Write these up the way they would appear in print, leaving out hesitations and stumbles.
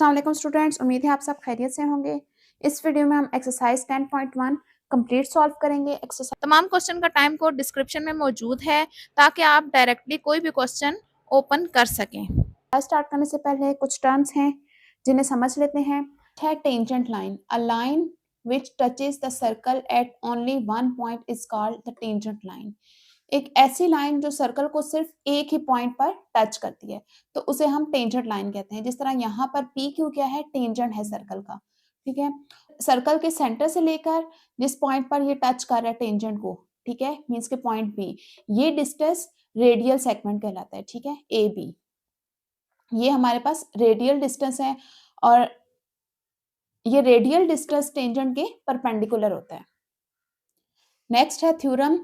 अस्सलाम वालेकुम स्टूडेंट्स, उम्मीद है आप सब खैरियत से होंगे। इस वीडियो में हम एक्सरसाइज 10.1 कंप्लीट सॉल्व करेंगे। एक्सरसाइज तमाम क्वेश्चन का टाइम कोड डिस्क्रिप्शन में मौजूद है ताकि आप डायरेक्टली कोई भी क्वेश्चन ओपन कर सकें। स्टार्ट करने से पहले कुछ टर्म्स हैं जिन्हें समझ लेते हैं। है tangent line, a line which touches the circle eight only one point is called the tangent line. एक ऐसी लाइन जो सर्कल को सिर्फ एक ही पॉइंट पर टच करती है तो उसे हम टेंजेंट लाइन कहते हैं। जिस तरह यहाँ पर पी क्यू क्या है, टेंजेंट है सर्कल का। ठीक है, सर्कल के सेंटर से लेकर जिस पॉइंट पर ये टच कर रहा है टेंजेंट को, ठीक है, मींस के पॉइंट बी, ये डिस्टेंस रेडियल सेगमेंट कहलाता है। ठीक है, ए बी ये हमारे पास रेडियल डिस्टेंस है और ये रेडियल डिस्टेंस टेंजेंट के परपेंडिकुलर होता है। नेक्स्ट है theorem,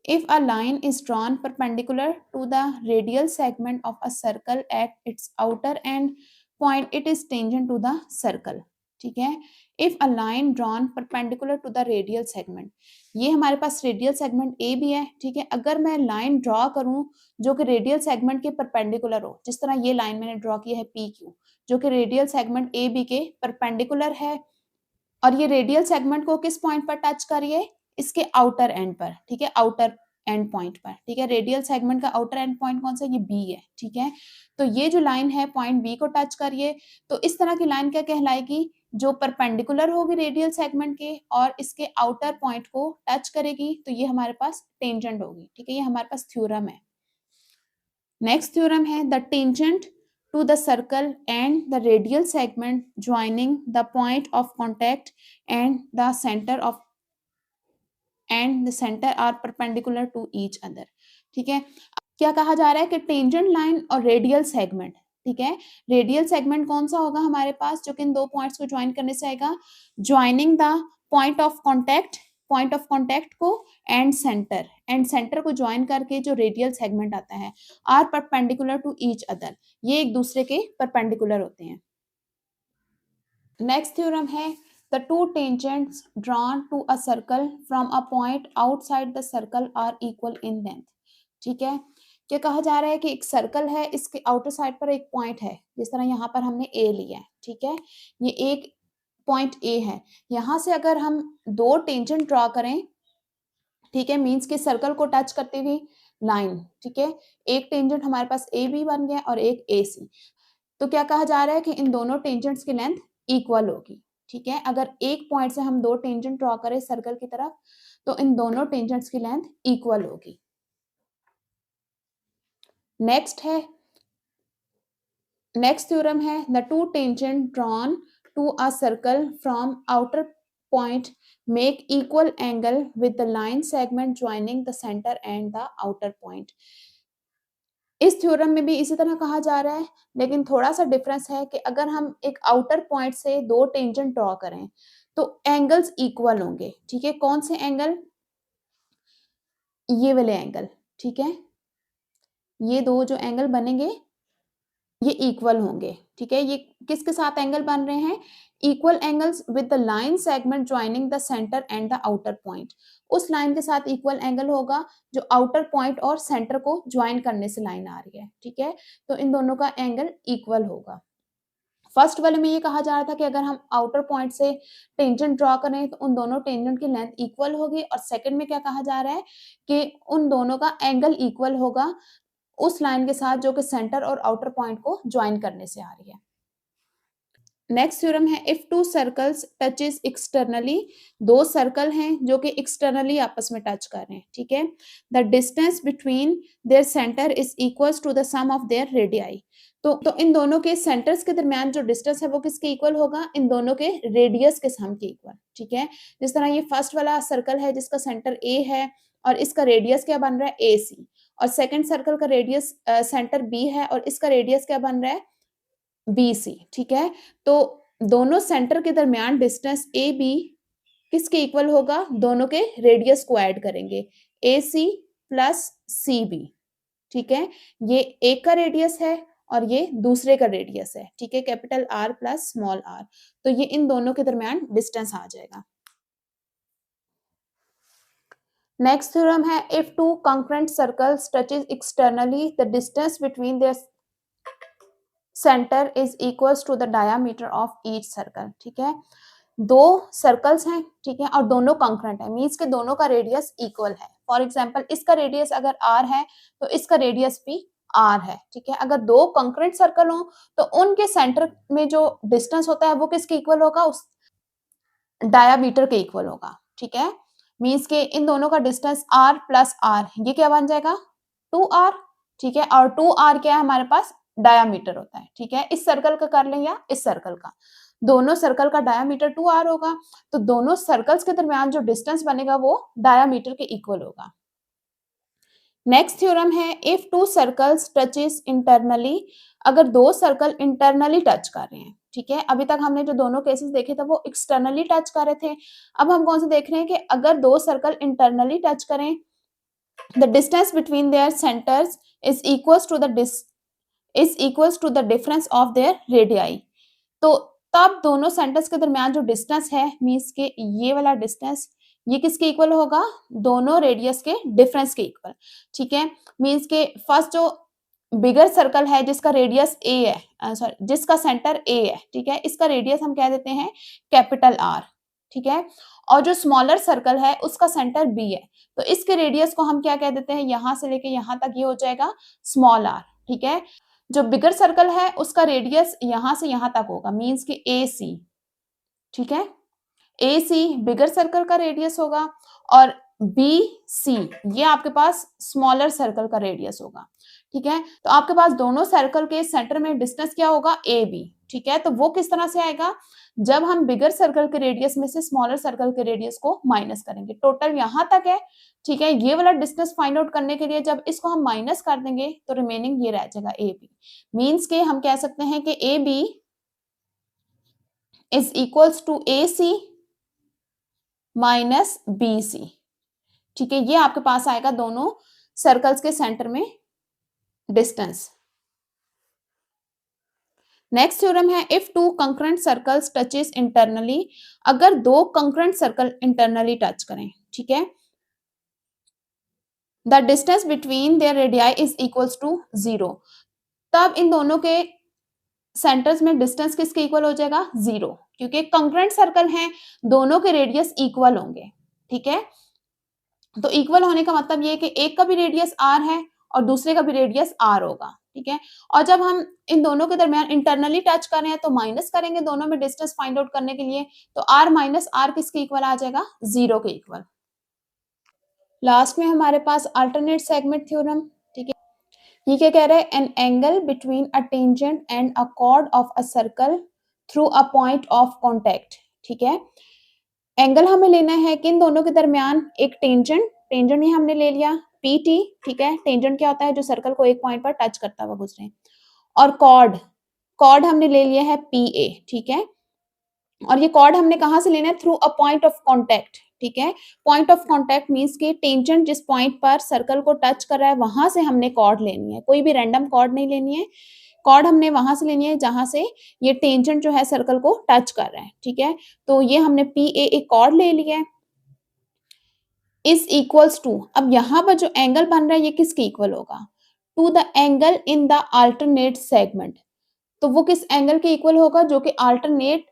if a line is drawn perpendicular to the radial segment of a circle at its outer end point, it is tangent to the circle. ठीक है, if a line drawn perpendicular to the radial segment, ये हमारे पास radial segment A भी है। ठीक है, अगर मैं लाइन ड्रॉ करूं जो कि रेडियल सेगमेंट के परपेंडिकुलर हो, जिस तरह ये लाइन मैंने ड्रॉ की है पी क्यू जो कि रेडियल सेगमेंट ए बी के परपेंडिकुलर है और ये रेडियल सेगमेंट को किस पॉइंट पर टच करिए, इसके आउटर एंड पर। ठीक है, आउटर एंड पॉइंट पर। ठीक है, रेडियल सेगमेंट का आउटर एंड पॉइंट कौन सा, ये बी है। ठीक है, तो ये जो लाइन है पॉइंट बी को टच करिए तो इस तरह की लाइन क्या कहलाएगी, जो परपेंडिकुलर होगी रेडियल सेगमेंट के और इसके आउटर पॉइंट को टच करेगी तो ये हमारे पास टेंजेंट होगी। ठीक है, ये हमारे पास थ्योरम है। नेक्स्ट थ्योरम है the tangent to the circle and the radial segment joining the point of contact and the center are perpendicular to each other. ठीक है, क्या कहा जा रहा है कि टेंजेंट लाइन और रेडियल सेगमेंट। ठीक है, रेडियल सेगमेंट कौन सा होगा हमारे पास, जो कि इन दो पॉइंट्स को ज्वाइन करने से आएगा, joining the point of contact को एंड सेंटर को ज्वाइन करके जो रेडियल सेगमेंट आता है, are perpendicular to each other, ये एक दूसरे के परपेंडिकुलर होते हैं। नेक्स्ट थ्योरम है the two tangents drawn to a circle from a point outside the circle are equal in length. ठीक है, क्या कहा जा रहा है कि एक सर्कल है, इसके आउटर साइड पर एक पॉइंट है, जिस तरह यहाँ पर हमने ए लिया है। ठीक है, ये एक पॉइंट ए है, यहां से अगर हम दो टेंजेंट ड्रॉ करें, ठीक है, मींस के सर्कल को टच करती हुई लाइन। ठीक है, एक टेंजेंट हमारे पास ए बी बन गया और एक ए सी, तो क्या कहा जा रहा है कि इन दोनों टेंजेंट्स की लेंथ इक्वल होगी। ठीक है, अगर एक पॉइंट से हम दो टेंजेंट ड्रॉ करें सर्कल की तरफ तो इन दोनों टेंजेंट्स की लेंथ इक्वल होगी। नेक्स्ट थ्योरम है the two tangent drawn to a circle from outer point make equal angle with the line segment joining the centre and the outer point. इस थ्योरम में भी इसी तरह कहा जा रहा है, लेकिन थोड़ा सा डिफरेंस है कि अगर हम एक आउटर पॉइंट से दो टेंजेंट ड्रॉ करें तो एंगल्स इक्वल होंगे। ठीक है, कौन से एंगल, ये वाले एंगल। ठीक है, ये दो जो एंगल बनेंगे ये इक्वल होंगे। ठीक है, ये किसके साथ एंगल बन रहे हैं, equal angles with the line segment joining the centre and the outer point. उस लाइन के साथ इक्वल एंगल होगा जो आउटर पॉइंट और सेंटर को ज्वाइन करने से लाइन आ रही है। ठीक है, तो इन दोनों का एंगल इक्वल होगा। फर्स्ट वाले में ये कहा जा रहा था कि अगर हम आउटर पॉइंट से टेंजेंट ड्रॉ करें तो उन दोनों टेंजेंट की लेंथ इक्वल होगी, और सेकंड में क्या कहा जा रहा है कि उन दोनों का एंगल इक्वल होगा उस लाइन के साथ जो कि सेंटर और आउटर पॉइंट को ज्वाइन करने से आ रही है। नेक्स्ट थ्योरम है if to circles touches externally, दो सर्कल हैं जो कि एक्सटर्नली आपस में टच कर रहे हैं। ठीक है, the distance between their centre is equals to the sum of their radii. तो इन दोनों के सेंटर्स के दरमियान जो डिस्टेंस है वो किसके इक्वल होगा, इन दोनों के रेडियस के सम के इक्वल। ठीक है, जिस तरह ये फर्स्ट वाला सर्कल है जिसका सेंटर ए है और इसका रेडियस क्या बन रहा है, ए सी, और सेकंड सर्कल का रेडियस सेंटर बी है और इसका रेडियस क्या बन रहा है, बी सी। ठीक है, तो दोनों सेंटर के दरमियान डिस्टेंस ए बी किसके इक्वल होगा, दोनों के रेडियस को ऐड करेंगे, ए सी प्लस सी बी। ठीक है, ये एक का रेडियस है और ये दूसरे का रेडियस है। ठीक है, capital R plus small R, तो ये इन दोनों के दरमियान डिस्टेंस आ जाएगा। नेक्स्ट थ्योरम है if two concurrent circles touches externally the distance between their centre is equals to the diameter of each circle. ठीक है, दो सर्कल्स हैं, ठीक है, और दोनों कंकरेंट है, मींस के दोनों का रेडियस इक्वल है। फॉर एग्जांपल इसका रेडियस अगर r है तो इसका रेडियस भी r है। ठीक है, अगर दो कंकरेंट सर्कल हो तो उनके सेंटर में जो डिस्टेंस होता है वो किसके इक्वल होगा, उस डायामीटर के इक्वल होगा। ठीक है, मींस के इन दोनों का डिस्टेंस r प्लस r, ये क्या बन जाएगा 2r। ठीक है, और 2r क्या है हमारे पास, डायामीटर होता है। ठीक है, इस सर्कल का कर लें या इस सर्कल का, दोनों सर्कल का डायामीटर 2r होगा, तो दोनों सर्कल्स के दरमियान जो डिस्टेंस बनेगा वो डायामीटर के इक्वल होगा। नेक्स्ट थ्योरम है, if to circles touches internally, अगर दो सर्कल इंटरनली टच कर रहे हैं। ठीक है, अभी तक हमने जो दोनों केसेस देखे थे वो एक्सटर्नली टच कर रहे थे, अब हम कौन से देख रहे हैं कि अगर दो सर्कल इंटरनली टच करें, the distance between their centres is equals to the difference of their radii. तो तब दोनों सेंटर्स के दरमियान जो डिस्टेंस है, मींस के ये वाला डिस्टेंस, ये किसके इक्वल होगा, दोनों रेडियस के डिफरेंस के इक्वल। ठीक है, मींस के फर्स्ट जो बिगर सर्कल है जिसका रेडियस a है, सॉरी जिसका सेंटर a है, ठीक है, इसका रेडियस हम कह देते हैं कैपिटल R। ठीक है, और जो स्मॉलर सर्कल है उसका सेंटर b है, तो इसके रेडियस को हम क्या कह देते हैं, यहां से लेके यहां तक ये हो जाएगा स्मॉल r। ठीक है, जो बिगर सर्कल है उसका रेडियस यहां से यहां तक होगा, मींस कि AC। ठीक है, AC बिगर सर्कल का रेडियस होगा और BC ये आपके पास स्मॉलर सर्कल का रेडियस होगा। ठीक है, तो आपके पास दोनों सर्कल के सेंटर में डिस्टेंस क्या होगा, AB। ठीक है, तो वो किस तरह से आएगा, जब हम बिगर सर्कल के रेडियस में से स्मॉलर सर्कल के रेडियस को माइनस करेंगे, टोटल यहां तक है। ठीक है, ये वाला डिस्टेंस फाइंड आउट करने के लिए जब इसको हम माइनस कर देंगे तो रिमेनिंग ये रह जाएगा AB। मींस के हम कह सकते हैं कि AB is equals to AC minus BC। ठीक है, ये आपके पास आएगा दोनों सर्कल्स के सेंटर में डिस्टेंस। नेक्स्ट थ्योरम है, if two concurrent circles touches internally, अगर दो कंकरेंट सर्कल इंटरनली टच करें। ठीक है, the distance between their radii is equals to 0, तब इन दोनों के सेंटर्स में डिस्टेंस किसके इक्वल हो जाएगा, 0, क्योंकि कंकरेंट सर्कल हैं, दोनों के रेडियस इक्वल होंगे। ठीक है, तो इक्वल होने का मतलब ये है कि एक का भी रेडियस r है और दूसरे का भी रेडियस r होगा। ठीक है, और जब हम इन दोनों के दरमियान इंटरनली टच कर रहे हैं तो माइनस करेंगे दोनों में डिस्टेंस फाइंड आउट करने के लिए, तो r माइनस r किसके इक्वल आ जाएगा, 0 के इक्वल। लास्ट में हमारे पास अल्टरनेट सेगमेंट थ्योरम। ठीक है, ये क्या कह रहा है, an angle between a tangent and a cord of a circle through a point of contact. ठीक है, एंगल हमें लेना है कि इन दोनों के दरमियान एक टेंजेंट ही हमने ले लिया PT। ठीक है, टेंजेंट क्या होता है, जो सर्कल को एक पॉइंट पर टच करता हुआ गुजरे, और कॉर्ड हमने ले लिया है PA। ठीक है, और ये कॉर्ड हमने कहां से लेना है, through a point of contact. ठीक है, पॉइंट ऑफ कॉन्टेक्ट मींस के टेंजेंट जिस पॉइंट पर सर्कल को टच कर रहा है वहां से हमने कॉर्ड लेनी है, कोई भी रैंडम कॉर्ड नहीं लेनी है, कॉर्ड हमने वहां से लेनी है जहां से ये टेंजेंट जो है सर्कल को टच कर रहा है। ठीक है, तो ये हमने PA एक कॉर्ड ले लिया है, इज इक्वल्स टू, अब यहां पर जो एंगल बन रहा है ये किसके इक्वल होगा, to the angle in the alternate segment. तो वो किस एंगल के इक्वल होगा, जो कि अल्टरनेट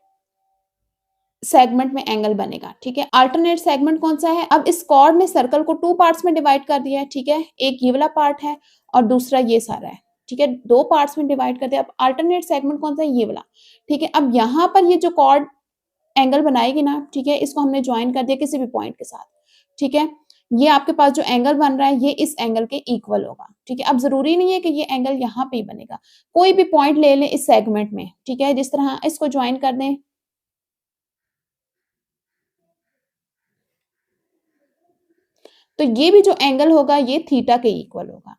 सेगमेंट में एंगल बनेगा। ठीक है, अल्टरनेट सेगमेंट कौन सा है, अब इस कॉर्ड ने सर्कल को 2 पार्ट्स में डिवाइड कर दिया है। ठीक है, एक ये वाला पार्ट है और दूसरा ये सारा है। ठीक है, 2 पार्ट्स में डिवाइड कर दिया, अब अल्टरनेट सेगमेंट कौन सा है, ये वाला। ठीक है, अब यहां पर ये जो कॉर्ड एंगल बनाएगी ना, ठीक है, इसको हमने ज्वाइन कर दिया किसी भी पॉइंट के साथ। ठीक है, ये आपके पास जो एंगल बन रहा है ये इस एंगल के इक्वल होगा। ठीक है, अब जरूरी नहीं है कि ये एंगल यहाँ पे ही बनेगा, कोई भी पॉइंट ले लें इस सेगमेंट में। ठीक है, जिस तरह इसको ज्वाइन कर दें, तो ये भी जो एंगल होगा ये थीटा के इक्वल होगा।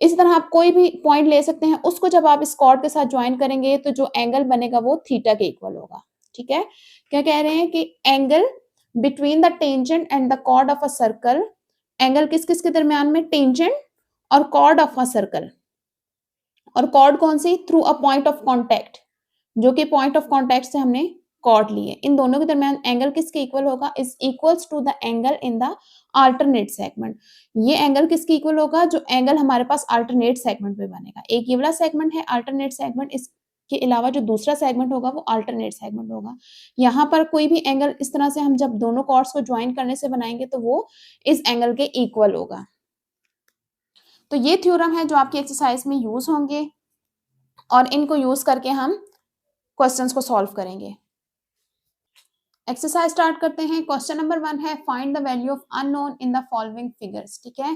इस तरह आप कोई भी पॉइंट ले सकते हैं, उसको जब आप इस कॉर्ड के साथ ज्वाइन करेंगे तो जो एंगल बनेगा वो थीटा के इक्वल होगा। ठीक है, क्या कह रहे हैं कि angle between the tangent and the chord of a circle, angle किस किस के दरमियान में, टेंजेंट और कॉर्ड ऑफ अ सर्कल, और कॉर्ड कौन सी, through a point of contact, जो कि पॉइंट ऑफ कॉन्टेक्ट से हमने कॉर्ड लिए, इन दोनों के दरमियान एंगल किसके इक्वल होगा, is equals to the angle in the alternate segment. ये एंगल किसके इक्वल होगा, जो एंगल हमारे पास अल्टरनेट सेगमेंट में बनेगा। एक ये वाला सेगमेंट है अल्टरनेट सेगमेंट, इस के अलावा जो दूसरा सेगमेंट होगा वो अल्टरनेट सेगमेंट होगा। यहाँ पर कोई भी एंगल इस तरह से हम जब दोनों कॉर्ड्स को ज्वाइन करने से बनाएंगे तो वो इस एंगल के इक्वल होगा। तो ये थ्योरम है जो आपकी एक्सरसाइज में यूज होंगे और इनको यूज करके हम क्वेश्चंस को सॉल्व करेंगे। एक्सरसाइज स्टार्ट करते हैं। क्वेश्चन नंबर 1 है find the value of unknown in the following figures. ठीक है,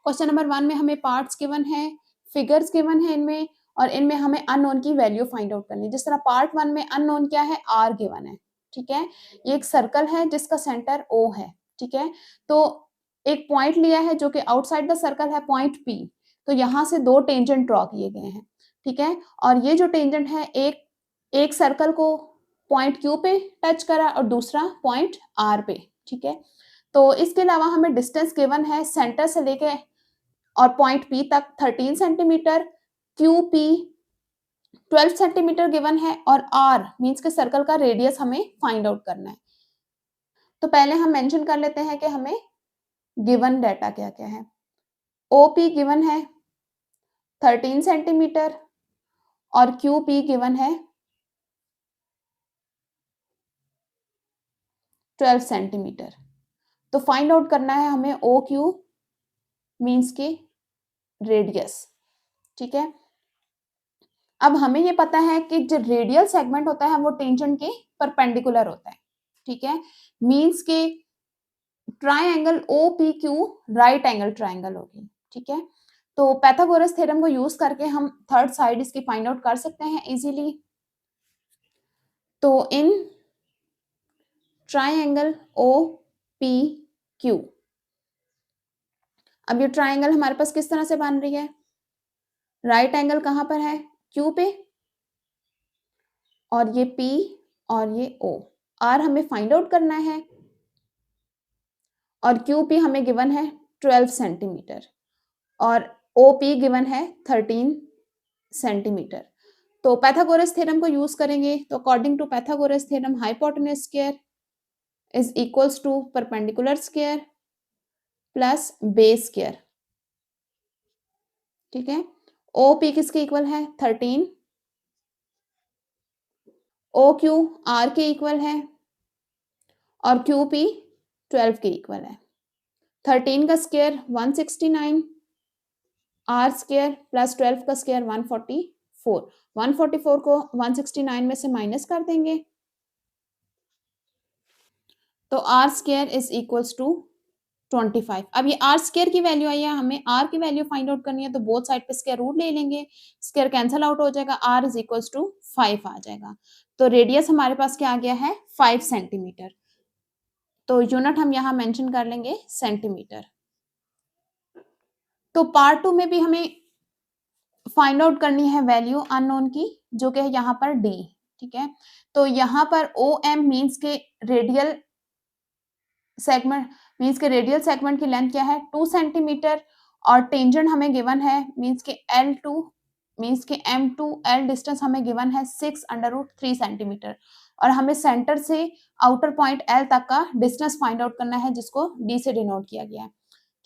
क्वेश्चन नंबर 1 में हमें पार्ट्स गिवन है, फिगर्स गिवन है इनमें, और इनमें हमें अननोन की वैल्यू फाइंड आउट करनी है। जिस तरह पार्ट 1 में अननोन क्या है, आर गिवन है। ठीक है, ये एक सर्कल है जिसका सेंटर ओ है। ठीक है, तो एक पॉइंट लिया है जो कि आउटसाइड द सर्कल है, पॉइंट पी। तो यहाँ से दो टेंजेंट ड्रॉ किए गए हैं। ठीक है, और ये जो टेंजेंट है एक सर्कल को पॉइंट क्यू पे टच करा और दूसरा पॉइंट आर पे। ठीक है, तो इसके अलावा हमें डिस्टेंस गिवन है सेंटर से लेके और पॉइंट पी तक 13 centimetre, Q P 12 centimetre given है, और आर मींस के सर्कल का रेडियस हमें फाइंड आउट करना है। तो पहले हम मेंशन कर लेते हैं कि हमें गिवन डाटा क्या क्या है। ओपी गिवन है 13 सेंटीमीटर और क्यू पी गिवन है 12 सेंटीमीटर। तो फाइंड आउट करना है हमें ओ क्यू मींस के रेडियस। ठीक है, अब हमें ये पता है कि जो रेडियल सेगमेंट होता है वो टेंजेंट के परपेंडिकुलर होता है। ठीक है, मींस के triangle O P Q right angle triangle होगी। ठीक है, तो पैथागोरस थ्योरम को यूज करके हम थर्ड साइड इसकी फाइंड आउट कर सकते हैं इजीली। तो in triangle O P Q, अब ये ट्राइंगल हमारे पास किस तरह से बन रही है, राइट एंगल कहां पर है, क्यू पे, और ये P और ये O। R हमें फाइंड आउट करना है और QP हमें गिवन है 12 सेंटीमीटर और OP गिवन है 13 सेंटीमीटर। तो पैथागोरस थ्योरम को यूज करेंगे। तो according to Pythagoras theorem hypotenuse square is equals to perpendicular square plus base square. ठीक है, OP किसके इक्वल है, 13, OQ R के इक्वल है और QP 12 के इक्वल है। 13 का स्क्वायर 169, आर स्क्वायर प्लस 12 का स्क्वायर 144। 144 को 169 में से माइनस कर देंगे तो R square is equals to 25। अब ये आर स्क्वायर की वैल्यू आई है, हमें आर की वैल्यू फाइंड आउट करनी है, तो बोथ साइड पे स्क्वायर रूट ले लेंगे, स्क्वायर कैंसिल आउट हो जाएगा, आर इज इक्वल्स टू 5 आ जाएगा। तो रेडियस हमारे पास क्या आ गया है, 5 सेंटीमीटर। तो यूनिट हम यहाँ मेंशन कर लेंगे सेंटीमीटर। तो पार्ट 2 में भी हमें फाइंड आउट करनी है वैल्यू अननोन की, जो कि है यहाँ पर D। ठीक है, तो यहाँ पर OM मींस के रेडियल सेगमेंट, मींस के रेडियल सेगमेंट की लेंथ क्या है, 2 सेंटीमीटर, और टेंजेंट हमें गिवन है मींस के L2 मींस के M2 L डिस्टेंस हमें गिवन है 6√3 सेंटीमीटर, और हमें सेंटर से आउटर पॉइंट L तक का डिस्टेंस फाइंड आउट करना है, जिसको D से डिनोट किया गया है।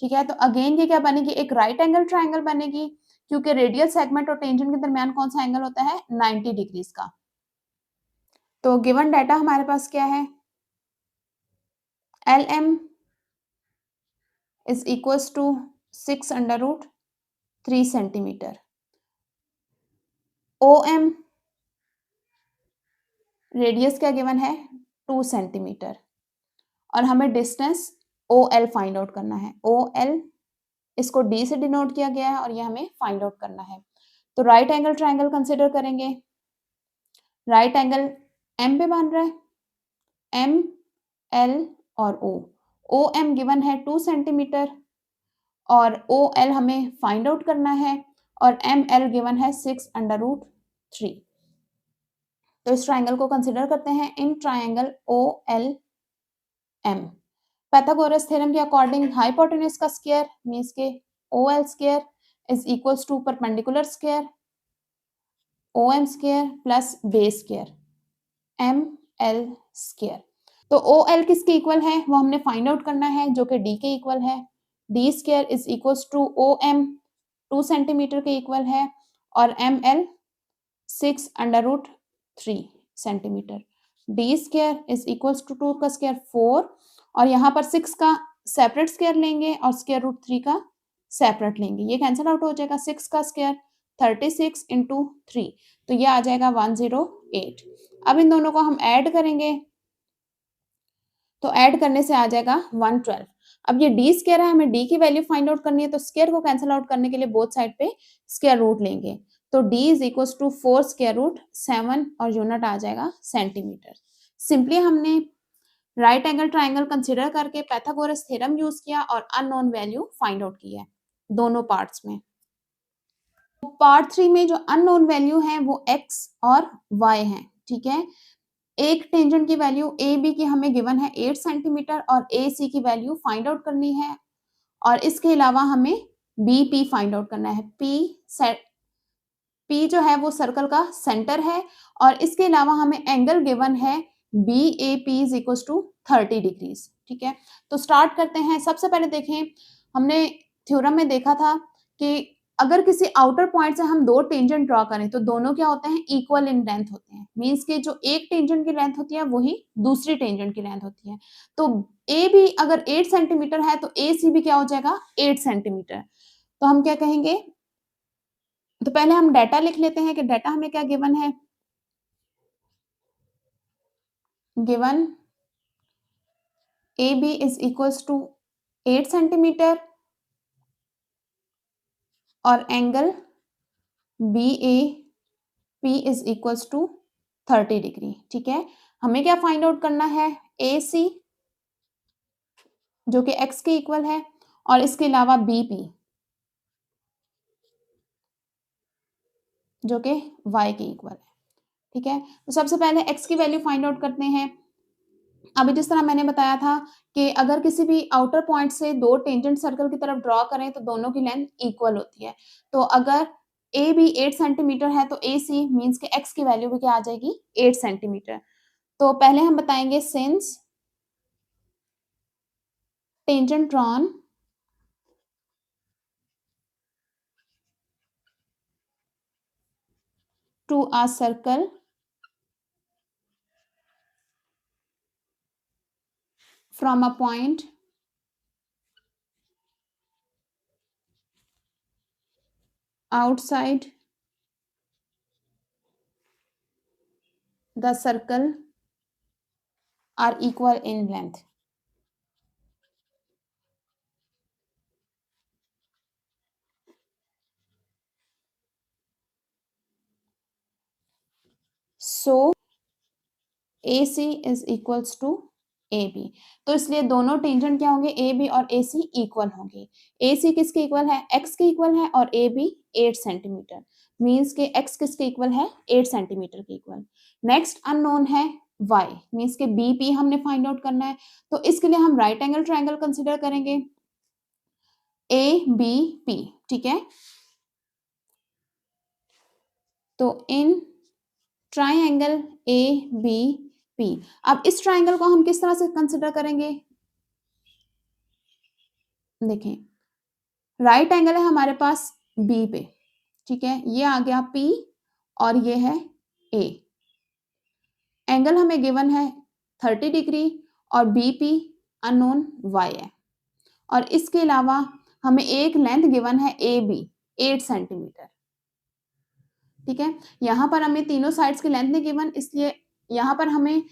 ठीक है, तो अगेन ये क्या बनेगी, एक राइट एंगल ट्राइंगल बनेगी, क्योंकि रेडियल सेगमेंट और टेंजेंट के दरमियान कौन सा एंगल होता है, 90 डिग्रीज का। तो गिवन डाटा हमारे पास क्या है, LM is equals to 6√3 centimetre, OM radius क्या गिवन है 2 सेंटीमीटर, और हमें डिस्टेंस OL फाइंड आउट करना है। OL इसको D से डिनोट किया गया है और ये हमें फाइंड आउट करना है। तो राइट एंगल ट्राइंगल कंसिडर करेंगे। राइट एंगल M पे बन रहा है, M L और O। OM गिवन है 2 सेंटीमीटर और OL हमें फाइंड आउट करना है, और ML गिवन है 6√3। तो इस ट्राइंगल को कंसिडर करते हैं in triangle OLM। Pythagoras theorem के अकॉर्डिंग हाइपोटेन्यूज का स्क्वायर मींस के OL square is equals to perpendicular square OM square plus base square ML square. तो OL किसके इक्वल है वो हमने फाइंड आउट करना है, जो कि D के इक्वल है। D square is equals to OM 2 centimetre के इक्वल है और ML 6√3 centimetre. D square is equals to 2 का स्क्वायर 4, और यहाँ पर 6 का सेपरेट स्क्वायर लेंगे और स्क्वायर रूट 3 का सेपरेट लेंगे, ये कैंसिल आउट हो जाएगा। 6 का स्क्वायर 36 इंटू 3, तो ये आ जाएगा 108। अब इन दोनों को हम ऐड करेंगे, तो ऐड करने से आ जाएगा 112। अब ये डी स्क्वायर है, हमें डी की वैल्यू फाइंड आउट करनी है, तो स्क्वायर को कैंसिल आउट करने के लिए बोथ साइड पे स्क्वायर रूट लेंगे, तो d is equal to 4 square root 7 और यूनिट आ जाएगा सेंटीमीटर। सिंपली हमने राइट एंगल ट्राइंगल कंसीडर करके पाइथागोरस थ्योरम यूज किया और अननोन वैल्यू फाइंड आउट किया है दोनों पार्ट्स में। पार्ट 3 में जो अननोन वैल्यू है वो x और y है, ठीक है। एक टेंजेंट की वैल्यू ए बी की हमें गिवन है 8 सेंटीमीटर और ए सी की वैल्यू फाइंड आउट करनी है, और इसके अलावा हमें बी पी फाइंड आउट करना है। पी जो है वो सर्कल का सेंटर है, और इसके अलावा हमें एंगल गिवन है B A P is equal to 30 degrees, ठीक है। तो स्टार्ट करते हैं। सबसे पहले देखें, हमने थ्योरम में देखा था कि अगर किसी आउटर पॉइंट से हम दो टेंजेंट ड्रॉ करें तो दोनों क्या होते हैं, इक्वल इन लेंथ होते हैं। मींस कि जो एक टेंजेंट की लेंथ होती है वही दूसरी टेंजेंट की लेंथ होती है। तो ए भी अगर 8 सेंटीमीटर है तो ए सी भी क्या हो जाएगा, 8 सेंटीमीटर। तो हम क्या कहेंगे, तो पहले हम डाटा लिख लेते हैं कि डाटा हमें क्या गिवन है। Given A B is equals to 8 centimetre और angle B A P is equals to 30 degree, ठीक है। हमें क्या फाइंड आउट करना है, ए सी जो कि x के इक्वल है, और इसके अलावा बी पी जो कि y के इक्वल है, ठीक है। तो सबसे पहले x की वैल्यू फाइंड आउट करते हैं। अभी जिस तरह मैंने बताया था कि अगर किसी भी आउटर पॉइंट से दो टेंजेंट सर्कल की तरफ ड्रॉ करें तो दोनों की लेंथ इक्वल होती है। तो अगर ए बी 8 सेंटीमीटर है तो ए सी मीन्स के x की वैल्यू भी क्या आ जाएगी, 8 सेंटीमीटर। तो पहले हम बताएंगे since tangent drawn to a circle from a point outside the circle are equal in length. So AC is equals to AB। तो इसलिए दोनों टेंजेंट क्या होंगे, AB और AC इक्वल होंगे। AC किसके इक्वल है, X के इक्वल है, और AB 8 सेंटीमीटर, मीन्स के X किसके इक्वल है, 8 सेंटीमीटर के इक्वल। नेक्स्ट अननोन है Y, मीन्स के BP हमने फाइंड आउट करना है। तो इसके लिए हम राइट एंगल ट्राइंगल कंसिडर करेंगे ABP, ठीक है। तो इन ट्राइंगल ABP, अब इस ट्राइंगल को हम किस तरह से कंसिडर करेंगे, देखें राइट एंगल है हमारे पास B पे, ठीक है। ये आ गया P और ये है A। एंगल हमें गिवन है 30 डिग्री और BP अननोन Y है, और इसके अलावा हमें एक लेंथ गिवन है AB 8 सेंटीमीटर, ठीक है। यहाँ पर हमें तीनों साइड्स की लेंथ नहीं गिवन, इसलिए यहाँ पर हमें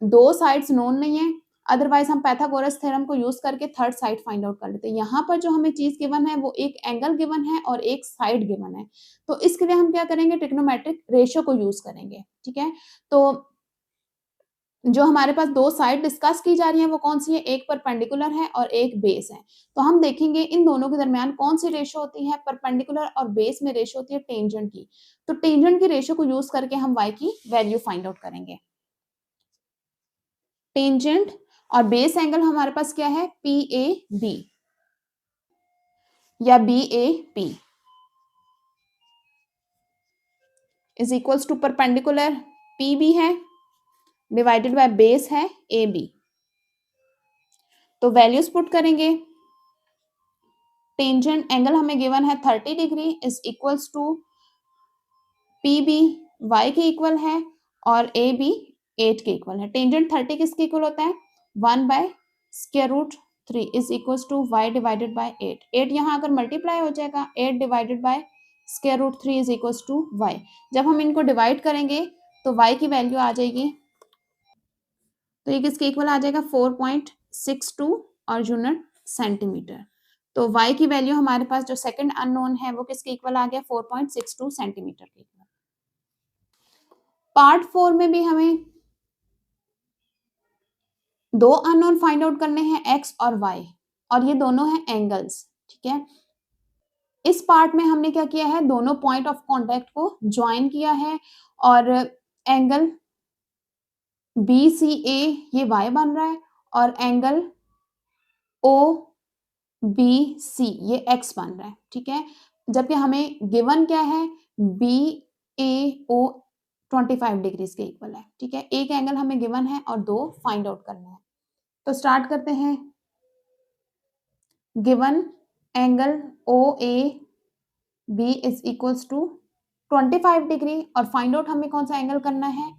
दो साइड्स नोन नहीं है, अदरवाइज हम पाइथागोरस थ्योरम को यूज करके थर्ड साइड फाइंड आउट कर लेते हैं। यहाँ पर जो हमें चीज गिवन है वो एक एंगल गिवन है और एक साइड गिवन है, तो इसके लिए हम क्या करेंगे, ट्रिग्नोमेट्रिक रेशियो को यूज करेंगे, ठीक है। तो जो हमारे पास दो साइड डिस्कस की जा रही है वो कौन सी है, एक परपेंडिकुलर है और एक बेस है। तो हम देखेंगे इन दोनों के दरमियान कौन सी रेशियो होती है, परपेंडिकुलर और बेस में रेशियो होती है टेंजेंट की। तो टेंजेंट की रेशियो को यूज करके हम y की वैल्यू फाइंड आउट करेंगे। टेंजेंट और बेस एंगल हमारे पास क्या है, PAB या BAP is equals to perpendicular PB है डिवाइडेड बाय बेस है AB। तो वैल्यूज पुट करेंगे, टेंजेंट एंगल हमें गिवन है 30 degree is equals to PB y के इक्वल है और ए बी 8 के इक्वल है। टेंजेंट 30 किसके इक्वल होता है? 1/√3 is equal to y divided by 8। 8 यहाँ अगर मल्टीप्लाई हो जाएगा, 8 divided by √3 is equal to y। जब हम इनको डिवाइड करेंगे तो y की वैल्यू आ जाएगी, तो ये किसके इक्वल आ जाएगा? 4.62 और यूनिट सेंटीमीटर। तो y की वैल्यू हमारे पास जो सेकंड अननोन है वो किसके इक्वल आ गया? 4.62 सेंटीमीटर के इक्वल। पार्ट 4 में भी हमें दो अननोन फाइंड आउट करने हैं, x और y, और ये दोनों हैं एंगल्स। ठीक है, इस पार्ट में हमने क्या किया है? दोनों पॉइंट ऑफ कांटेक्ट को ज्वाइन किया है और एंगल BCA ये y बन रहा है और एंगल OBC ये x बन रहा है। ठीक है, जबकि हमें गिवन क्या है? BAO 25 डिग्रीज के इक्वल है। ठीक है, एक एंगल हमें गिवन है और दो फाइंड आउट करना है। तो स्टार्ट करते हैं। Given angle OAB is equals to 25 degree और फाइंड आउट हमें कौन सा एंगल करना है?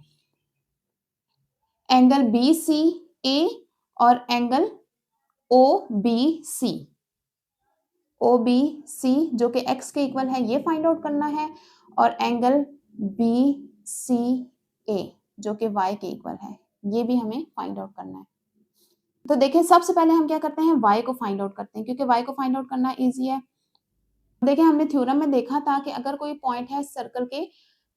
एंगल BCA और एंगल OBC। OBC जो कि x के इक्वल है ये फाइंड आउट करना है और एंगल BCA जो कि y के इक्वल है ये भी हमें फाइंड आउट करना है। तो देखिए सबसे पहले हम क्या करते हैं? y को फाइंड आउट करते हैं, क्योंकि y को फाइंड आउट करना इजी है। देखिए हमने थ्योरम में देखा था कि अगर कोई पॉइंट है सर्कल के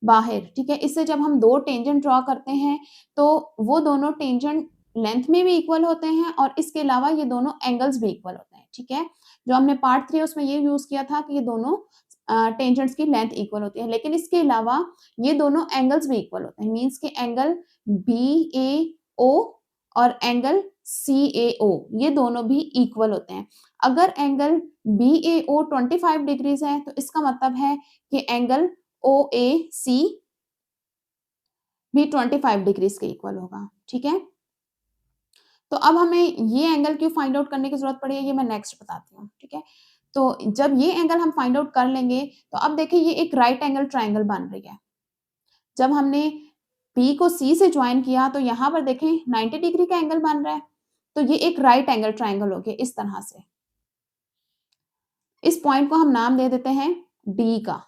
बाहर, ठीक है, इससे जब हम दो टेंजेंट ड्रॉ करते हैं तो वो दोनों टेंजेंट लेंथ में भी इक्वल होते हैं और इसके अलावा ये दोनों एंगल्स भी इक्वल होते हैं। ठीक है, जो हमने पार्ट 3 उसमें ये यूज किया था कि ये दोनों टेंजेंट्स की लेंथ इक्वल होती है, लेकिन इसके अलावा ये दोनों एंगल्स भी इक्वल होते हैं। मींस कि एंगल BAO और एंगल CAO ये दोनों भी इक्वल होते हैं। अगर एंगल BAO 25 डिग्रीज है तो इसका मतलब है कि एंगल OAC भी 25 डिग्रीज के इक्वल होगा। ठीक है, तो अब हमें ये एंगल क्यों फाइंड आउट करने की जरूरत पड़ी है ये मैं नेक्स्ट बताती हूँ। ठीक है, तो जब ये एंगल हम फाइंड आउट कर लेंगे तो अब देखिए ये एक राइट एंगल ट्राइंगल बन रही है। जब हमने B को C से ज्वाइन किया तो यहाँ पर देखें 90 डिग्री का एंगल बन रहा है, तो ये एक राइट एंगल ट्राइंगल हो गया इस तरह से। इस पॉइंट को हम नाम दे देते हैं D का।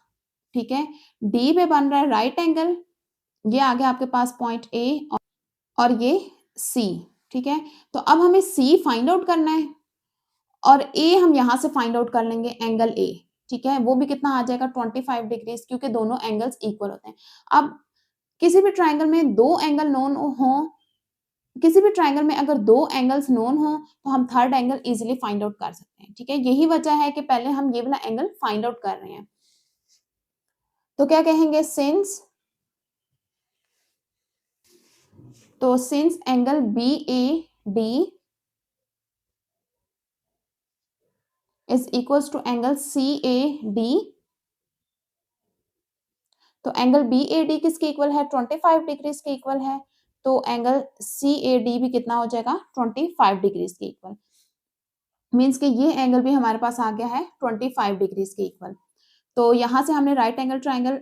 ठीक है, D पे बन रहा है राइट एंगल, ये आ गया आपके पास पॉइंट A और ये C। ठीक है, तो अब हमें C फाइंड आउट करना है और A हम यहां से फाइंड आउट कर लेंगे एंगल A। ठीक है, वो भी कितना आ जाएगा? 25 डिग्रीज, क्योंकि दोनों एंगल्स इक्वल होते हैं। अब किसी भी ट्राइंगल में दो एंगल नोन हो, किसी भी ट्राइंगल में अगर दो एंगल्स नोन हो तो हम third angle easily find out कर सकते हैं। ठीक है, यही वजह है कि पहले हम ये वाला एंगल फाइंड आउट कर रहे हैं। तो क्या कहेंगे? Since angle BAD is equals to angle CAD, तो एंगल BAD किसके इक्वल है? 25 डिग्रीज के इक्वल है, तो एंगल CAD भी कितना हो जाएगा? 25 डिग्रीज के इक्वल। मींस कि ये एंगल भी हमारे पास आ गया है 25 डिग्रीज के इक्वल। तो यहां से हमने राइट एंगल ट्राइंगल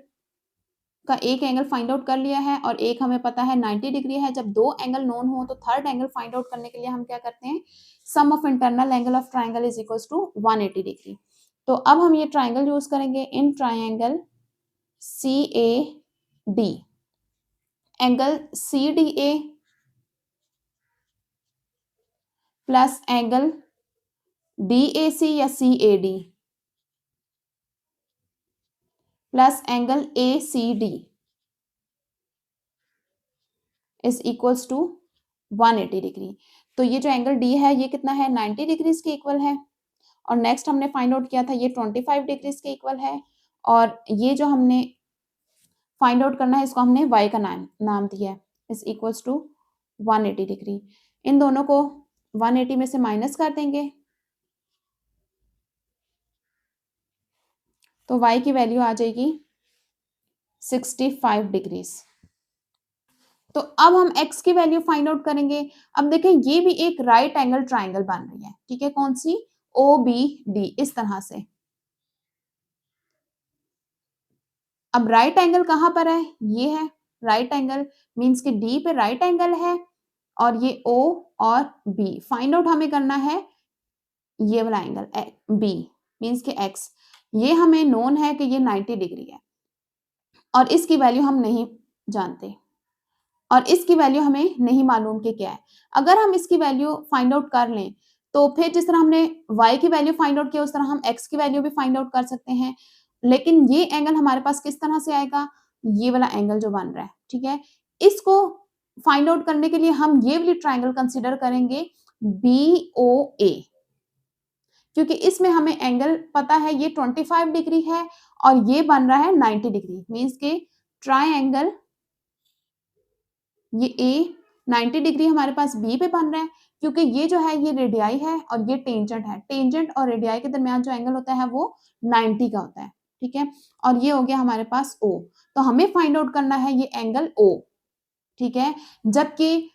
का एक एंगल फाइंड आउट कर लिया है और एक हमें पता है 90 डिग्री है। जब दो एंगल नोन हो तो थर्ड एंगल फाइंड आउट करने के लिए हम क्या करते हैं? Sum of internal angle of triangle is equals to 180 degree. तो अब हम ये ट्राइंगल यूज करेंगे in triangle CAD। Angle CDA plus angle DAC या CAD plus angle ACD is equals to 180 degree. तो ये जो एंगल D है ये कितना है? 90 डिग्रीज के इक्वल है और नेक्स्ट हमने फाइंड आउट किया था ये 25 डिग्रीज के इक्वल है और ये जो हमने फाइंड आउट करना है इसको हमने y का नाम दिया है, इज इक्वल्स टू 180 डिग्री। इन दोनों को 180 में से माइनस कर देंगे तो y की वैल्यू आ जाएगी 65 डिग्रीज। तो अब हम x की वैल्यू फाइंड आउट करेंगे। अब देखें ये भी एक राइट एंगल ट्राइंगल बन रही है। ठीक है, कौन सी? OBD, इस तरह से। अब राइट एंगल कहाँ पर है, ये है राइट एंगल, मीन्स कि डी पे राइट एंगल है और ये ओ और बी, फाइंड आउट हमें करना है ये वाला एंगल बी मीन्स के एक्स, ये हमें नोन है कि ये 90 डिग्री है और इसकी वैल्यू हम नहीं जानते और इसकी वैल्यू हमें नहीं मालूम कि क्या है। अगर हम इसकी वैल्यू फाइंड आउट कर लें तो फिर जिस तरह हमने y की वैल्यू फाइंड आउट किया उस तरह हम x की वैल्यू भी फाइंड आउट कर सकते हैं, लेकिन ये एंगल हमारे पास किस तरह से आएगा, ये वाला एंगल जो बन रहा है, ठीक है। इसको फाइंड आउट करने के लिए हम ये वाली ट्राइंगल कंसिडर करेंगे BOA, क्योंकि इसमें हमें एंगल पता है ये 25 डिग्री है और ये बन रहा है 90 डिग्री, मीन्स के ट्राइंगल ये ए 90 डिग्री हमारे पास बी पे बन रहा है, क्योंकि ये जो है ये रेडियाई है और ये टेंजेंट है, टेंजेंट और रेडियाई के दरमियान जो एंगल होता है वो 90 का होता है, ठीक है। और ये हो गया हमारे पास ओ, तो हमें फाइंड आउट करना है ये एंगल ओ, ठीक है। जबकि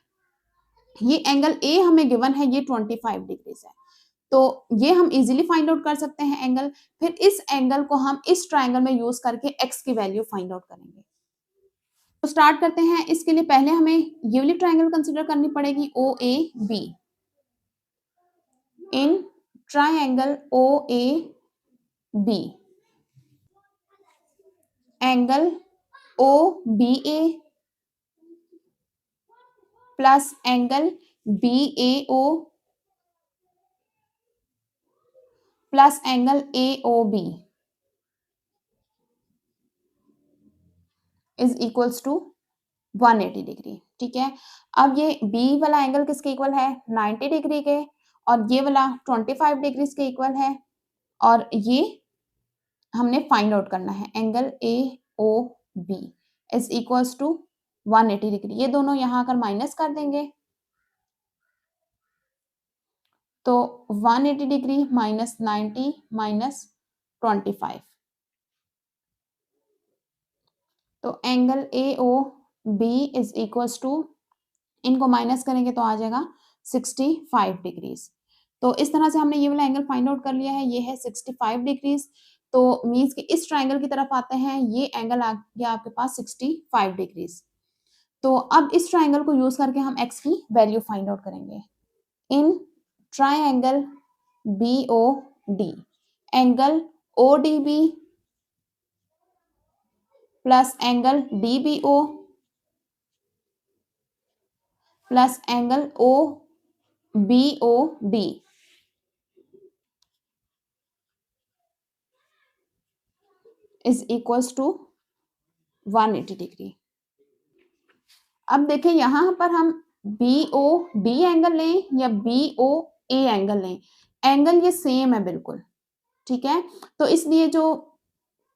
ये एंगल ए हमें गिवन है ये 25 डिग्री है, तो ये हम इजीली फाइंड आउट कर सकते हैं एंगल। फिर इस एंगल को हम इस ट्राइंगल में यूज करके एक्स की वैल्यू फाइंड आउट करेंगे। तो स्टार्ट करते हैं। इसके लिए पहले हमें ये वाली ट्राइंगल कंसीडर करनी पड़ेगी O A B. In triangle O A B angle O B A plus angle B A O plus angle A O B is equals to 180 degree, ठीक है। अब ये बी वाला एंगल किसके इक्वल है, 90 degree के, और ये वाला 25 डिग्री के इक्वल है, और ये हमने फाइंड आउट करना है angle A O B is equals to 180 degree. ये दोनों यहां आकर माइनस कर देंगे तो 180 डिग्री माइनस 90 माइनस 25, तो angle A O B is equals to, इनको माइनस करेंगे तो आ जाएगा 65 डिग्रीज। तो इस तरह से हमने ये वाला एंगल फाइंड आउट कर लिया है, ये है 65 डिग्रीज। तो मीन्स कि इस ट्राइंगल की तरफ आते हैं, ये एंगल आ गया आपके पास 65 डिग्रीज। तो अब इस ट्राइंगल को यूज करके हम एक्स की वैल्यू फाइंड आउट करेंगे। In triangle B O D angle O D B plus angle D B O plus angle O B O D is equals to 180 degree. अब देखें यहां पर हम बी ओ डी एंगल लें या B O A angle लें, angle ये same है बिल्कुल, ठीक है। तो इसलिए जो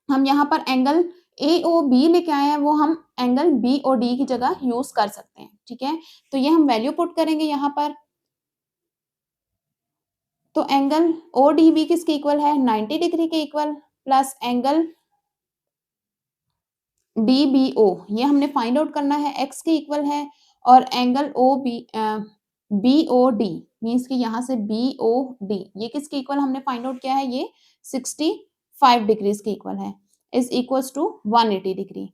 हम यहाँ पर एंगल ए ओ बी लेके आए हैं वो हम एंगल बी ओ डी की जगह यूज कर सकते हैं, ठीक है। तो ये हम वैल्यू पुट करेंगे यहाँ पर, तो एंगल ओ डी बी किसके इक्वल है, 90 डिग्री के equal, plus angle D B O ये हमने फाइंड आउट करना है, एक्स के इक्वल है, और angle O B O D means कि यहाँ से बी ओ डी ये किसके इक्वल हमने फाइंड आउट किया है, ये 65 डिग्रीज के इक्वल है, इज इक्वल्स टू 180 डिग्री।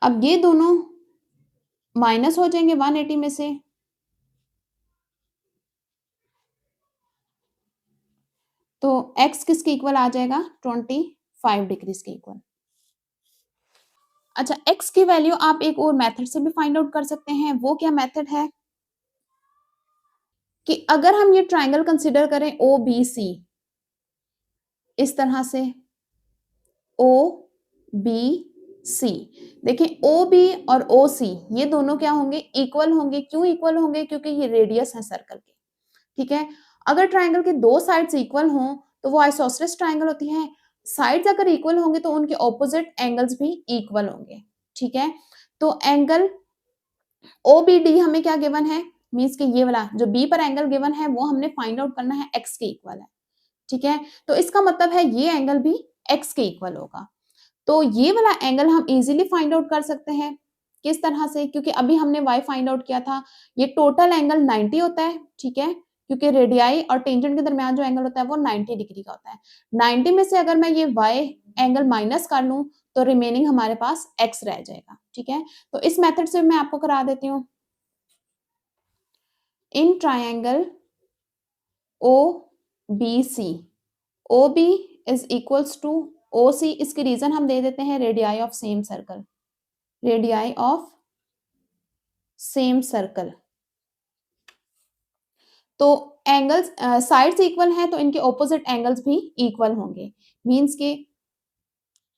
अब ये दोनों माइनस हो जाएंगे 180 में से, तो x किसके इक्वल आ जाएगा, 25 डिग्रीज के इक्वल। अच्छा, x की वैल्यू आप एक और मेथड से भी फाइंड आउट कर सकते हैं। वो क्या मेथड है कि अगर हम ये ट्राइंगल कंसिडर करें ओ बी सी, इस तरह से ओ बी सी, देखें ओ बी और ओ सी ये दोनों क्या होंगे, इक्वल होंगे। क्यों इक्वल होंगे, क्योंकि ये रेडियस है सर्कल के, ठीक है। अगर ट्राइंगल के दो साइड्स इक्वल हों तो वो आइसोसेलेस ट्राइंगल होती है। साइड्स अगर इक्वल होंगे तो उनके ऑपोजिट एंगल्स भी इक्वल होंगे, ठीक है। तो एंगल ओ बी डी हमें क्या गिवन है, मीन्स कि ये वाला जो बी पर एंगल गिवन है वो हमने फाइंड आउट करना है एक्स के इक्वल है, ठीक है। तो इसका मतलब है ये एंगल भी एक्स के इक्वल होगा। तो ये वाला एंगल हम इजीली फाइंड आउट कर सकते हैं, किस तरह से, क्योंकि अभी हमने y फाइंड आउट किया था, ये टोटल एंगल 90 होता है, ठीक है, क्योंकि रेडियाई और टेंजेंट के दरमियान जो एंगल होता है वो 90 डिग्री का होता है। 90 में से अगर मैं ये y एंगल माइनस कर लूं तो रिमेनिंग हमारे पास x रह जाएगा। ठीक है, तो इस मेथड से मैं आपको करा देती हूँ। In triangle OBC, OB is equals to OC, इसकी रीजन हम दे देते हैं radii of same circle, radii of same circle. तो एंगल्स साइड्स इक्वल हैं तो इनके ऑपोजिट एंगल्स भी इक्वल होंगे, मींस के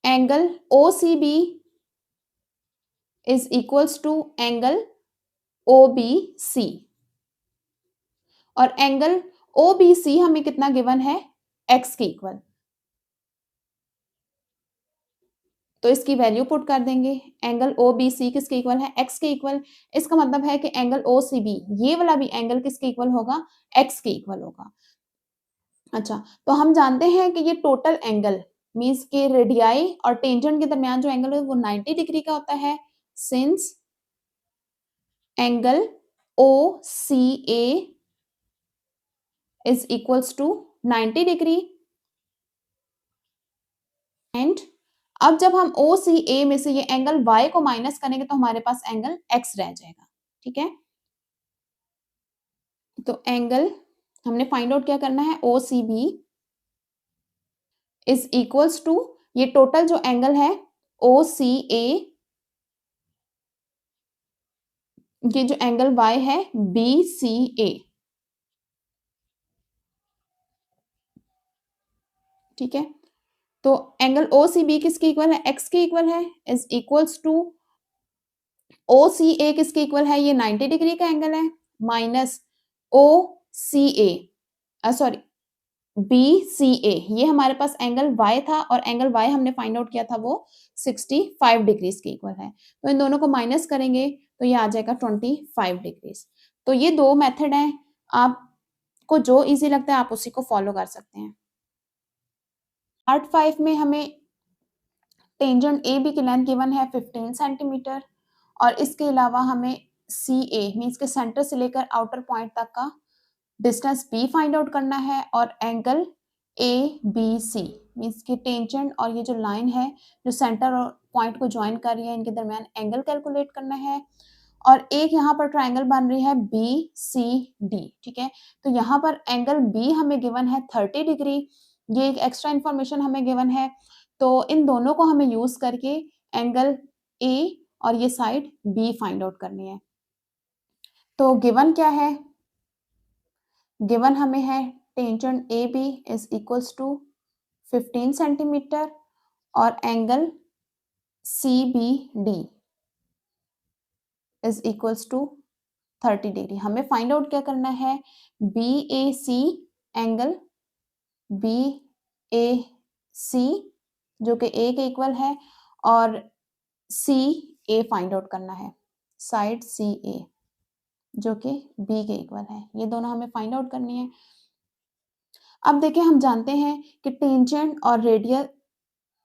angle OCB is equals to angle OBC, और एंगल OBC हमें कितना गिवन है, x के इक्वल, तो इसकी वैल्यू पुट कर देंगे। एंगल OBC किसके इक्वल है, x के इक्वल। इसका मतलब है कि एंगल OCB ये वाला भी एंगल किसके इक्वल होगा, x के इक्वल होगा। अच्छा, तो हम जानते हैं कि ये टोटल एंगल मींस के रेडियाई और टेंजेंट के दरमियान जो एंगल है वो 90 डिग्री का होता है, since angle OCA is equals to 90 degree, and अब जब हम OCA में से ये एंगल y को माइनस करेंगे तो हमारे पास एंगल x रह जाएगा। ठीक है, तो एंगल हमने फाइंड आउट क्या करना है, OCB इज इक्वल्स टू ये टोटल जो एंगल है OCA, ये जो एंगल y है BCA। ठीक है, तो एंगल OCB किसके इक्वल है, x के इक्वल है, इज इक्वल्स टू OCA किसके इक्वल है, ये 90 डिग्री का एंगल है, माइनस OCA सॉरी BCA, ये हमारे पास एंगल y था और एंगल y हमने फाइंड आउट किया था वो 65 डिग्रीज के इक्वल है, तो इन दोनों को माइनस करेंगे तो ये आ जाएगा 25 डिग्रीज। तो ये दो मेथड हैं, आपको जो इजी लगता है आप उसी को फॉलो कर सकते हैं। पार्ट 5 में हमें टेंजेंट AB की लेंथ गिवन है 15 सेंटीमीटर, और इसके अलावा हमें CA मींस के सेंटर से लेकर आउटर पॉइंट तक का डिस्टेंस B फाइंड आउट करना है, और एंगल ABC मींस की टेंजेंट और ये जो लाइन है जो सेंटर और पॉइंट को ज्वाइन कर रही है इनके दरमियान एंगल कैलकुलेट करना है, और एक यहाँ पर ट्रायंगल बन रही है BCD। ठीक है, तो यहाँ पर एंगल B हमें गिवन है 30 डिग्री, ये एक एक्स्ट्रा इंफॉर्मेशन हमें गिवन है, तो इन दोनों को हमें यूज करके एंगल A और ये साइड B फाइंड आउट करनी है। तो गिवन क्या है, गिवन हमें है tangent AB is equals to 15 centimetre और angle CBD is equals to 30 degree. हमें फाइंड आउट क्या करना है, BAC एंगल BAC जो कि A के इक्वल है, और CA फाइंड आउट करना है, साइड CA जो कि B के इक्वल है, ये दोनों हमें फाइंड आउट करनी है। अब देखिए हम जानते हैं कि टेंजेंट और रेडियल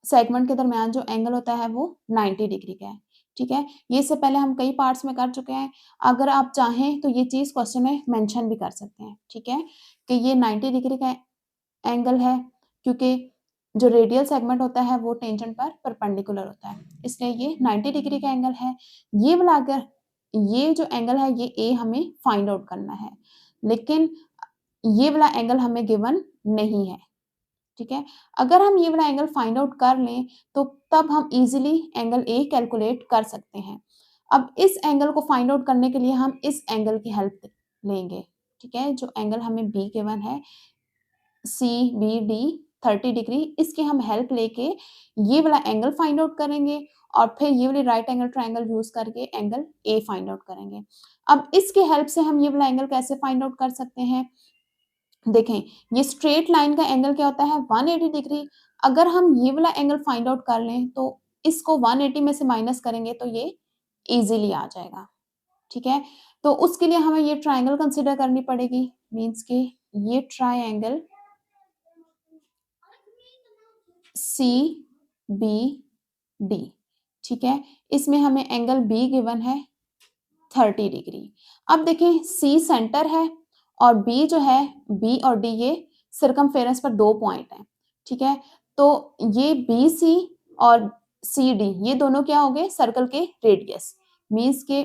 सेगमेंट के दरमियान जो एंगल होता है वो 90 डिग्री का है। ठीक है, ये इससे पहले हम कई पार्ट्स में कर चुके हैं, अगर आप चाहें तो ये चीज क्वेश्चन में मेंशन भी कर सकते हैं। ठीक है, कि ये 90 डिग्री का एंगल है क्योंकि जो रेडियल सेगमेंट होता है वो टेंजेंट पर परपेंडिकुलर होता है, इसलिए ये 90 डिग्री का एंगल है। ये वाला अगर ये जो एंगल है ये A हमें फाइंड आउट करना है, लेकिन ये वाला एंगल हमें गिवन नहीं है। ठीक है, अगर हम ये वाला एंगल फाइंड आउट कर लें तो तब हम इजीली एंगल A कैलकुलेट कर सकते हैं। अब इस एंगल को फाइंड आउट करने के लिए हम इस एंगल की हेल्प लेंगे। ठीक है, जो एंगल हमें B गिवन है CBD 30 डिग्री, इसकी हम हेल्प लेके ये वाला एंगल फाइंड आउट करेंगे और फिर ये वाली राइट एंगल ट्रायंगल यूज करके एंगल A फाइंड आउट करेंगे। अब इसके हेल्प से हम ये वाला एंगल कैसे फाइंड आउट कर सकते हैं, देखें ये स्ट्रेट लाइन का एंगल क्या होता है 180 डिग्री, अगर हम ये वाला एंगल फाइंड आउट कर लें तो इसको 180 में से माइनस करेंगे तो ये इजीली आ जाएगा। ठीक है, तो उसके लिए हमें ये ट्रायंगल कंसीडर करनी पड़ेगी, मींस के ये ट्रायंगल CBD। ठीक है, इसमें हमें एंगल B गिवन है 30 डिग्री। अब देखें C सेंटर है और बी जो है, बी और डी ये सर्कमफेरेंस पर 2 पॉइंट हैं, ठीक है। तो ये बी सी और सी डी ये दोनों क्या हो गए, सर्कल के रेडियस, मीन्स के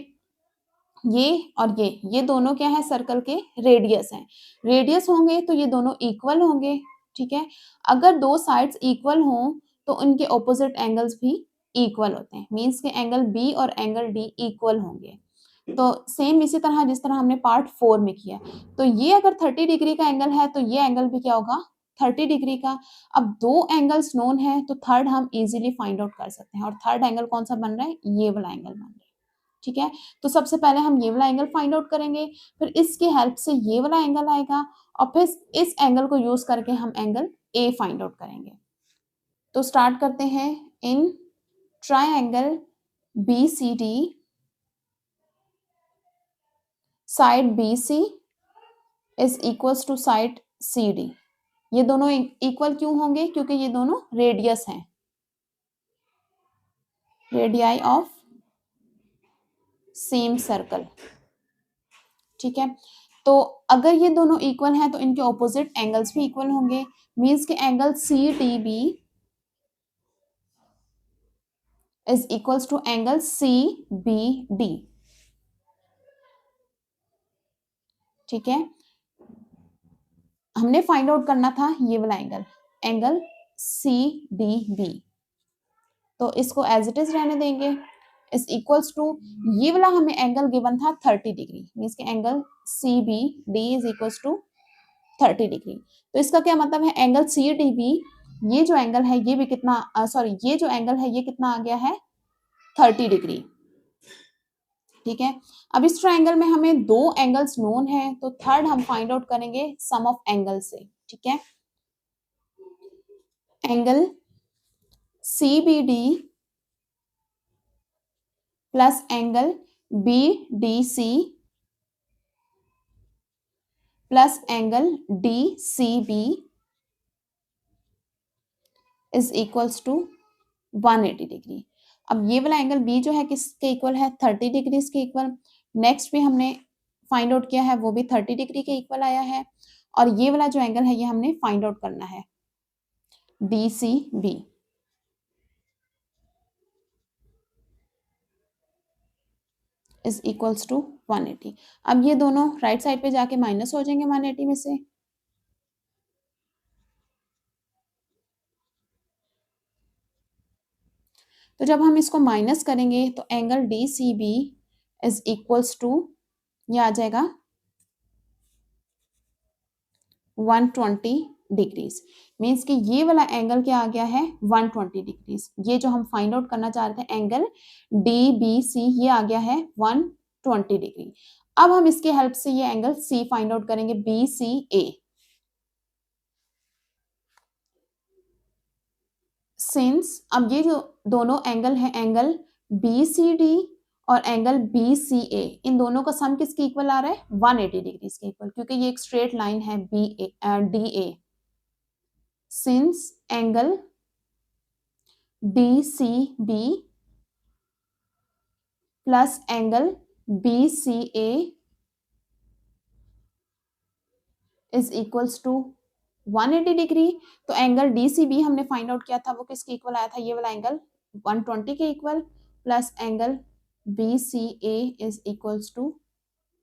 ये और ये दोनों क्या है, सर्कल के रेडियस हैं। रेडियस होंगे तो ये दोनों इक्वल होंगे, ठीक है। अगर दो साइड्स इक्वल हों तो उनके ऑपोजिट एंगल्स भी इक्वल होते हैं, मीन्स के एंगल बी और एंगल डी इक्वल होंगे। तो सेम इसी तरह जिस तरह हमने पार्ट 4 में किया, तो ये अगर 30 डिग्री का एंगल है तो ये एंगल भी क्या होगा, 30 डिग्री का। अब दो एंगल्स नोन है तो थर्ड हम इजीली फाइंड आउट कर सकते हैं, और थर्ड एंगल कौन सा बन रहा है, ये वाला एंगल बन रहा है, ठीक है। तो सबसे पहले हम ये वाला एंगल फाइंड आउट करेंगे, फिर इसकी हेल्प से ये वाला एंगल आएगा, और फिर इस एंगल को यूज करके हम एंगल ए फाइंड आउट करेंगे। तो स्टार्ट करते हैं। In triangle B C D, side B C is equals to side C D. ये दोनों इक्वल क्यों होंगे, क्योंकि ये दोनों रेडियस हैं, रेडियाई ऑफ सेम सर्कल, ठीक है। तो अगर ये दोनों इक्वल हैं तो इनके ऑपोजिट एंगल्स भी इक्वल होंगे, मींस के angle C T B is equals to angle C B D, ठीक है। हमने फाइंड आउट करना था ये वाला angle, angle C D B, तो इसको एज इट इज रहने देंगे, इज इक्वल्स टू ये वाला हमें एंगल गिवन था 30 डिग्री, मींस के angle C B D is equals to 30 degree. तो इसका क्या मतलब है, एंगल सी डी बी ये जो एंगल है ये भी कितना, सॉरी ये जो एंगल है ये कितना आ गया है, 30 डिग्री, ठीक है। अब इस ट्रायंगल में हमें दो एंगल्स नोन है, तो थर्ड हम फाइंड आउट करेंगे सम ऑफ एंगल से, ठीक है। Angle C B D plus angle B D C plus angle D C B is equals to 180 degree. अब ये वाला एंगल बी जो है किसके इक्वल है, 30 डिग्री के इक्वल। नेक्स्ट भी हमने फाइंड आउट किया है, वो भी 30 डिग्री के इक्वल आया है, और ये वाला जो एंगल है ये हमने फाइंड आउट करना है, D C B is equals to 180। अब ये दोनों राइट साइड पे जाके माइनस हो जाएंगे 180 में से, तो जब हम इसको माइनस करेंगे तो angle D C B is equals to, ये आ जाएगा 120 डिग्रीज, मीन्स कि ये वाला एंगल क्या आ गया है, 120 डिग्रीज। ये जो हम फाइंड आउट करना चाह रहे थे एंगल डी बी सी, ये आ गया है 120 डिग्री। अब हम इसकी हेल्प से ये एंगल सी फाइंड आउट करेंगे, बी सी ए। सिंस अब ये जो दोनों एंगल है, एंगल बी सी डी और एंगल बी सी ए, इन दोनों का सम किसके इक्वल आ रहा है, 180 डिग्री के इक्वल, क्योंकि ये एक स्ट्रेट लाइन है B A D A. Since angle D C B plus angle B C A is equals to 180 degree. तो एंगल डी सी बी हमने फाइंड आउट किया था, वो किसके इक्वल आया था, ये वाला एंगल 120 के equal, plus angle B C A is equals to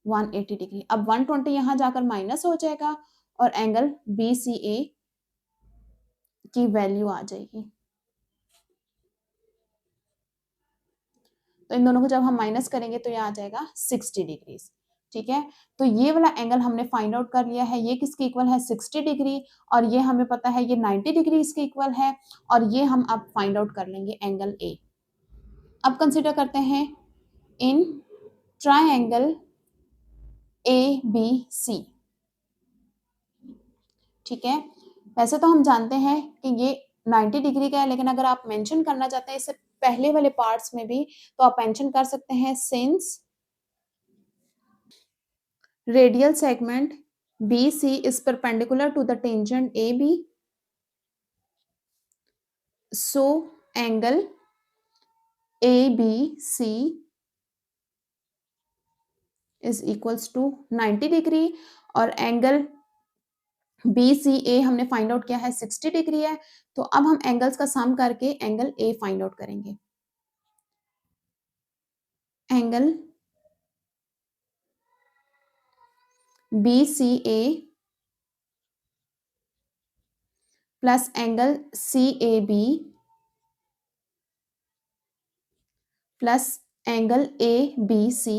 180 degree. अब 120 यहां जाकर माइनस हो जाएगा और एंगल बी सी ए की वैल्यू आ जाएगी। तो इन दोनों को जब हम माइनस करेंगे तो ये आ जाएगा 60 डिग्रीज, ठीक है। तो ये वाला एंगल हमने फाइंड आउट कर लिया है, ये किसके इक्वल है, 60 डिग्री, और ये हमें पता है ये 90 डिग्री इसके इक्वल है, और ये हम अब फाइंड आउट कर लेंगे एंगल ए। अब कंसिडर करते हैं in triangle A B C, ठीक है। वैसे तो हम जानते हैं कि ये 90 डिग्री का है, लेकिन अगर आप मेंशन करना चाहते हैं इससे पहले वाले पार्ट्स में भी, तो आप मेंशन कर सकते हैं, since radial segment BC is perpendicular to the tangent AB, so angle ABC is equals to 90 degree. और एंगल BCA हमने फाइंड आउट किया है 60 डिग्री है। तो अब हम एंगल्स का सम करके एंगल A फाइंड आउट करेंगे। Angle BCA plus angle CAB plus angle ABC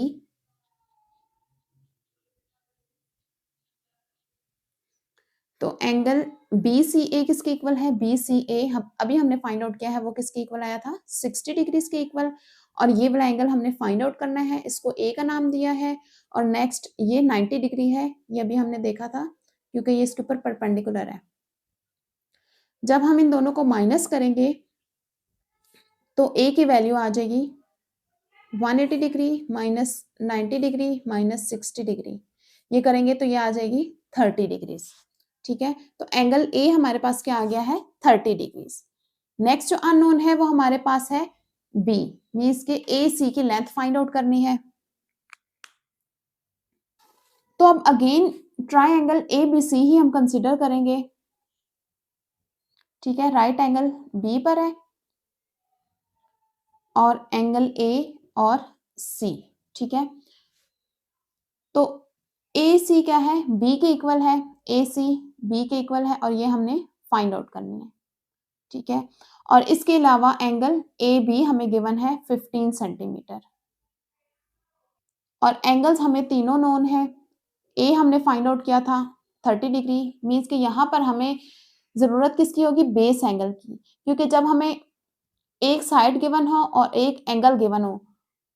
तो एंगल BCA किसके इक्वल है? BCA हम अभी हमने फाइंड आउट किया है वो किसके इक्वल आया था? 60 डिग्री के इक्वल। और ये वाला एंगल हमने फाइंड आउट करना है, इसको A का नाम दिया है। और नेक्स्ट ये 90 डिग्री है, ये अभी हमने देखा था क्योंकि ये इसके ऊपर परपेंडिकुलर है। जब हम इन दोनों को माइनस करेंगे तो A की वैल्यू आ जाएगी 180 degree minus 90 degree minus 60 degree, ये करेंगे तो ये आ जाएगी 30 डिग्री। ठीक है, तो एंगल A हमारे पास क्या आ गया है? 30 डिग्री। नेक्स्ट जो अननोन है वो हमारे पास है B, मीन्स के AC की लेंथ फाइंड आउट करनी है। तो अब अगेन ट्राइंगल ABC ही हम कंसीडर करेंगे। ठीक है, राइट एंगल B पर है और एंगल A और C। ठीक है, तो AC क्या है? B के इक्वल है, AC B के इक्वल है और ये हमने फाइंड आउट करनी है। ठीक है, और इसके अलावा एंगल AB हमें गिवन है 15 सेंटीमीटर और एंगल्स हमें तीनों नोन है। A हमने फाइंड आउट किया था 30 डिग्री, मीन्स कि यहाँ पर हमें जरूरत किसकी होगी? बेस एंगल की, क्योंकि जब हमें एक साइड गिवन हो और एक एंगल गिवन हो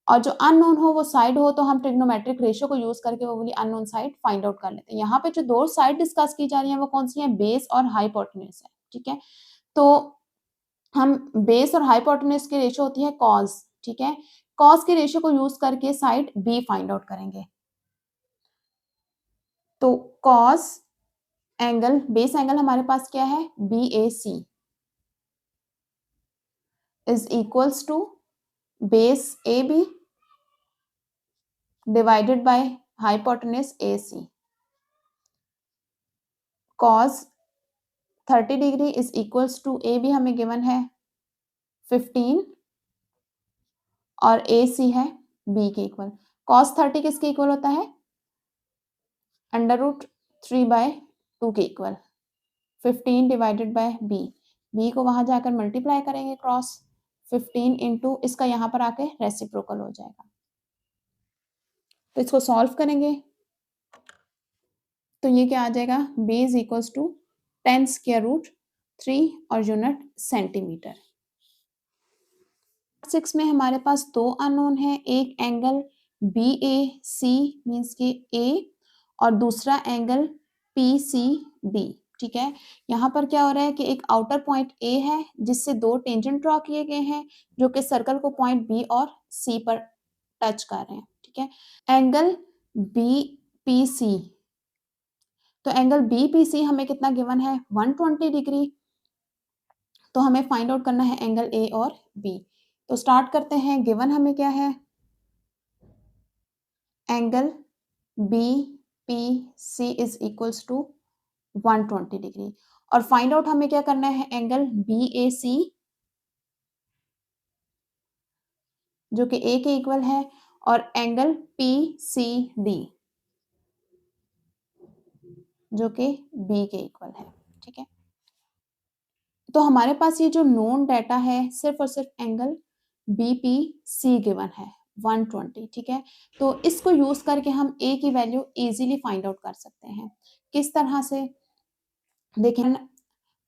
और जो अननोन हो वो साइड हो तो हम ट्रिग्नोमेट्रिक रेशियो को यूज करके वो वाली अननोन साइड फाइंड आउट कर लेते हैं। यहाँ पे जो दो साइड डिस्कस की जा रही है वो कौन सी है? बेस और हाइपोटेन्यूज है। ठीक है, तो हम बेस और हाइपोटेन्यूज की रेशियो होती है कॉस। ठीक है, कॉस की रेशियो को यूज करके साइड बी फाइंड आउट करेंगे। तो कॉस एंगल, बेस एंगल हमारे पास क्या है? BAC is equals to base AB divided by hypotenuse AC। Cos 30 degree is equals to AB हमें गिवन है 15 और AC है B के इक्वल। कॉस 30 किसके इक्वल होता है? √3/2 के इक्वल। 15 डिवाइडेड बाय B को वहां जाकर मल्टीप्लाई करेंगे क्रॉस 15 इंटू इसका यहाँ पर आके रेसिप्रोकल हो जाएगा। तो इसको सॉल्व करेंगे तो ये क्या आ जाएगा? B इज इक्वल्स टू 10√3 और यूनिट सेंटीमीटर। 6 में हमारे पास दो अननोन है, एक एंगल BAC मीन्स के A और दूसरा एंगल PCD। ठीक है, यहाँ पर क्या हो रहा है कि एक आउटर पॉइंट A है जिससे दो टेंजेंट ड्रॉ किए गए हैं जो कि सर्कल को पॉइंट B और C पर टच कर रहे हैं। ठीक है, एंगल BPC, तो एंगल BPC हमें कितना गिवन है? 120 डिग्री। तो हमें फाइंड आउट करना है एंगल A और B। तो स्टार्ट करते हैं। गिवन हमें क्या है? Angle BPC is equals to 120 degree और फाइंड आउट हमें क्या करना है? एंगल BAC जो कि A के इक्वल है और एंगल PCD जो कि B के इक्वल है। ठीक है, तो हमारे पास ये जो नोन डाटा है सिर्फ और सिर्फ एंगल BPC गिवन है 120। ठीक है, तो इसको यूज करके हम A की वैल्यू इजीली फाइंड आउट कर सकते हैं। किस तरह से? देखिए,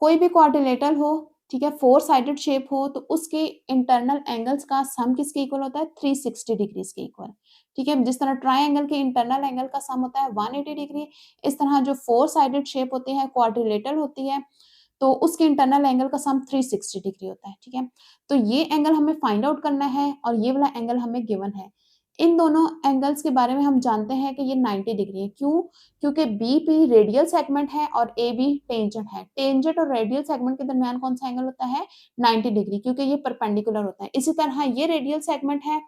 कोई भी क्वाड्रिलेटरल हो, ठीक है, 4 साइडेड शेप हो तो उसके इंटरनल एंगल्स का सम किसके इक्वल होता है? 360 डिग्री के इक्वल। ठीक है, जिस तरह ट्राइंगल के इंटरनल एंगल का सम होता है 180 डिग्री, इस तरह जो 4 साइडेड शेप होती है, क्वाड्रिलेटरल होती है, तो उसके इंटरनल एंगल का सम 360 डिग्री होता है। ठीक है, तो ये एंगल हमें फाइंड आउट करना है और ये वाला एंगल हमें गिवन है। इन दोनों एंगल्स के बारे में हम जानते हैं कि ये 90 डिग्री है। क्यों? क्योंकि BP रेडियल सेगमेंट है और AB टेंजेंट है। टेंजेंट और रेडियल सेगमेंट के दरमियान कौन सा एंगल होता है? 90 डिग्री, क्योंकि ये परपेंडिकुलर होता है। इसी तरह ये रेडियल सेगमेंट है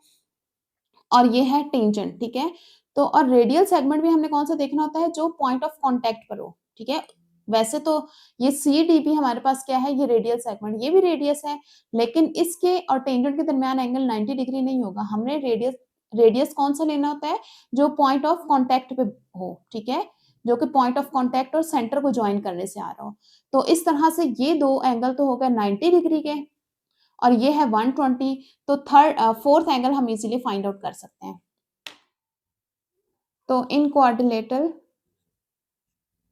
और ये है टेंजेंट, ठीक है। तो और रेडियल सेगमेंट भी हमने कौन सा देखना होता है, जो पॉइंट ऑफ कांटेक्ट पर हो, ठीक है। वैसे तो ये सी डी भी हमारे पास क्या है, ये रेडियल सेगमेंट, ये भी रेडियस है, लेकिन इसके और टेंजेंट के दरमियान एंगल 90 डिग्री नहीं होगा। हमने रेडियस रेडियस कौन सा लेना होता है, जो पॉइंट ऑफ कांटेक्ट पे हो, ठीक है, जो कि पॉइंट ऑफ कांटेक्ट और सेंटर को ज्वाइन करने से आ रहा हो। तो इस तरह से ये दो एंगल तो हो गए 90 डिग्री के, और ये है 120। तो फोर्थ एंगल हम इजीली फाइंड आउट कर सकते हैं। तो in quadrilateral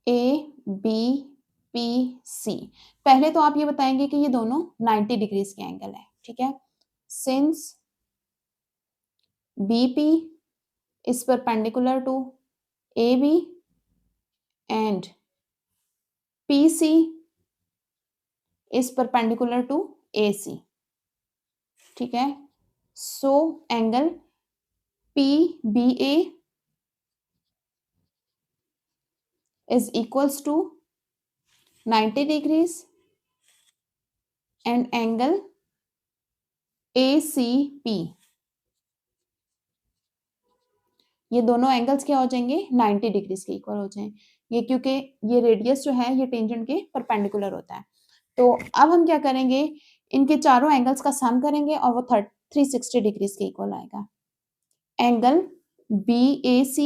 A B P C, पहले तो आप ये बताएंगे कि ये दोनों 90 डिग्रीज के एंगल है, ठीक है। Since BP is perpendicular to A B and P C is perpendicular to A C, ठीक है। So angle P B A is equals to 90 degrees and angle ACP, ये दोनों एंगल्स क्या हो जाएंगे, 90 डिग्रीज के इक्वल हो जाएंगे, ये क्योंकि ये रेडियस जो है ये टेंजेंट के परपेंडिकुलर होता है। तो अब हम क्या करेंगे, इनके चारों एंगल्स का सम करेंगे और वो 360 डिग्रीज के इक्वल आएगा। Angle BAC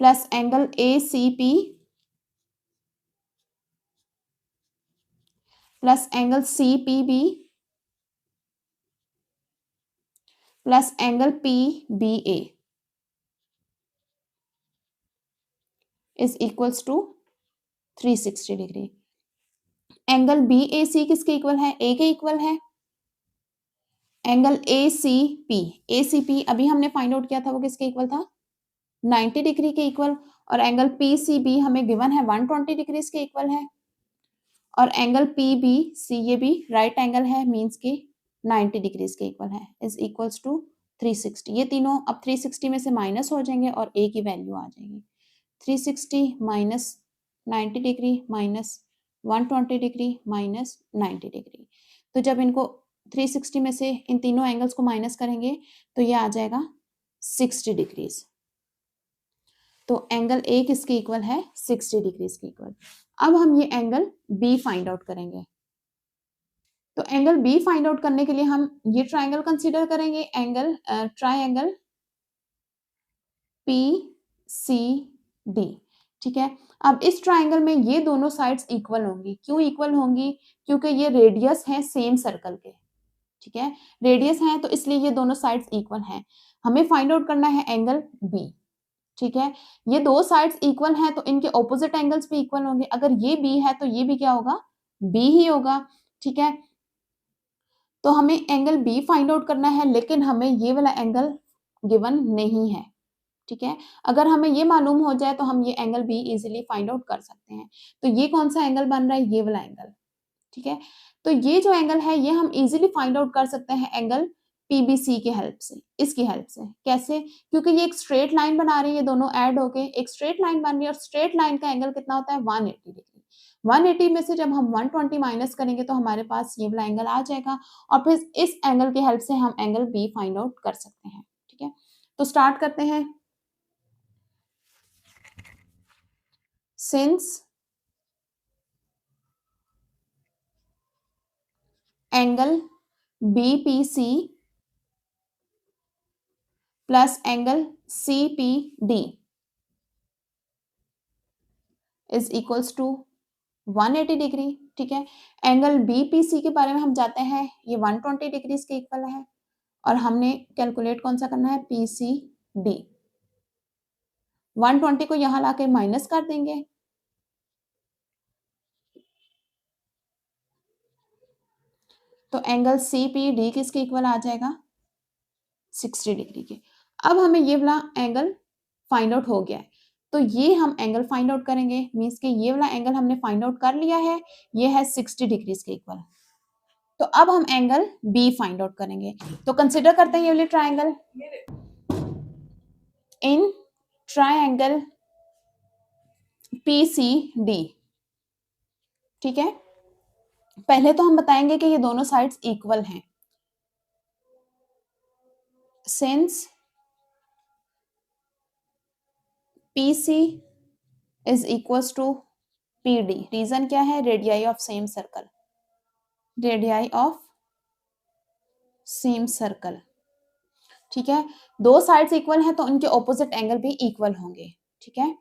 plus angle ACP plus angle CPB plus angle PBA is equals to 360 degree. Angle BAC किसके इक्वल है, ए के इक्वल है। एंगल ACP अभी हमने फाइंड आउट किया था, वो किसके इक्वल था, 90 डिग्री के इक्वल। और एंगल PCB हमें गिवन है 120 डिग्रीज के इक्वल है। और एंगल PBC ये भी राइट एंगल है, मींस के 90 डिग्रीज के इक्वल है, इज इक्वल्स टू 360। ये तीनों अब 360 में से माइनस हो जाएंगे और ए की वैल्यू आ जाएगी। 360 minus 90 degree minus 120 degree minus 90 degree. तो जब इनको 360 में से इन तीनों एंगल्स को माइनस करेंगे तो ये आ जाएगा 60 डिग्रीज। तो एंगल ए किसके इक्वल है, 60 डिग्रीज के इक्वल। अब हम ये एंगल बी फाइंड आउट करेंगे। तो एंगल बी फाइंड आउट करने के लिए हम ये ट्राइंगल कंसीडर करेंगे, एंगल ट्राइंगल PCD, ठीक है। अब इस ट्राइंगल में ये दोनों साइड्स इक्वल होंगी। क्यों इक्वल होंगी, क्योंकि ये रेडियस है सेम सर्कल के, ठीक है, रेडियस है तो इसलिए ये दोनों साइड्स इक्वल हैं। हमें फाइंड आउट करना है एंगल बी, ठीक है। ये दो साइड्स इक्वल हैं तो इनके ऑपोजिट एंगल्स भी इक्वल होंगे। अगर ये बी है तो ये भी क्या होगा, बी ही होगा, ठीक है। तो हमें एंगल बी फाइंड आउट करना है, लेकिन हमें ये वाला एंगल गिवन नहीं है, ठीक है। अगर हमें ये मालूम हो जाए तो हम ये angle be easily find out कर सकते हैं। तो ये कौन सा एंगल बन रहा है, ये वाला एंगल, ठीक है। तो ये जो एंगल है ये हम इजीली फाइंड आउट कर सकते हैं एंगल पीबीसी की हेल्प से। इसकी हेल्प से कैसे, क्योंकि ये एक स्ट्रेट लाइन बना रही है, ये दोनों ऐड होके एक स्ट्रेट लाइन बन रही है, और स्ट्रेट लाइन का एंगल कितना होता है, 180 डिग्री। 180 में से जब हम 120 माइनस करेंगे तो हमारे पास ये वाला एंगल आ जाएगा, और फिर इस एंगल की हेल्प से हम एंगल बी फाइंड आउट कर सकते हैं, ठीक है। तो स्टार्ट करते हैं। Since angle BPC plus angle CPD is equals to 180 degree, ठीक है। एंगल BPC के बारे में हम जाते हैं, ये 120 डिग्रीज के इक्वल है, और हमने कैलकुलेट कौन सा करना है, PCD। 120 को यहां लाके माइनस कर देंगे, तो एंगल CPD किसके इक्वल आ जाएगा, 60 डिग्री के। अब हमें ये वाला एंगल फाइंड आउट हो गया है, तो ये हम एंगल फाइंड आउट करेंगे, मींस के ये वाला एंगल हमने फाइंड आउट कर लिया है, ये है 60 डिग्रीज के इक्वल। तो अब हम एंगल बी फाइंड आउट करेंगे। तो कंसिडर करते हैं ये वाले ट्राइंगल, इन ट्राइंगल PCD, ठीक है। पहले तो हम बताएंगे कि ये दोनों साइड्स इक्वल हैं, since PC is equals to PD, reason क्या है, radii of same circle, radii of same circle. ठीक है, दो साइड्स इक्वल है तो उनके ऑपोजिट एंगल भी इक्वल होंगे। ठीक है,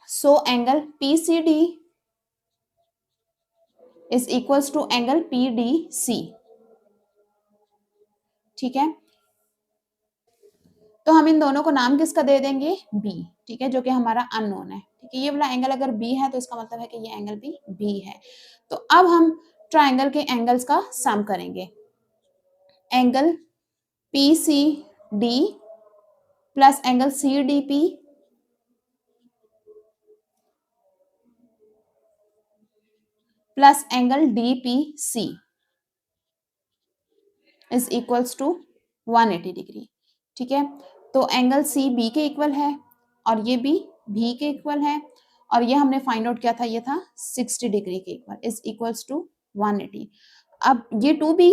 so angle PCD is equals to angle PDC। ठीक है, तो हम इन दोनों को नाम किसका दे देंगे, B। ठीक है, जो कि हमारा अननोन है। ठीक है, ये वाला एंगल अगर B है तो इसका मतलब है कि ये एंगल भी B है। तो अब हम ट्राइंगल के एंगल्स का सम करेंगे। Angle PCD plus angle CDP plus angle DPC is equals to 180 degree. ठीक है, तो एंगल C B के इक्वल है और ये B के इक्वल है, और ये हमने फाइंड आउट किया था, ये था 60 डिग्री के इक्वल, इज इक्वल्स टू 180। अब ये 2B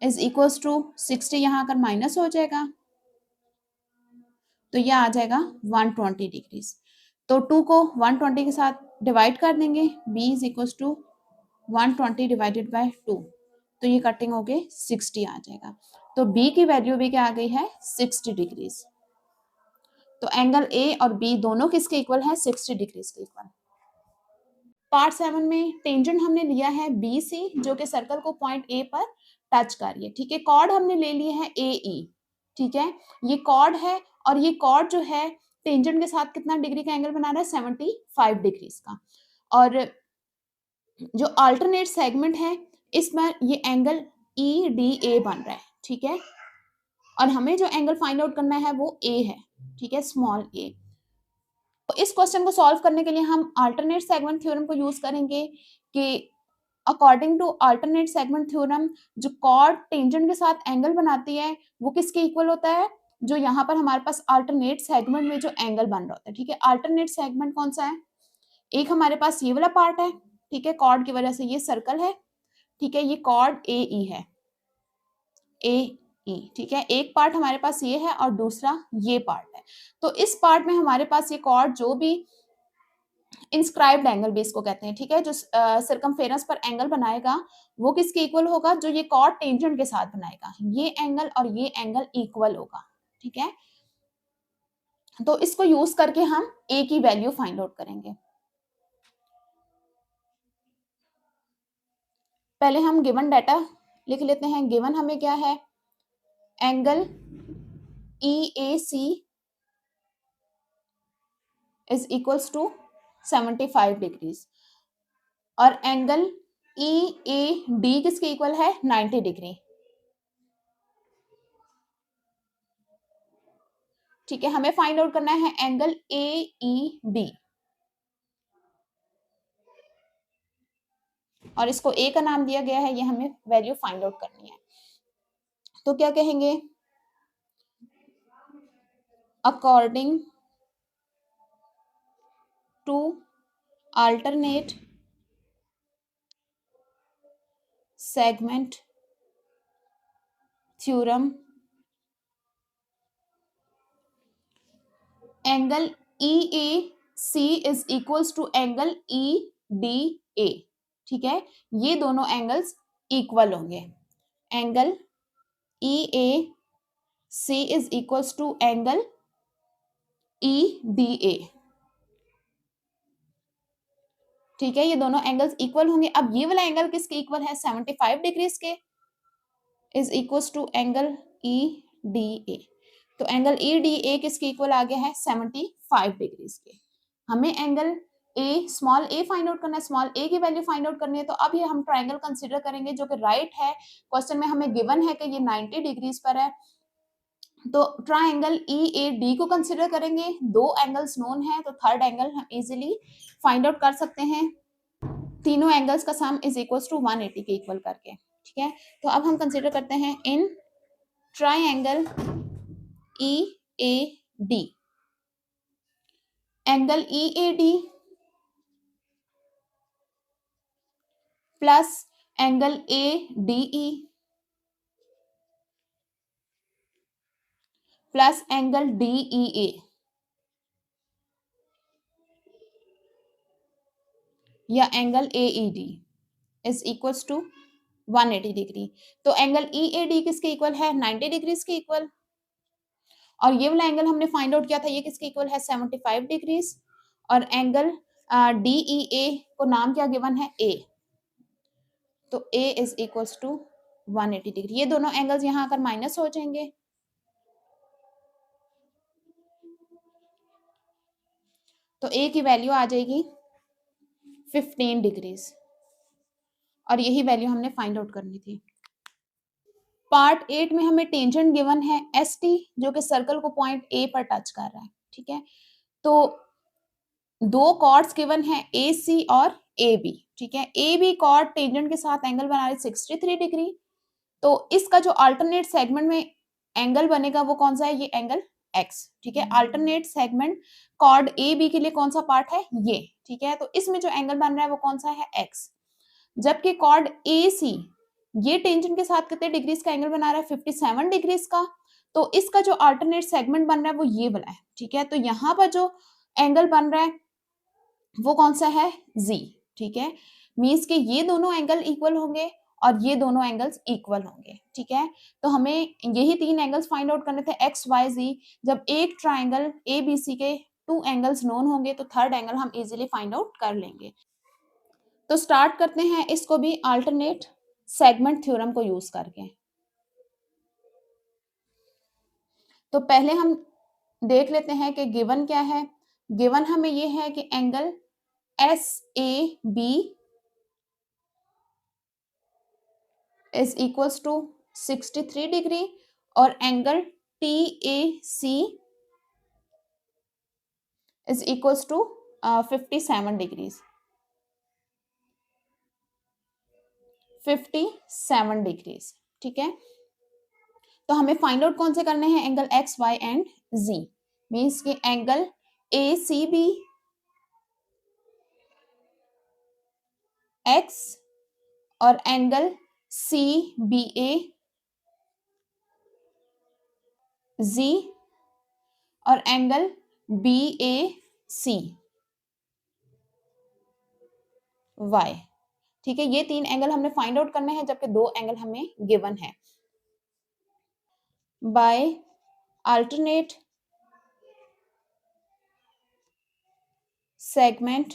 इज इक्वल्स टू 60 यहाँ आकर माइनस हो जाएगा, तो ये आ जाएगा 120 डिग्रीज। तो 2 को 120 के साथ डिवाइड कर देंगे, B is equals to 120 divided by 2, तो ये कटिंग हो गई 60 आ जाएगा। तो B की वैल्यू भी क्या आ गई है, 60 डिग्रीज। तो एंगल A और B दोनों किसके इक्वल है, 60 डिग्रीज के इक्वल। पार्ट 7 में टेंजेंट हमने लिया है BC, जो कि सर्कल को पॉइंट A पर टच कर रही है। ठीक है, कॉर्ड हमने ले लिया है AE। ठीक है, ये कॉर्ड है और ये कॉर्ड जो है टेंजेंट के साथ कितना डिग्री का एंगल बना रहा है, 75 डिग्रीज का। और जो अल्टरनेट सेगमेंट है इसमें ये एंगल EDA बन रहा है। ठीक है, और हमें जो एंगल फाइंड आउट करना है वो A है। ठीक है, स्मॉल a। तो इस क्वेश्चन को सॉल्व करने के लिए हम अल्टरनेट सेगमेंट थ्योरम को यूज करेंगे कि according to alternate segment theorem जो कॉर्ड टेंजेंट के साथ एंगल बनाती है वो किसके इक्वल होता है, जो यहाँ पर हमारे पास अल्टरनेट सेगमेंट में जो एंगल बन रहा होता है। ठीक है, अल्टरनेट सेगमेंट कौन सा है, एक हमारे पास ये वाला पार्ट है। ठीक है, कॉर्ड की वजह से ये सर्कल है। ठीक है, ये कॉर्ड AE है, AE। ठीक है, एक पार्ट हमारे पास ये है और दूसरा ये पार्ट है। तो इस पार्ट में हमारे पास ये कॉर्ड जो भी इंस्क्राइब्ड एंगल भी इसको कहते हैं। ठीक है, जो सर्कमफेरेंस पर एंगल बनाएगा वो किसके इक्वल होगा, जो ये कॉर्ड टेंजेंट के साथ बनाएगा, ये एंगल और ये एंगल इक्वल होगा। ठीक है, तो इसको यूज करके हम A की वैल्यू फाइंड आउट करेंगे। पहले हम गिवन डाटा लिख लेते हैं। गिवन हमें क्या है, angle EAC is equals to 75 degrees और एंगल EAD किसके इक्वल है, 90 डिग्री। ठीक है, हमें फाइंड आउट करना है एंगल AED और इसको A का नाम दिया गया है, ये हमें वैल्यू फाइंड आउट करनी है। तो क्या कहेंगे, according to alternate segment theorem angle EAC is equals to angle EDA। ठीक है, ये दोनों एंगल्स इक्वल होंगे। Angle EAC is equals to angle EDA। ठीक है, ये दोनों एंगल्स इक्वल होंगे। अब ये वाला एंगल किसके इक्वल है, 75 डिग्रीज के, is equals to angle EDA। तो एंगल EDA किसके इक्वल आ गया है, 75 डिग्रीज के। हमें एंगल स्मॉल a फाइंड आउट करना है, स्मॉल a की वैल्यू फाइंड आउट करनी है। तो अब ये हम ट्राइंगल कंसीडर करेंगे जो कि राइट है। क्वेश्चन में हमें गिवन है कि ये 90 डिग्रीज पर है, तो ट्राइंगल EAD को कंसीडर करेंगे। दो एंगल्स नोन है तो थर्ड एंगल हम इजीली फाइंड आउट कर सकते हैं, तीनों एंगल्स का सम इज इक्वल्स टू 180 के इक्वल करके। ठीक है, तो अब हम कंसीडर करते हैं in triangle EAD, angle EAD plus angle ADE plus angle DEA या angle AED is equals to 180 degree. तो एंगल EAD किसके इक्वल है? 90 डिग्रीज के इक्वल। और ये वाला एंगल हमने फाइंड आउट किया था, ये किसके इक्वल है? 75 डिग्रीज। और एंगल DEA को नाम क्या गिवन है? A। तो A is equals to 180 degree. ये दोनों एंगल्स यहां आकर माइनस हो जाएंगे, तो A की वैल्यू आ जाएगी 15 डिग्रीज। और यही वैल्यू हमने फाइंड आउट करनी थी। पार्ट 8 में हमें टेंजेंट गिवन है ST, जो कि सर्कल को पॉइंट A पर टच कर रहा है। ठीक है, तो दो कॉर्ड्स गिवन है AC और AB। ठीक है, AB कॉर्ड टेंजेंट के साथ एंगल बना रहे 63 डिग्री। तो इसका जो अल्टरनेट सेगमेंट में एंगल बनेगा वो कौन सा है? ये एंगल X। ठीक है, अल्टरनेट सेगमेंट कॉर्ड AB के लिए कौन सा पार्ट है? ये। ठीक है, तो इसमें जो एंगल बन रहा है वो कौन सा है? X। जबकि कॉर्ड AC ये टेंजेंट के साथ कितने डिग्रीज का एंगल बना रहा है? 57 डिग्रीज का। तो इसका जो अल्टरनेट सेगमेंट बन रहा है वो ये वाला है। ठीक है, तो यहां पर जो एंगल बन रहा है वो कौन सा है? Z। ठीक है, मींस के ये दोनों एंगल इक्वल होंगे और ये दोनों एंगल्स इक्वल होंगे। ठीक है, तो हमें यही तीन एंगल्स फाइंड आउट करने थे, XYZ। जब एक ट्राइंगल ABC के टू एंगल्स नोन होंगे तो थर्ड एंगल हम इजीली फाइंड आउट कर लेंगे। तो स्टार्ट करते हैं इसको भी अल्टरनेट सेगमेंट थ्योरम को यूज करके। तो पहले हम देख लेते हैं कि गिवन क्या है। गिवन हमें ये है कि angle SAB is equals to 63 degree और angle TAC is equals to 57 degrees. 57 degrees. ठीक है, तो हमें फाइंड आउट कौन से करने हैं? Angle XY and Z। Means के एंगल ACB X और एंगल CBA Z और एंगल BAC Y। ठीक है, ये तीन एंगल हमने फाइंड आउट करने हैं, जबकि दो एंगल हमें गिवन है। By alternate segment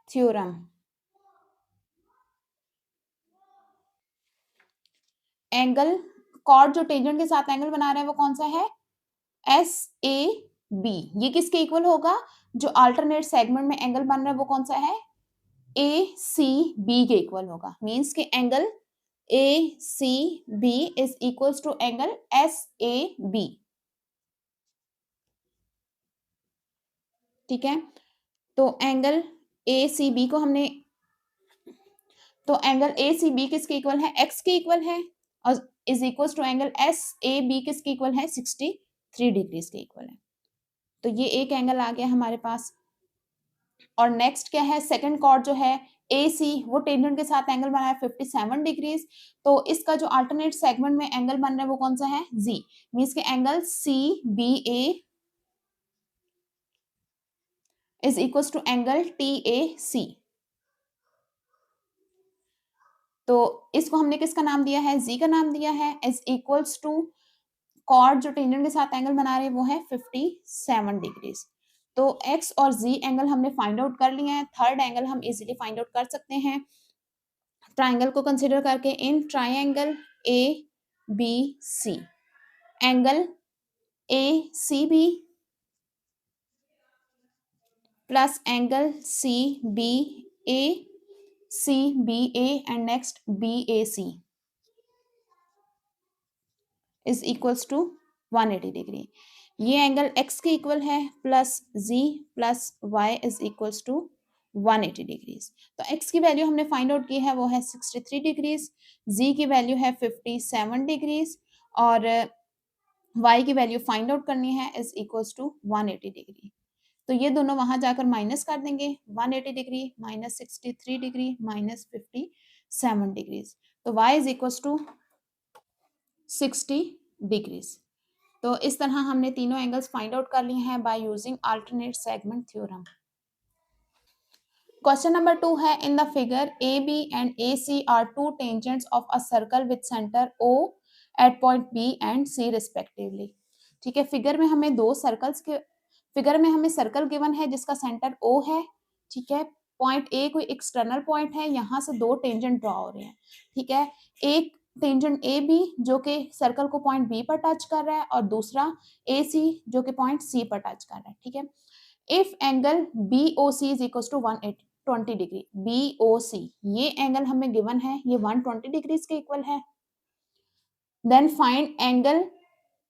theorem, angle chord जो टेंजेंट के साथ एंगल बना रहे हैं वो कौन सा है? SAB। ये किसके इक्वल होगा? जो अल्टरनेट सेगमेंट में एंगल बन रहा है वो कौन सा है? ACB के इक्वल होगा। मींस के angle ACB is equals to angle SAB। ठीक है, तो एंगल ACB को हमने, तो एंगल ACB किसके इक्वल है? X के इक्वल है और is equals to angle SAB किसके इक्वल है? 63 डिग्रीज के इक्वल है। तो ये एक एंगल आ गया हमारे पास। और नेक्स्ट क्या है? सेकंड कॉर्ड जो है AC वो टेंजेंट के साथ एंगल बना है 57 डिग्रीज। तो इसका जो अल्टरनेट सेगमेंट में एंगल बन रहा है वो कौन सा है? Z। मींस के angle CBA is equals to angle TAC। तो इसको हमने किसका नाम दिया है? Z का नाम दिया है। इज इक्वल्स टू कॉर्ड जो टेंजेंट के साथ एंगल बना रहे हैं वो है 57 डिग्रीज। तो X और Z एंगल हमने फाइंड आउट कर लिया है। थर्ड एंगल हम इजीली फाइंड आउट कर सकते हैं ट्राइंगल को कंसीडर करके। In triangle ABC angle ACB plus angle CBA and next BAC is equals to 180 degree. ये एंगल X के इक्वल है plus Z plus Y is equals to 180 degrees. तो X की वैल्यू हमने फाइंड आउट की है वो है 63 डिग्रीज, Z की वैल्यू है 57 डिग्रीज और Y की वैल्यू फाइंड आउट करनी है इज इक्वल्स टू 180 डिग्री। तो ये दोनों वहां जाकर माइनस कर देंगे, 180 degree minus 63 degree minus 57 degrees. तो y is equals to 60 degrees. तो इस तरह हमने तीनों एंगल्स फाइंड आउट कर लिए हैं by using alternate segment theorem. Question number 2 है, in the figure A B and A C are two tangents of a circle with centre O at point B and C respectively. ठीक है, figure में हमें circle given है जिसका centre O है। ठीक है, पॉइंट ए कोई एक्सटर्नल पॉइंट है, यहाँ से दो टेंजेंट ड्रॉ हो रहे हैं। ठीक है, एक टेंजेंट ए बी जो कि सर्कल को पॉइंट बी पर टच कर रहा है और दूसरा ए सी जो कि पॉइंट सी पर टच कर रहा है। ठीक है, if angle BOC is equal to 120 degree, BOC ये एंगल हमें गिवन है, ये 120 डिग्रीज के इक्वल है। Then find angle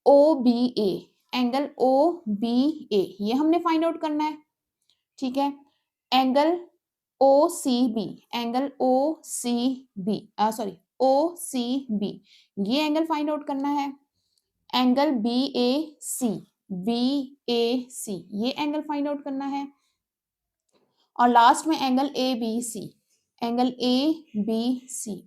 OBA, angle OBA ये हमने फाइंड आउट करना है। ठीक है, एंगल OCB, एंगल OCB ये एंगल फाइंड आउट करना है। एंगल BAC ये एंगल फाइंड आउट करना है। और लास्ट में एंगल ABC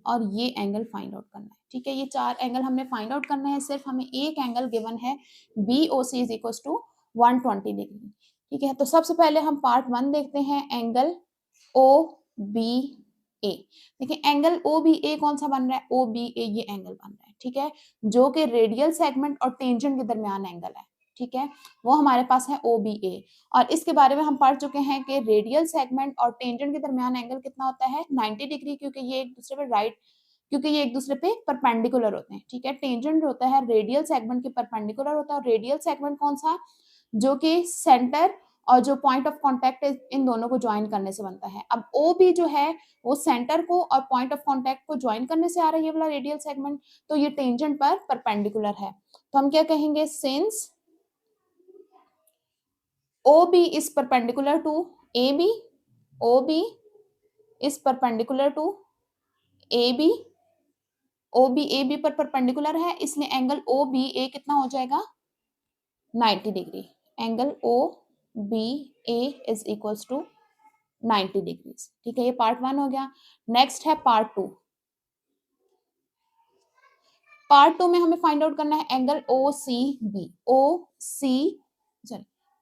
और ये एंगल फाइंड आउट करना है। ठीक है, ये चार एंगल हमने फाइंड आउट करना है, सिर्फ हमें एक एंगल गिवन है BOC is equal to 120 degree. ठीक है, तो सबसे पहले हम पार्ट 1 देखते हैं, एंगल OBA। देखिए एंगल OBA कौन सा बन रहा है, OBA ये एंगल बन रहा है। ठीक है, जो कि रेडियल सेगमेंट और टेंजेंट के दरमियान एंगल है। ठीक है, वो हमारे पास है OBA। और इसके बारे में हम पढ़ चुके हैं कि रेडियल सेगमेंट और टेंजेंट के दरमियान एंगल कितना होता है, 90 डिग्री, क्योंकि ये एक दूसरे पे परपेंडिकुलर होते हैं। ठीक है, टेंजेंट होता है रेडियल सेगमेंट के परपेंडिकुलर होता है, और रेडियल सेगमेंट कौन सा, जो कि सेंटर और जो पॉइंट ऑफ कांटेक्ट है इन दोनों को ज्वाइन करने से बनता है। अब OB जो है वो सेंटर को और पॉइंट ऑफ कांटेक्ट को ज्वाइन करने से आ रहा है, ये वाला रेडियल सेगमेंट, तो ये टेंजेंट पर परपेंडिकुलर है। तो हम क्या कहेंगे, since OB is perpendicular to AB, OB is perpendicular to AB, OB AB पर परपेंडिकुलर है, इसलिए एंगल OBA कितना हो जाएगा, 90 degree. Angle OBA is equals to 90 degrees. ठीक है, ये पार्ट 1 हो गया। नेक्स्ट है पार्ट 2। पार्ट 2 में हमें फाइंड आउट करना है एंगल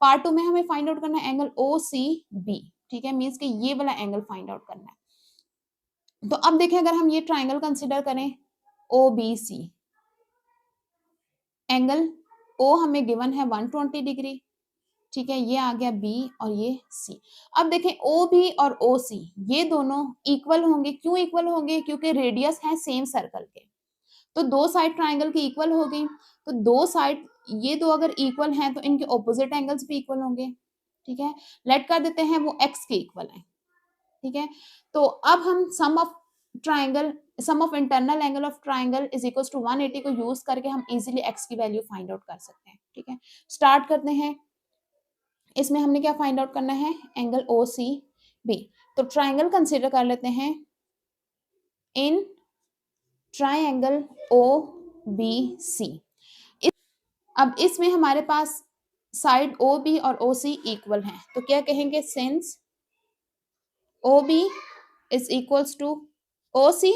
पार्ट 2 में हमें फाइंड आउट करना है एंगल OCB। ठीक है, मींस कि ये वाला एंगल फाइंड आउट करना है। तो अब देखें, अगर हम ये ट्राइंगल कंसीडर करें OBC, एंगल O हमें गिवन है 120 डिग्री। ठीक है, ये आ गया B और ये C। अब देखें OB और OC ये दोनों इक्वल होंगे। क्यों इक्वल होंगे, क्योंकि रेडियस है सेम सर्कल के, तो दो साइड ट्राइंगल की इक्वल हो गई। तो दो साइड ये दो अगर इक्वल हैं तो इनके ऑपोजिट एंगल्स भी इक्वल होंगे। ठीक है, लेट कर देते हैं वो x के इक्वल है। ठीक है, तो अब हम sum of internal angle of triangle is equal to 180 को यूज करके हम इजीली x की वैल्यू फाइंड आउट कर सकते हैं। ठीक है, स्टार्ट करते हैं। इसमें हमने क्या फाइंड आउट करना है, एंगल OCB। तो ट्राइंगल कंसीडर कर लेते हैं इन ट्राइंगल OBC। अब इसमें हमारे पास साइड OB और OC इक्वल हैं, तो क्या कहेंगे, since OB is equals to OC।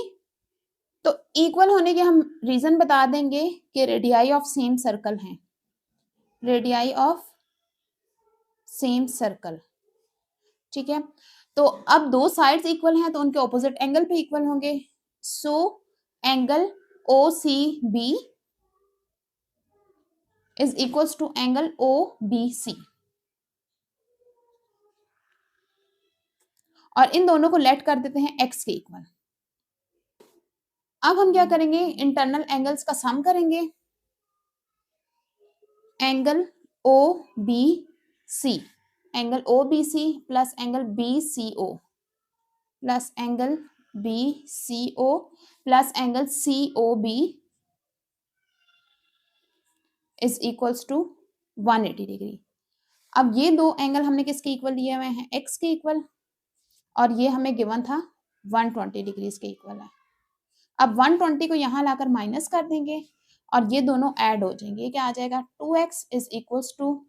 तो इक्वल होने के हम रीजन बता देंगे कि रेडियाई ऑफ सेम सर्कल हैं, रेडियाई ऑफ सेम सर्कल। ठीक है, तो अब दो साइड्स इक्वल हैं तो उनके ऑपोजिट एंगल पे इक्वल होंगे। So angle OCB is equals to angle OBC, और इन दोनों को लेट कर देते हैं x के इक्वल। अब हम क्या करेंगे, इंटरनल एंगल्स का सम करेंगे। Angle OBC plus angle BCO plus angle BCO plus angle COB is equals to 180 degree. अब ये दो एंगल हमने किसके इक्वल लिए हुए हैं, x के इक्वल, और ये हमें गिवन था 120 डिग्रीज के इक्वल है। अब 120 को यहाँ लाकर माइनस कर देंगे और ये दोनों ऐड हो जाएंगे। क्या आ जाएगा, 2x is equals to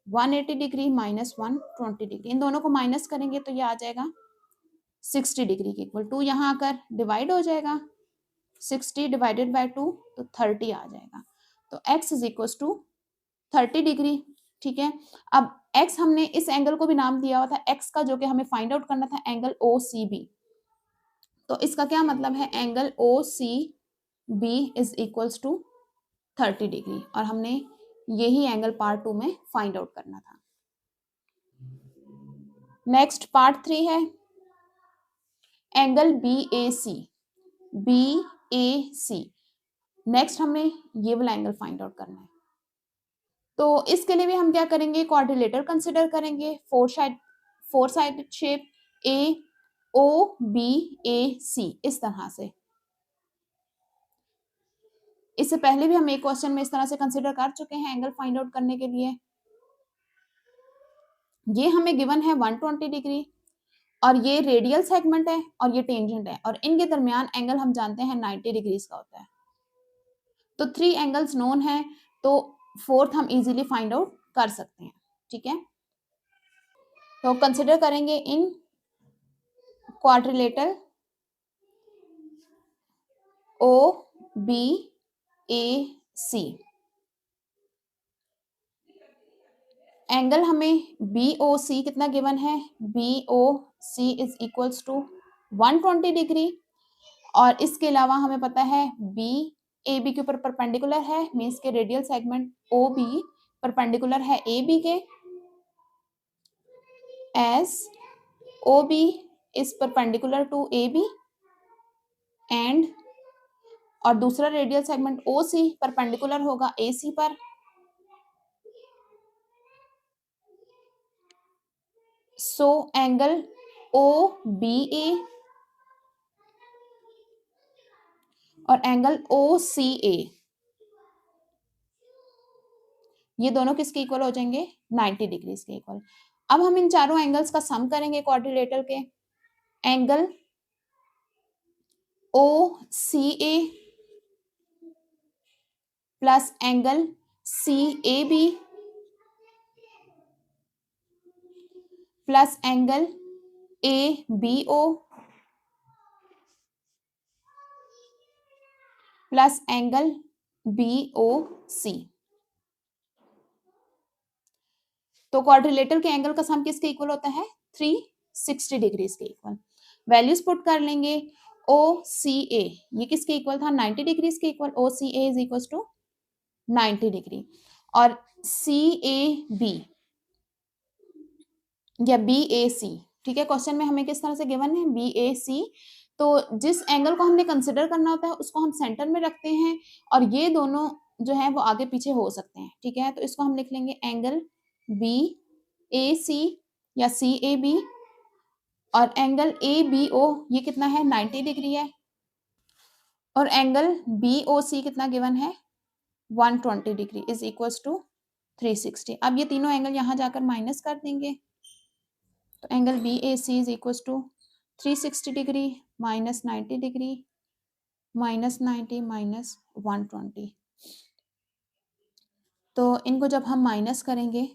180 degree minus 120 degree. इन दोनों को माइनस करेंगे तो ये आ जाएगा 60 डिग्री के इक्वल। 2 यहाँ आकर डिवाइड हो जाएगा, 60 डिवाइडेड बाय 2 तो 30 आ जाएगा। तो x is equal to 30 degree. ठीक है, अब x हमने इस एंगल को भी नाम दिया हुआ था x का, जो कि हमें फाइंड आउट करना था एंगल OCB। तो इसका क्या मतलब है, angle OCB is equals to 30 degree, और हमने यही एंगल पार्ट 2 में फाइंड आउट करना था। नेक्स्ट पार्ट 3 है एंगल BAC। BAC नेक्स्ट हमें ये वाला एंगल फाइंड आउट करना है। तो इसके लिए भी हम क्या करेंगे, क्वाड्रिलेटर कंसिडर करेंगे, फोर साइड शेप AOBAC इस तरह से। इससे पहले भी हम एक क्वेश्चन में इस तरह से कंसिडर कर चुके हैं एंगल फाइंड आउट करने के लिए। ये हमें गिवन है 120 डिग्री, और ये रेडियल सेगमेंट है और ये टेंजेंट है, और इनके दरमियान एंगल हम जानते हैं 90 डिग्रीज का होता है। तो 3 एंगल्स नोन है, तो फोर्थ हम इजीली फाइंड आउट कर सकते हैं। ठीक है, तो कंसिडर करेंगे इन क्वाड्रिलेटर OBAC। एंगल हमें BOC कितना गिवन है, BOC is equals to 120 degree, और इसके अलावा हमें पता है BAB के ऊपर परपेंडिकुलर है, मींस के रेडियल सेगमेंट OB परपेंडिकुलर है AB के, as OB is perpendicular to AB, and और दूसरा रेडियल सेगमेंट OC परपेंडिकुलर होगा AC पर। सो एंगल OBA और एंगल OCA ये दोनों किसके इक्वल हो जाएंगे, 90 डिग्रीज के इक्वल। अब हम इन चारों एंगल्स का सम करेंगे क्वाड्रिलेटर के। Angle OCA plus angle CAB plus angle ABO plus angle BOC। तो क्वाड्रिलेटर के एंगल का सम किसके इक्वल होता है, 360 डिग्रीज के इक्वल। वैल्यूज पुट कर लेंगे। OCA ये किसके इक्वल था, 90 डिग्रीज के equal. OCA is equal to 90 degree, और CAB या BAC, ठीक है, क्वेश्चन में हमें किस तरह से गिवन है BAC। तो जिस एंगल को हमने कंसिडर करना होता है उसको हम सेंटर में रखते हैं, और ये दोनों जो है वो आगे पीछे हो सकते हैं। ठीक है, तो इसको हम लिख लेंगे एंगल BAC या CAB, और एंगल ABO ये कितना है, 90 डिग्री है, और एंगल BOC कितना गिवन है, 120 डिग्री इज इक्वल्स टू 360। अब ये तीनों एंगल यहाँ जाकर माइनस कर देंगे, तो angle BAC is equals to 360 degree minus 90 degree minus 90 minus 120। तो इनको जब हम माइनस करेंगे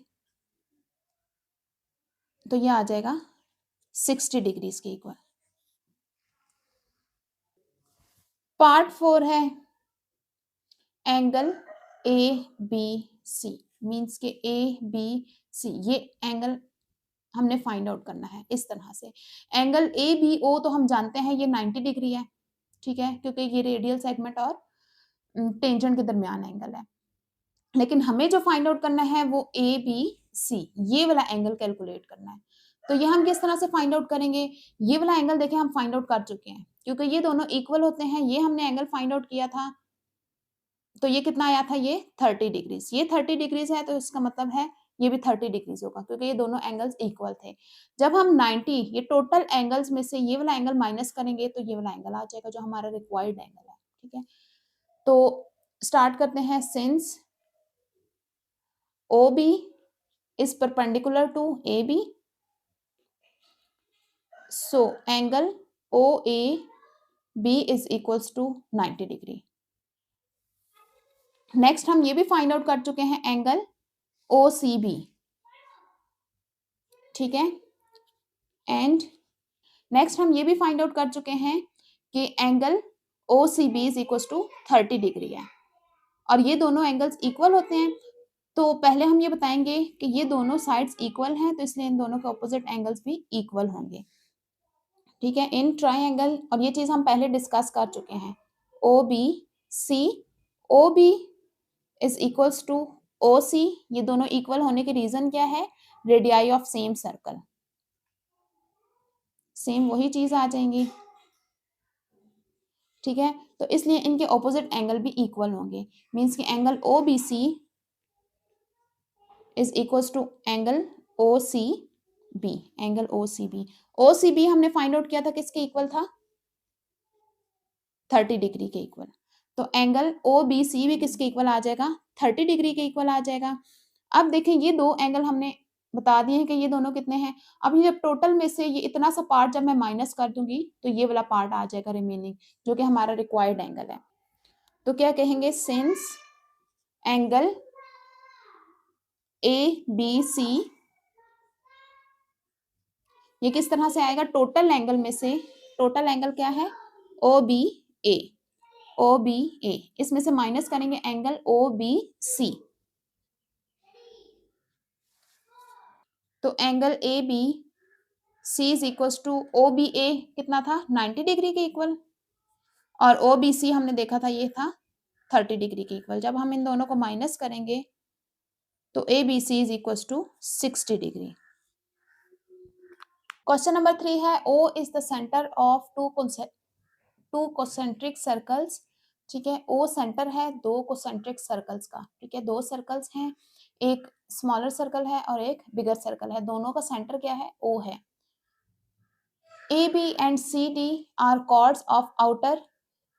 तो ये आ जाएगा 60 डिग्रीज के इक्वल। पार्ट 4 है एंगल ABC, मींस के ABC ये एंगल हमने फाइंड आउट करना है इस तरह से। एंगल ABO तो हम जानते हैं ये 90 डिग्री है, ठीक है, क्योंकि ये रेडियल सेगमेंट और टेंजेंट के दरमियान एंगल है। लेकिन हमें जो फाइंड आउट करना है वो ABC ये वाला एंगल कैलकुलेट करना है। तो ये हम किस तरह से फाइंड आउट करेंगे, ये वाला एंगल देखिए हम फाइंड आउट कर चुके हैं, क्योंकि ये दोनों इक्वल होते हैं। ये हमने एंगल फाइंड आउट किया था, तो ये कितना आया था, ये 30 डिग्रीज। ये 30 डिग्रीज है, तो इसका मतलब है ये भी 30 डिग्रीज होगा, क्योंकि ये दोनों एंगल्स इक्वल थे। जब हम 90 ये टोटल एंगल्स में से ये वाला एंगल माइनस करेंगे तो ये वाला एंगल आ जाएगा जो हमारा रिक्वायर्ड एंगल है। ठीक है, तो स्टार्ट करते हैं। Since OB is perpendicular to AB, so angle OAB is equals to 90 degree. Next हम ये भी फाइंड आउट कर चुके हैं एंगल OCB, ठीक है, एंड नेक्स्ट हम ये भी फाइंड आउट कर चुके हैं कि angle O C B is equal to 30 degree है और ये दोनों एंगल्स इक्वल होते हैं, तो पहले हम ये बताएंगे कि ये दोनों साइड्स इक्वल हैं, तो इसलिए इन दोनों के ऑपोजिट एंगल्स भी इक्वल होंगे। ठीक है, इन ट्राइंगल, और ये चीज हम पहले डिस्कस कर चुके हैं, O B C, O B is equals to O C, ये दोनों इक्वल होने के रीजन क्या है, radii of same circle, same वही चीज आ जाएंगी। ठीक है, तो इसलिए इनके ऑपोजिट एंगल भी इक्वल होंगे, मींस कि angle O B C is equals to angle O C B, angle O C B. O C B हमने फाइंड आउट किया था किसके इक्वल था, 30 डिग्री के इक्वल, तो एंगल ओ बी सी भी किसके इक्वल आ जाएगा, 30 डिग्री के इक्वल आ जाएगा। अब देखें ये दो एंगल हमने बता दिए हैं कि ये दोनों कितने हैं। अब ये जब टोटल में से ये इतना सा पार्ट जब मैं माइनस कर दूंगी तो ये वाला पार्ट आ जाएगा रिमेनिंग, जो कि हमारा रिक्वायर्ड एंगल है। तो क्या कहेंगे, since angle A B C, ये किस तरह से आएगा, टोटल एंगल में से, टोटल एंगल क्या है, ओ बी ए, ओ बी ए, इसमें से माइनस करेंगे एंगल ओ बी सी, तो angle A B C is equal to O B A कितना था, 90 डिग्री के इक्वल, और ओ बी सी हमने देखा था ये था 30 डिग्री के इक्वल। जब हम इन दोनों को माइनस करेंगे तो A B C is equal to 60 degree. Question number 3 है, O is the centre of two concentric circles. ठीक है, ओ सेंटर है दो कोसेंट्रिक सर्कल्स का। ठीक है, दो सर्कल्स हैं, एक स्मॉलर सर्कल है और एक बिगर सर्कल है, दोनों का सेंटर क्या है, ओ है। A B and C D are chords of outer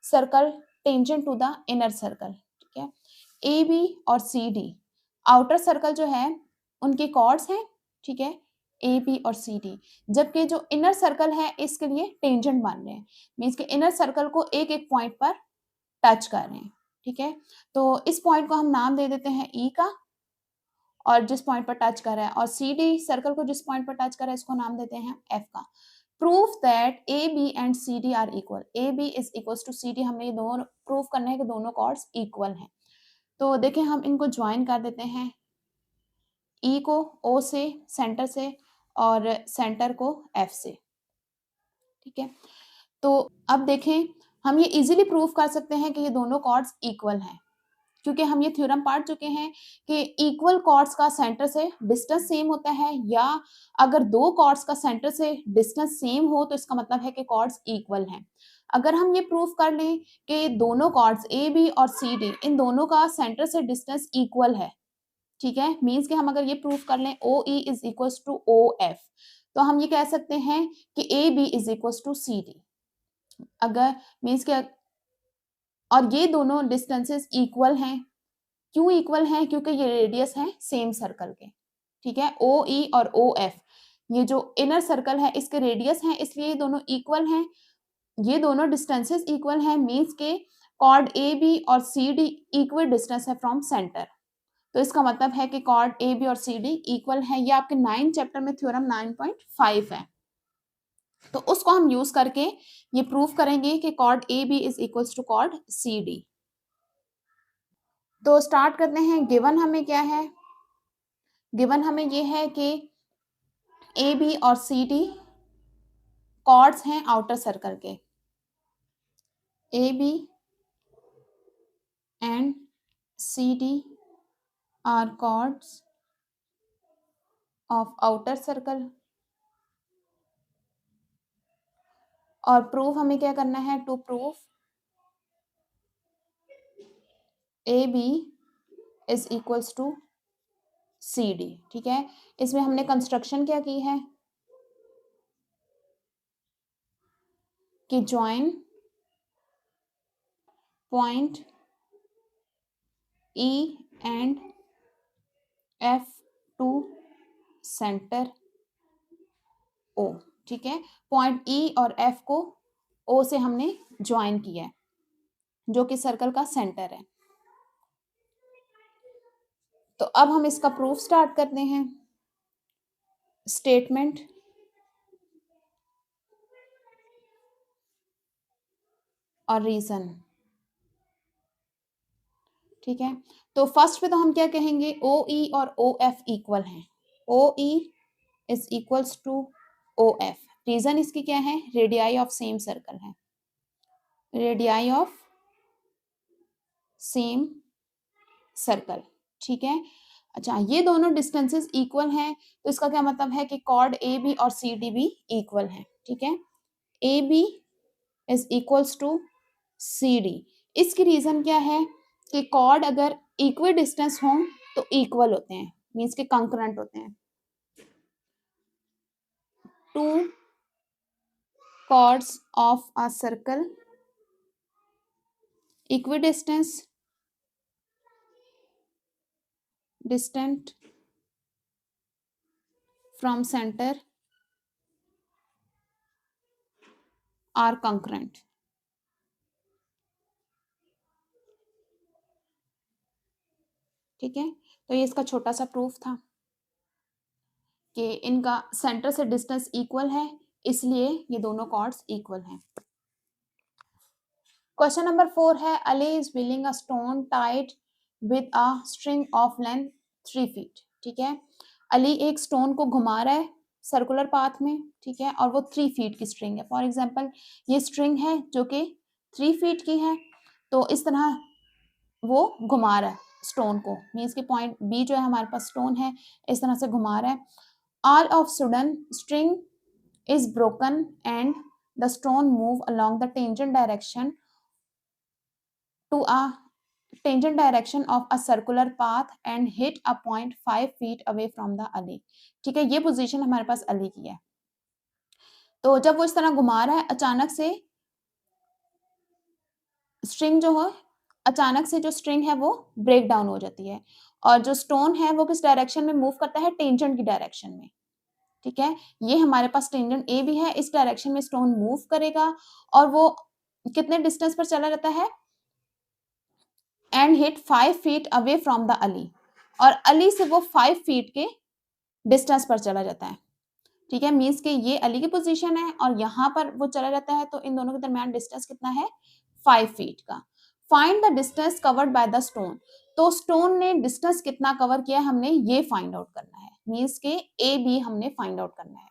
circle tangent to the inner circle. ठीक है, ए बी और सी डी आउटर सर्कल जो है उनके कॉर्ड्स हैं। ठीक है, ए बी और सी डी, जबकि जो इनर सर्कल है इसके लिए टेंजेंट बन रहे हैं, मीन्स के इनर सर्कल को एक एक पॉइंट पर टच कर रहे हैं। ठीक है, तो इस पॉइंट को हम नाम दे देते हैं ई का, और जिस पॉइंट पर टच कर रहा है, और सी डी सर्कल को जिस पॉइंट पर टच कर रहा है इसको नाम देते हैं एफ का। Proof that A B and C D are equal, A B is equal to C D, हमने ये दोनों प्रूफ करना है कि दोनों कॉर्ड्स इक्वल हैं। तो देखें हम इनको ज्वाइन कर देते हैं, ई को ओ से सेंटर से और सेंटर को एफ से। ठीक है, तो अब देखें हम ये इजीली प्रूफ कर सकते हैं कि ये दोनों कॉर्ड्स इक्वल हैं, क्योंकि हम ये थ्योरम पढ़ चुके हैं कि इक्वल कॉर्ड्स का सेंटर से डिस्टेंस सेम होता है, या अगर दो कॉर्ड्स का सेंटर से डिस्टेंस सेम हो तो इसका मतलब है कि कॉर्ड्स इक्वल हैं। अगर हम ये प्रूफ कर लें कि दोनों कॉर्ड्स ए बी और सी डी इन दोनों का सेंटर से डिस्टेंस इक्वल है, ठीक है, मीन्स कि हम अगर ये प्रूफ कर लें O E is equal to O F, तो हम ये कह सकते हैं कि A B is equal to C D, अगर मीन्स के, और ये दोनों डिस्टेंसेस इक्वल हैं। क्यों इक्वल हैं, क्योंकि ये रेडियस है सेम सर्कल के। ठीक है, ओ ई और ओ एफ, ये जो इनर सर्कल है इसके रेडियस हैं, इसलिए ये दोनों इक्वल हैं, ये दोनों डिस्टेंसेस इक्वल हैं, मीन्स के कॉर्ड ए बी और सी डी इक्वल डिस्टेंस है फ्रॉम सेंटर, तो इसका मतलब है कि कॉर्ड ए बी और सी डी इक्वल है। ये आपके 9 चैप्टर में थ्योरम 9.5 है, तो उसको हम यूज करके ये प्रूफ करेंगे कि chord A B is equal to chord C D. तो स्टार्ट करते हैं, गिवन हमें क्या है, गिवन हमें ये है कि ए बी और सी डी कॉर्ड्स हैं आउटर सर्कल के, A B and C D are chords of outer circle, और प्रूफ हमें क्या करना है, to proof A B is equals to C D. ठीक है, इसमें हमने कंस्ट्रक्शन क्या की है कि join point E and F to centre O. ठीक है, पॉइंट ई और एफ को ओ से हमने ज्वाइन किया है, जो कि सर्कल का सेंटर है। तो अब हम इसका प्रूफ स्टार्ट करते हैं। स्टेटमेंट, और रीजन। ठीक है, तो फर्स्ट पे तो हम क्या कहेंगे, ओ ई और ओ एफ इक्वल हैं, O E is equals to O F. Reason इसकी क्या है, रेडियाई ऑफ सेम सर्कल है, रेडियाई ऑफ सेम सर्कल। ठीक है, अच्छा ये दोनों डिस्टेंसेस इक्वल हैं, तो इसका क्या मतलब है कि कॉर्ड ए बी और सी डी भी इक्वल हैं। ठीक है, A B is equals to C D. इसकी रीजन क्या है कि कॉर्ड अगर इक्वल डिस्टेंस हो तो इक्वल होते हैं, मीन्स के कंकरेंट होते हैं। Two chords of a circle equidistant distant from center are concurrent। ठीक है, तो ये इसका छोटा सा प्रूफ था कि इनका सेंटर से डिस्टेंस इक्वल है, इसलिए ये दोनों कॉर्ड्स इक्वल हैं। क्वेश्चन नंबर 4 है, Ali is wheeling a stone tied with a string of length 3 feet. ठीक है, अली एक स्टोन को घुमा रहा है सर्कुलर पाथ में। ठीक है, और वो 3 फीट की स्ट्रिंग है। फॉर एग्जांपल ये स्ट्रिंग है जो कि 3 फीट की है, तो इस तरह वो घुमा रहा है स्टोन को, मीन्स की पॉइंट बी जो है हमारे पास स्टोन है, इस तरह से घुमा रहा है। All of sudden string is broken and the stone move along the tangent direction to a tangent direction of a circular path and hit a point 5 feet away from the alley। ठीक है, ये position हमारे पास अली की है। तो जब वो इस तरह घुमा रहा है, अचानक से स्ट्रिंग जो है, अचानक से जो स्ट्रिंग है वो ब्रेक डाउन हो जाती है, और जो स्टोन है वो किस डायरेक्शन में मूव करता है, टेंजेंट की डायरेक्शन में। ठीक है, ये हमारे पास टेंजेंट ए भी है, इस डायरेक्शन में स्टोन मूव करेगा, और वो कितने डिस्टेंस पर चला जाता है, and hit 5 feet away from the Ali, और अली से वो 5 फीट के डिस्टेंस पर चला जाता है। ठीक है, मीन्स के ये अली की पोजीशन है और यहाँ पर वो चला जाता है, तो इन दोनों के दरमियान डिस्टेंस कितना है, 5 फीट का। Find the distance covered by the stone. तो स्टोन ने डिस्टेंस कितना कवर किया है, हमने ये फाइंड आउट करना है, मीन्स के ए बी हमने फाइंड आउट करना है।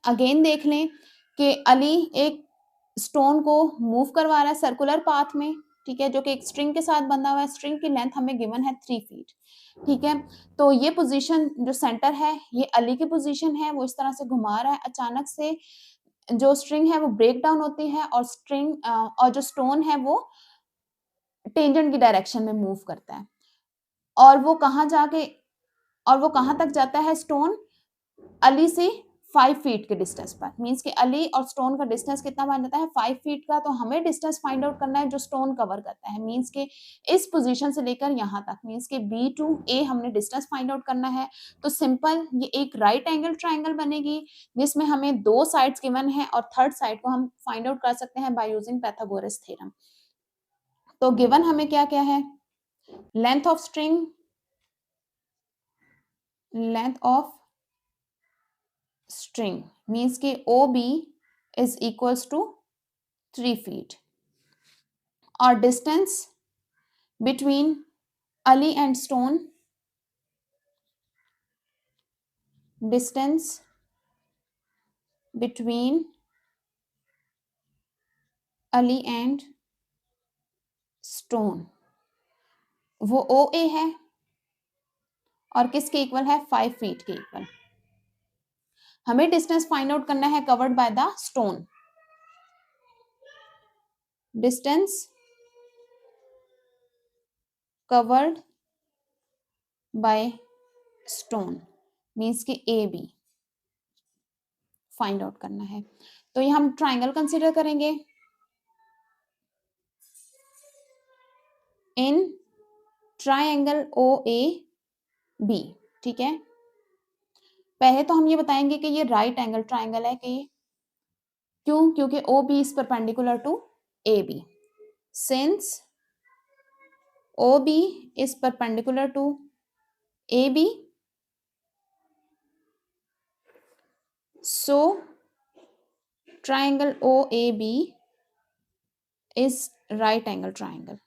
अगेन देख लें कि अली एक स्टोन को मूव करवा रहा है सर्कुलर पाथ में। ठीक है, जो कि एक स्ट्रिंग के साथ बंधा हुआ है, स्ट्रिंग की लेंथ हमें गिवन है 3 फीट। ठीक है, तो ये पोजीशन जो सेंटर है, ये अली की पोजीशन है, वो इस तरह से घुमा रहा है, अचानक से जो स्ट्रिंग है वो ब्रेक डाउन होती है, और स्ट्रिंग और जो स्टोन है वो टेंजेंट की डायरेक्शन में मूव करता है, और वो कहाँ तक जाता है स्टोन, अली से 5 फीट के डिस्टेंस पर। मीन्स कि अली और स्टोन का डिस्टेंस कितना बन जाता है, 5 फीट का। तो हमें डिस्टेंस फाइंड आउट करना है जो स्टोन कवर करता है, मीन्स के इस पोजीशन से लेकर यहाँ तक, मीन्स के बी टू ए हमने डिस्टेंस फाइंड आउट करना है। तो सिंपल ये एक राइट एंगल ट्राइंगल बनेगी, जिसमें हमें 2 साइड्स गिवन है, और थर्ड साइड को हम फाइंड आउट कर सकते हैं बाय यूजिंग पाइथागोरस थ्योरम। तो गिवन हमें क्या क्या है, length of string, length of string means के O B is equals to 3 feet, और distance between Ali and stone, distance between Ali and stone वो ओ ए है, और किसके इक्वल है, 5 फीट के इक्वल। हमें डिस्टेंस फाइंड आउट करना है covered by the stone, distance covered by stone means के ए बी फाइंड आउट करना है। तो ये हम ट्राइंगल कंसीडर करेंगे। In triangle O A B, ठीक है, पहले तो हम ये बताएंगे कि ये राइट एंगल ट्राइंगल है, कि क्यों, क्योंकि O B is perpendicular to A B. Since O B is perpendicular to A B, so triangle OAB is right angle triangle.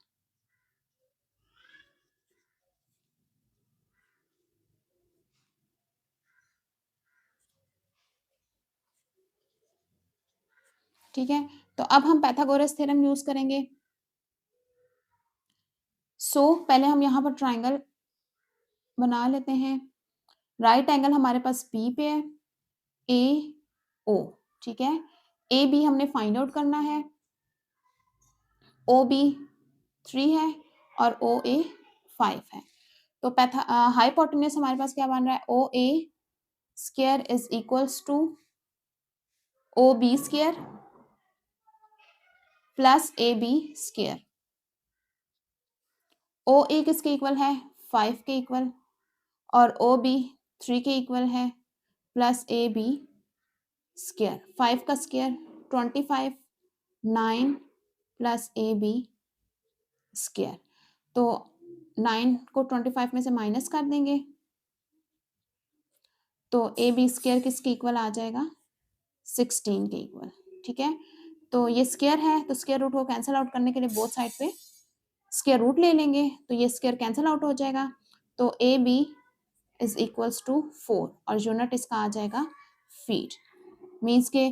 ठीक है, तो अब हम पाइथागोरस थ्योरम यूज करेंगे। पहले हम यहाँ पर ट्राइंगल बना लेते हैं। राइट एंगल हमारे पास बी पे है, ए ओ, ठीक है। ए बी हमने फाइंड आउट करना है, ओ बी 3 है और ओ ए 5 है। तो हाइपोटेन्यूज हमारे पास क्या बन रहा है, O A square is equals to O B square plus A B square. O A किसके इक्वल है, 5 के इक्वल, और ओ बी 3 के इक्वल है, प्लस ए बी स्क्वायर। 5 का square 25, 9 plus A B square. तो 9 को 25 में से माइनस कर देंगे तो ए बी स्क्वायर किसके इक्वल आ जाएगा, 16 के इक्वल। ठीक है, तो ये स्क्वायर है तो स्क्वायर रूट को कैंसिल आउट करने के लिए बोथ साइड पे स्क्वायर रूट ले लेंगे, तो ये स्क्वायर कैंसिल आउट हो जाएगा। तो A B is equals to 4 और यूनिट इसका आ जाएगा फीट। मीन्स के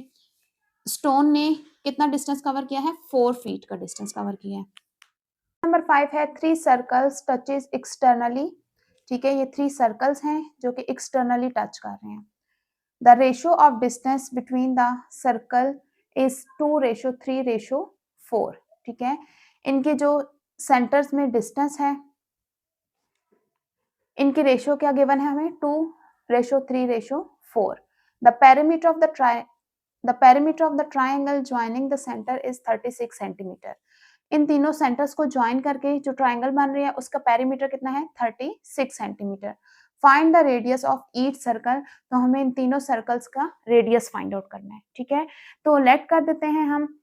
स्टोन ने कितना डिस्टेंस कवर किया है, 4 फीट का डिस्टेंस कवर किया है। नंबर 5 है 3 सर्कल्स टचेस एक्सटर्नली। ठीक है, ये 3 सर्कल्स हैं जो कि एक्सटर्नली टच कर रहे हैं। The ratio of distance between the circle is 2:3:4। ठीक है, इनके जो सेंटर्स में डिस्टेंस है, इनकी रेशियो क्या गिवन है हमें, 2:3:4। The perimeter of the triangle joining the centre is 36 centimetre. इन तीनों सेंटर्स को ज्वाइन करके जो ट्राइंगल बन रही है उसका पेरीमीटर कितना है, 36 centimetre. Find the radius of each circle. तो हमें इन तीनों सर्कल्स का रेडियस फाइंड आउट करना है। ठीक है, तो लेट कर देते हैं हम,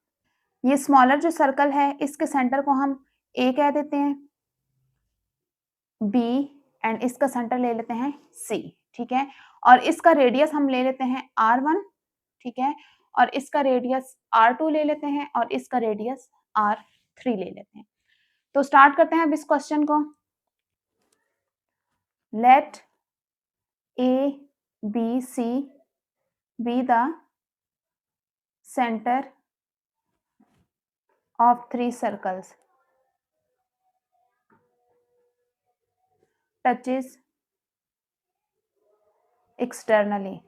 ये स्मॉलर जो सर्कल है इसके सेंटर को हम ए कह देते हैं, बी, एंड इसका सेंटर ले लेते हैं सी। ठीक है, और इसका रेडियस हम ले लेते हैं R1। ठीक है, और इसका रेडियस R2 ले लेते हैं और इसका रेडियस R3 ले लेते हैं। तो स्टार्ट करते हैं अब इस क्वेश्चन को। Let A B C be the centre of 3 circles touches externally.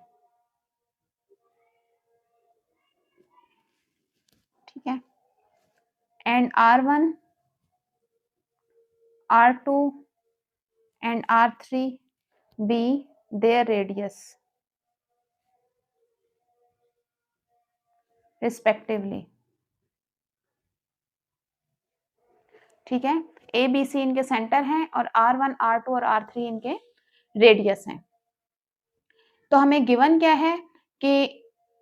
ठीक है, and R1, R2 and R3 be their radius respectively। ठीक है, ए बी सी इनके सेंटर हैं और R1, R2 और R3 इनके रेडियस हैं। तो हमें गिवन क्या है कि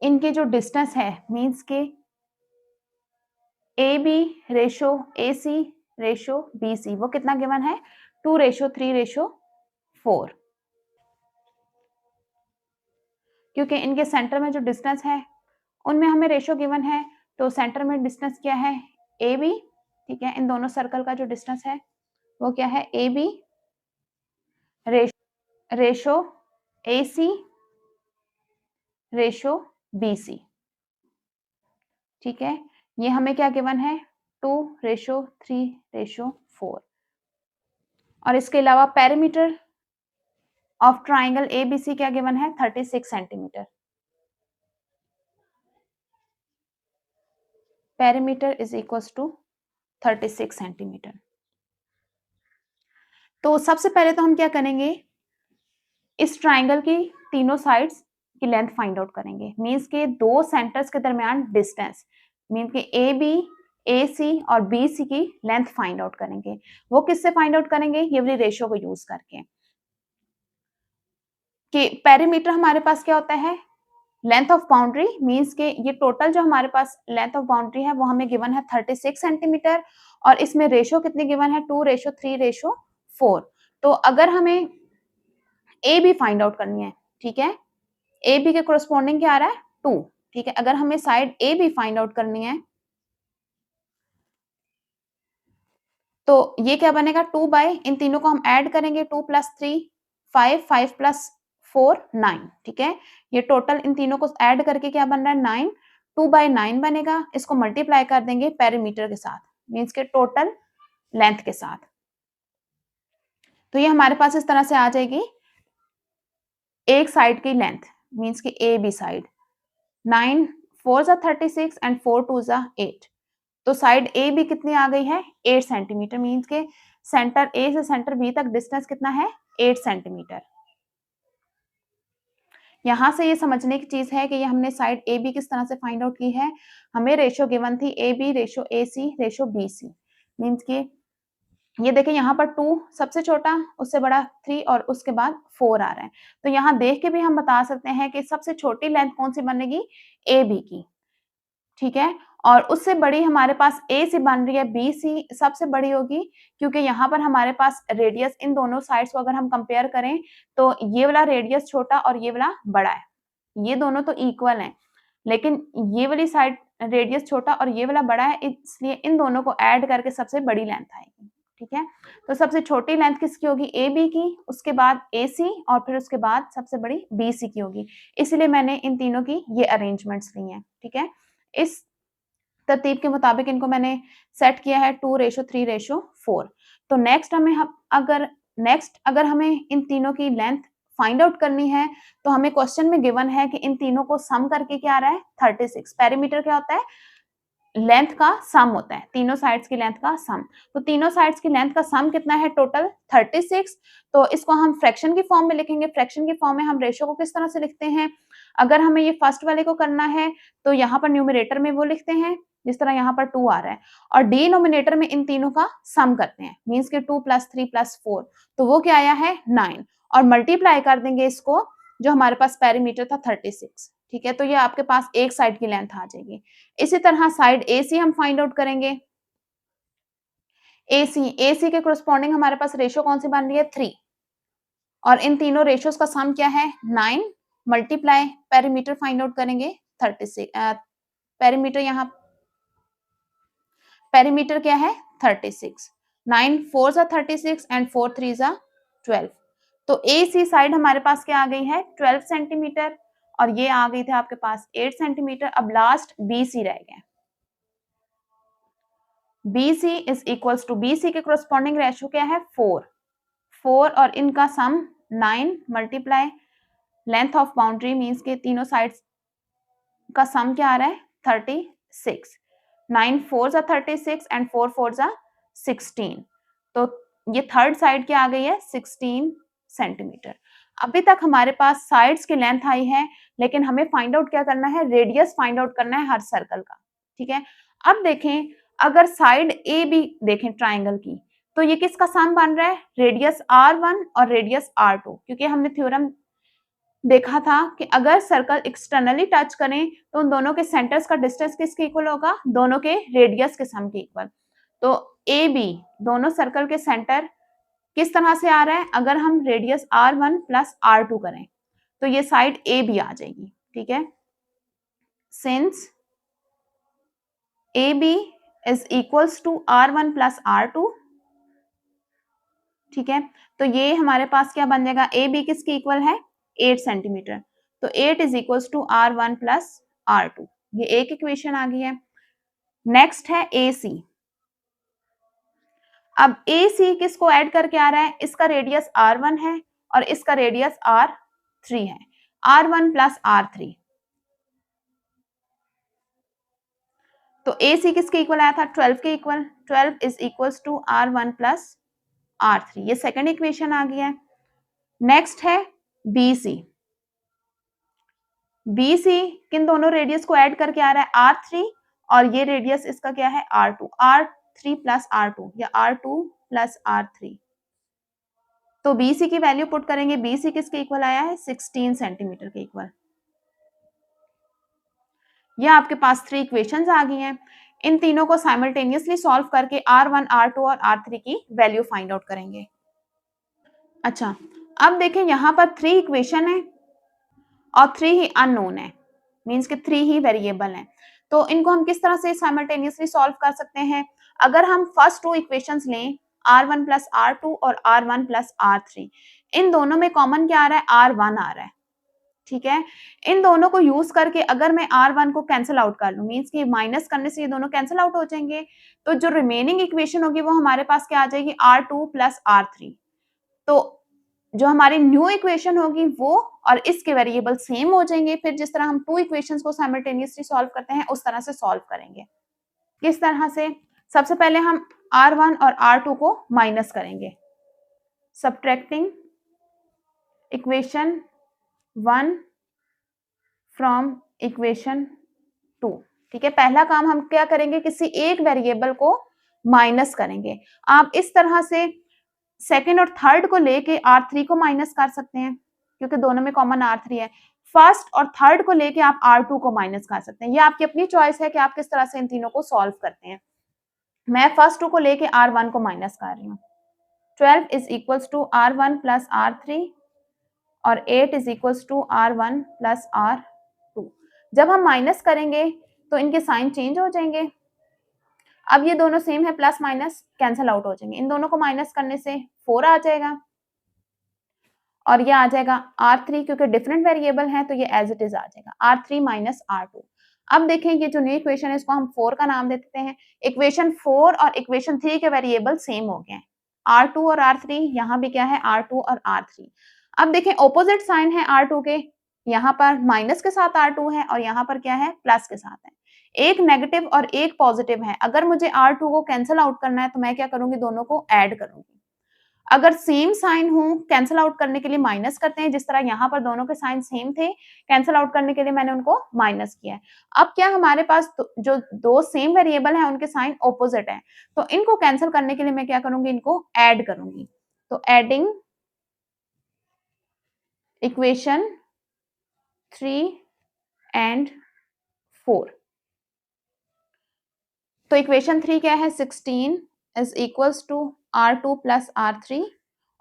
इनके जो डिस्टेंस है, मींस के A B ratio A C ratio B C, वो कितना गिवन है, 2:3:4। क्योंकि इनके सेंटर में जो डिस्टेंस है उनमें हमें रेशो गिवन है, तो सेंटर में डिस्टेंस क्या है, ए बी। ठीक है, इन दोनों सर्कल का जो डिस्टेंस है वो क्या है, A B ratio A C ratio B C. ठीक है, ये हमें क्या गिवन है, 2:3:4। और इसके अलावा पेरीमीटर ऑफ ट्राइंगल एबीसी क्या गिवन है, 36 centimetre. Perimeter is equal to 36 centimetre. तो सबसे पहले तो हम क्या करेंगे, इस ट्राइंगल की तीनों साइड्स की लेंथ फाइंड आउट करेंगे। मींस के दो सेंटर्स के दरमियान डिस्टेंस, मींस के ए बी, ए सी और बी सी की लेंथ फाइंड आउट करेंगे। वो किससे फाइंड आउट करेंगे, ये वाली रेशियो को यूज करके। कि पेरीमीटर हमारे पास क्या होता है, लेंथ ऑफ बाउंड्री, मींस के ये टोटल जो हमारे पास लेंथ ऑफ बाउंड्री है वो हमें गिवन है 36 सेंटीमीटर, और इसमें रेशियो कितनी गिवन है, 2:3:4। तो अगर हमें ए बी फाइंड आउट करनी है, ठीक है, ए बी के कोरस्पॉन्डिंग क्या आ रहा है, 2। ठीक है, अगर हमें side A B find out करनी है तो ये क्या बनेगा 2 बाय, इन तीनों को हम ऐड करेंगे 2 + 3 5, 5 + 4 9, ठीक है। ये टोटल इन तीनों को ऐड करके क्या बन रहा है 9, 2/9 बनेगा। इसको मल्टीप्लाई कर देंगे पेरीमीटर के साथ, मींस के टोटल लेंथ के साथ। तो ये हमारे पास इस तरह से आ जाएगी एक साइड की लेंथ, मींस की ए बी साइड। 9 4 ज़ा 36 एंड 4 2 ज़ा 8। तो साइड ए बी कितनी आ गई है 8 सेंटीमीटर, मींस के सेंटर ए से सेंटर बी तक डिस्टेंस कितना है 8 सेंटीमीटर। यहां से ये समझने की चीज है कि ये हमने साइड ए बी किस तरह से फाइंड आउट की है। हमें रेशियो गिवन थी A B ratio A C ratio B C, means की ये देखिए यहाँ पर 2 सबसे छोटा, उससे बड़ा 3 और उसके बाद 4 आ रहा है। तो यहाँ देख के भी हम बता सकते हैं कि सबसे छोटी लेंथ कौन सी बनेगी ए बी की, ठीक है। और उससे बड़ी हमारे पास ए सी बन रही है, बी सी सबसे बड़ी होगी, क्योंकि यहाँ पर हमारे पास रेडियस इन दोनों साइड्स को अगर हम कंपेयर करें तो ये वाला रेडियस छोटा और ये वाला बड़ा है। ये दोनों तो इक्वल हैं, लेकिन ये वाली साइड रेडियस छोटा और ये वाला बड़ा है, इसलिए इन दोनों को ऐड करके सबसे बड़ी लेंथ आएगी, ठीक है। तो सबसे छोटी लेंथ किसकी होगी ए बी की, उसके बाद ए सी और फिर उसके बाद सबसे बड़ी बी सी की होगी। इसलिए मैंने इन तीनों की ये अरेंजमेंट्स ली हैं, ठीक है। इस तरतीब के मुताबिक इनको मैंने सेट किया है 2:3:4। तो नेक्स्ट अगर हमें इन तीनों की लेंथ फाइंड आउट करनी है तो हमें क्वेश्चन में गिवन है कि इन तीनों को सम करके क्या आ रहा है 36। पेरीमीटर क्या होता है लेंथ का सम होता है, तीनों साइड्स की लेंथ का सम। तो तीनों साइड्स की लेंथ का सम कितना है टोटल 36। तो इसको हम फ्रैक्शन की फॉर्म में लिखेंगे। फ्रैक्शन की फॉर्म में हम रेशियो को किस तरह से लिखते हैं, अगर हमें ये फर्स्ट वाले को करना है तो यहाँ पर न्यूमरेटर में वो लिखते हैं जिस तरह यहाँ पर 2 आ रहा है, और डिनोमिनेटर में इन तीनों का सम करते हैं, मींस के 2 + 3 + 4, तो वो क्या आया है 9, और मल्टीप्लाई कर देंगे इसको जो हमारे पास पेरीमीटर था 36, ठीक है। तो ये आपके पास एक साइड की लेंथ आ जाएगी। इसी तरह साइड ए सी हम फाइंड आउट करेंगे। ए सी के कोरस्पॉन्डिंग हमारे पास रेशियो कौन सी बन रही है 3, और इन तीनों रेशियोज का सम क्या है 9 मल्टीप्लाई पेरीमीटर फाइंड आउट करेंगे 36। पेरीमीटर यहाँ पेरीमीटर क्या है 36। 9 4 ज़ा 36 एंड 4 3 ज़ा 12। तो ए सी साइड हमारे पास क्या आ गई है 12 सेंटीमीटर, और ये आ गई थी आपके पास 8 सेंटीमीटर। अब लास्ट बी सी रह गया। B C is equals to, B C के कोरस्पॉन्डिंग रेशियो क्या है 4 और इनका sum 9 multiply length of boundary, means के तीनों साइड्स का सम क्या आ रहा है 36। 9 4 ज़ा 36 एंड 4 4 ज़ा 16। तो ये थर्ड साइड क्या आ गई है 16 सेंटीमीटर। अभी तक हमारे पास साइड्स की लेंथ आई है, लेकिन हमें फाइंड आउट क्या करना है रेडियस फाइंड आउट करना है हर सर्कल का, ठीक है। अब देखें अगर साइड ए बी देखें ट्राइंगल की, तो ये किसका सम बन रहा है रेडियस R1 और रेडियस R2, क्योंकि हमने थ्योरम देखा था कि अगर सर्कल एक्सटर्नली टच करें तो उन दोनों के सेंटर्स का डिस्टेंस किसके इक्वल होगा दोनों के रेडियस के सम के इक्वल। तो ए बी दोनों सर्कल के सेंटर किस तरह से आ रहा है, अगर हम रेडियस R1 + R2 करें तो ये साइड ए बी आ जाएगी, ठीक है। Since A B is equals to R1 + R2, ठीक है। तो ये हमारे पास क्या बन जाएगा ए बी किसके इक्वल है 8 सेंटीमीटर, तो 8 is equals to R1 + R2। ये एक इक्वेशन आ गई है। नेक्स्ट है ए सी। अब ए सी किसको ऐड करके आ रहा है, इसका रेडियस R1 है और इसका रेडियस R3 है, R1 + R3। तो ए सी किसके इक्वल आया था 12 के equal, 12 is equals to R1 + R3। ये सेकेंड इक्वेशन आ गया है। नेक्स्ट है बी सी। बी सी किन दोनों रेडियस को ऐड करके आ रहा है R3, और ये रेडियस इसका क्या है R2, R3 + R2 या R2 + R3। तो बी सी की वैल्यू पुट करेंगे, बी सी किसके इक्वल आया है 16 सेंटीमीटर के इक्वल। ये आपके पास 3 इक्वेशंस आ गई हैं। इन तीनों को साइमल्टेनियसली सॉल्व करके R1 R2 और R3 की वैल्यू फाइंड आउट करेंगे। अच्छा अब देखें यहाँ पर 3 इक्वेशन है और 3 ही अननोन है, मींस के 3 ही वेरिएबल हैं। तो इनको हम किस तरह से साइमल्टेनियसली सॉल्व कर सकते हैं, अगर हम फर्स्ट टू इक्वेशंस लें R1 प्लस R2 और R1 प्लस R3, इन दोनों में कॉमन क्या आ रहा है? R1 आ रहा है, ठीक है। इन दोनों को यूज करके अगर मैं R1 को कैंसिल आउट कर लूं, मींस कि माइनस करने से ये दोनों कैंसिल आउट हो जाएंगे, तो जो रिमेनिंग इक्वेशन होगी वो हमारे पास क्या आ जाएगी? R2 plus R3। तो जो हमारी न्यू इक्वेशन होगी वो और इसके वेरिएबल सेम हो जाएंगे। फिर जिस तरह हम टू इक्वेशंस को साइमल्टेनियसली सॉल्व करते हैं उस तरह से सॉल्व करेंगे। किस तरह से? सबसे पहले हम R1 और R2 को माइनस करेंगे, सब्ट्रैक्टिंग इक्वेशन 1 फ्रॉम इक्वेशन 2, ठीक है। पहला काम हम क्या करेंगे? किसी एक वेरिएबल को माइनस करेंगे। आप इस तरह से सेकेंड और थर्ड को लेके R3 को माइनस कर सकते हैं क्योंकि दोनों में कॉमन R3 है। फर्स्ट और थर्ड को लेके आप R2 को माइनस कर सकते हैं। ये आपकी अपनी चॉइस है कि आप किस तरह से इन तीनों को सॉल्व करते हैं। मैं फर्स्ट टू को लेके R1 को माइनस कर रही हूँ। 12 is equals to R1 plus R3 और 8 is equals to R1 plus R2। जब हम माइनस करेंगे तो इनके साइन चेंज हो जाएंगे। अब ये दोनों सेम है, प्लस माइनस कैंसिल आउट हो जाएंगे। इन दोनों को माइनस करने से 4 आ जाएगा और ये आ जाएगा R3, क्योंकि डिफरेंट वेरिएबल है तो ये एज इट इज आ जाएगा R3 माइनस R2। अब देखें ये जो न्यू इक्वेशन है इसको हम 4 का नाम दे देते हैं। इक्वेशन 4 और इक्वेशन 3 के वेरिएबल सेम हो गए हैं, R2 और R3। यहाँ भी क्या है? R2 और R3। अब देखें ऑपोजिट साइन है R2 के, यहाँ पर माइनस के साथ R2 है और यहाँ पर क्या है? प्लस के साथ है। एक नेगेटिव और एक पॉजिटिव है। अगर मुझे R2 को कैंसिल आउट करना है तो मैं क्या करूंगी? दोनों को ऐड करूंगी। अगर सेम साइन हो कैंसिल आउट करने के लिए माइनस करते हैं, जिस तरह यहाँ पर दोनों के साइन सेम थे, कैंसिल आउट करने के लिए मैंने उनको माइनस किया है। अब क्या हमारे पास जो दो सेम वेरिएबल है उनके साइन ऑपोजिट है, तो इनको कैंसिल करने के लिए मैं क्या करूंगी? इनको ऐड करूंगी। तो एडिंग इक्वेशन 3 एंड 4। तो इक्वेशन 3 क्या है? 16 is equals to R2 plus R3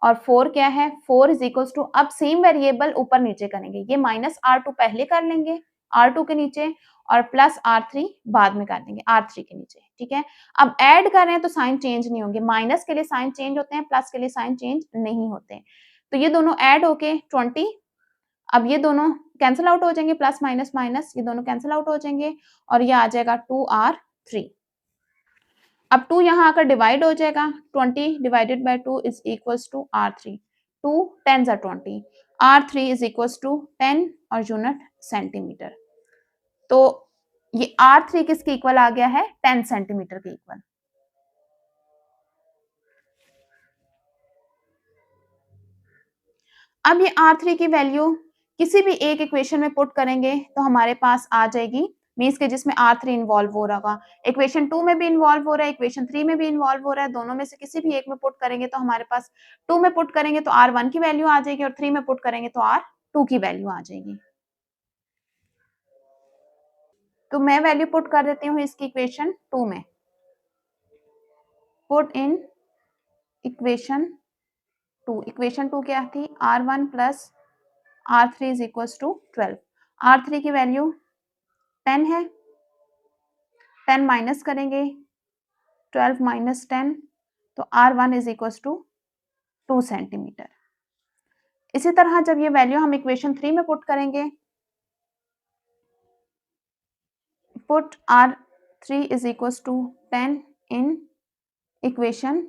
और 4 क्या है? 4 इज इक्वल्स टू, अब सेम वेरिएबल ऊपर नीचे करेंगे, ये माइनस R2 पहले कर लेंगे R2 के नीचे और प्लस R3 बाद में कर देंगे R3 के नीचे, ठीक है। अब ऐड कर रहे हैं तो साइन चेंज नहीं होंगे, माइनस के लिए साइन चेंज होते हैं, प्लस के लिए साइन चेंज नहीं होते। तो ये दोनों ऐड होके 20, अब ये दोनों कैंसिल आउट हो जाएंगे, प्लस माइनस माइनस ये दोनों कैंसिल आउट हो जाएंगे और ये आ जाएगा 2R3। अब 2 यहाँ आकर डिवाइड हो जाएगा, 20 divided by 2 is equals to R3। 2 10s are 20, R3 is equals to 10 और यूनिट सेंटीमीटर। तो ये R3 किसके इक्वल आ गया है? 10 सेंटीमीटर के इक्वल। अब ये R3 की वैल्यू किसी भी एक इक्वेशन में पुट करेंगे तो हमारे पास आ जाएगी, मीन्स के जिसमें R3 इन्वॉल्व हो रहा होगा। इक्वेशन 2 में भी इन्वॉल्व हो रहा है, इक्वेशन 3 में भी इन्वॉल्व हो रहा है, दोनों में से किसी भी एक में पुट करेंगे तो हमारे पास 2 में पुट करेंगे तो R1 की वैल्यू आ जाएगी और 3 में पुट करेंगे तो R2 की वैल्यू आ जाएगी। तो मैं वैल्यू पुट कर देती हूँ इसकी इक्वेशन 2 में। पुट इन इक्वेशन 2, इक्वेशन 2 क्या थी? R1 plus R3 is equals to 12। R3 की वैल्यू 10 है, 10 माइनस करेंगे, 12 माइनस 10, तो R1 is equals to 2 centimetre. इसी तरह जब ये वैल्यू हम इक्वेशन 3 में पुट करेंगे, put R3 is equals to 10 in equation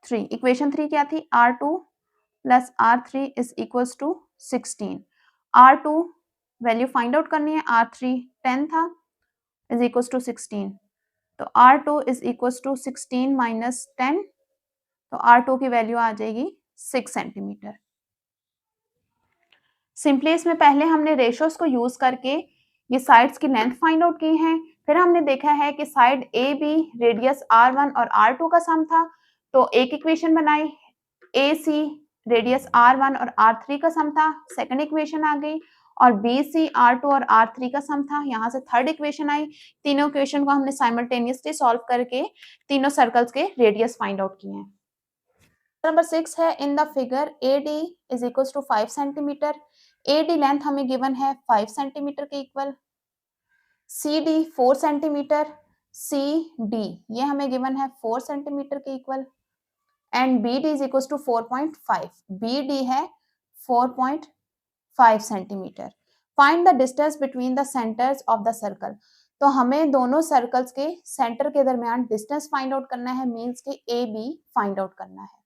3। Equation 3 क्या थी? R2 plus R3 is equals to 16। R2 value find out करनी है, R3 10 था, इज इक्वल्स टू 16, तो R2 is equals to 16 minus 10, तो R2 की वैल्यू आ जाएगी 6 सेंटीमीटर। सिंपली इसमें पहले हमने रेशियोज को यूज करके ये साइड्स की लेंथ फाइंड आउट की है। फिर हमने देखा है कि side A B radius R1 और R2 का सम था, तो एक इक्वेशन बनाई। ए सी रेडियस R1 और R3 का सम था, सेकंड इक्वेशन आ गई। और बी सी R2 और R3 का सम था, यहाँ से थर्ड इक्वेशन आई। तीनों इक्वेशन को हमने साइमल्टेनियसली सॉल्व करके तीनों सर्कल्स के रेडियस फाइंड आउट किए हैं। नंबर 6 है, in the figure AD is equals to 5 centimetre. AD length हमें गिवन है 5 सेंटीमीटर के equal, CD 4 centimetre, C D ये हमें गिवन है 4 सेंटीमीटर के equal and B D is equal to 4.5. B D है 4.5 centimetre. Find the distance between the centres of the circle. तो हमें दोनों सर्कल्स के सेंटर के दरमियान डिस्टेंस फाइंड आउट करना है, मींस के ए बी फाइंड आउट करना है.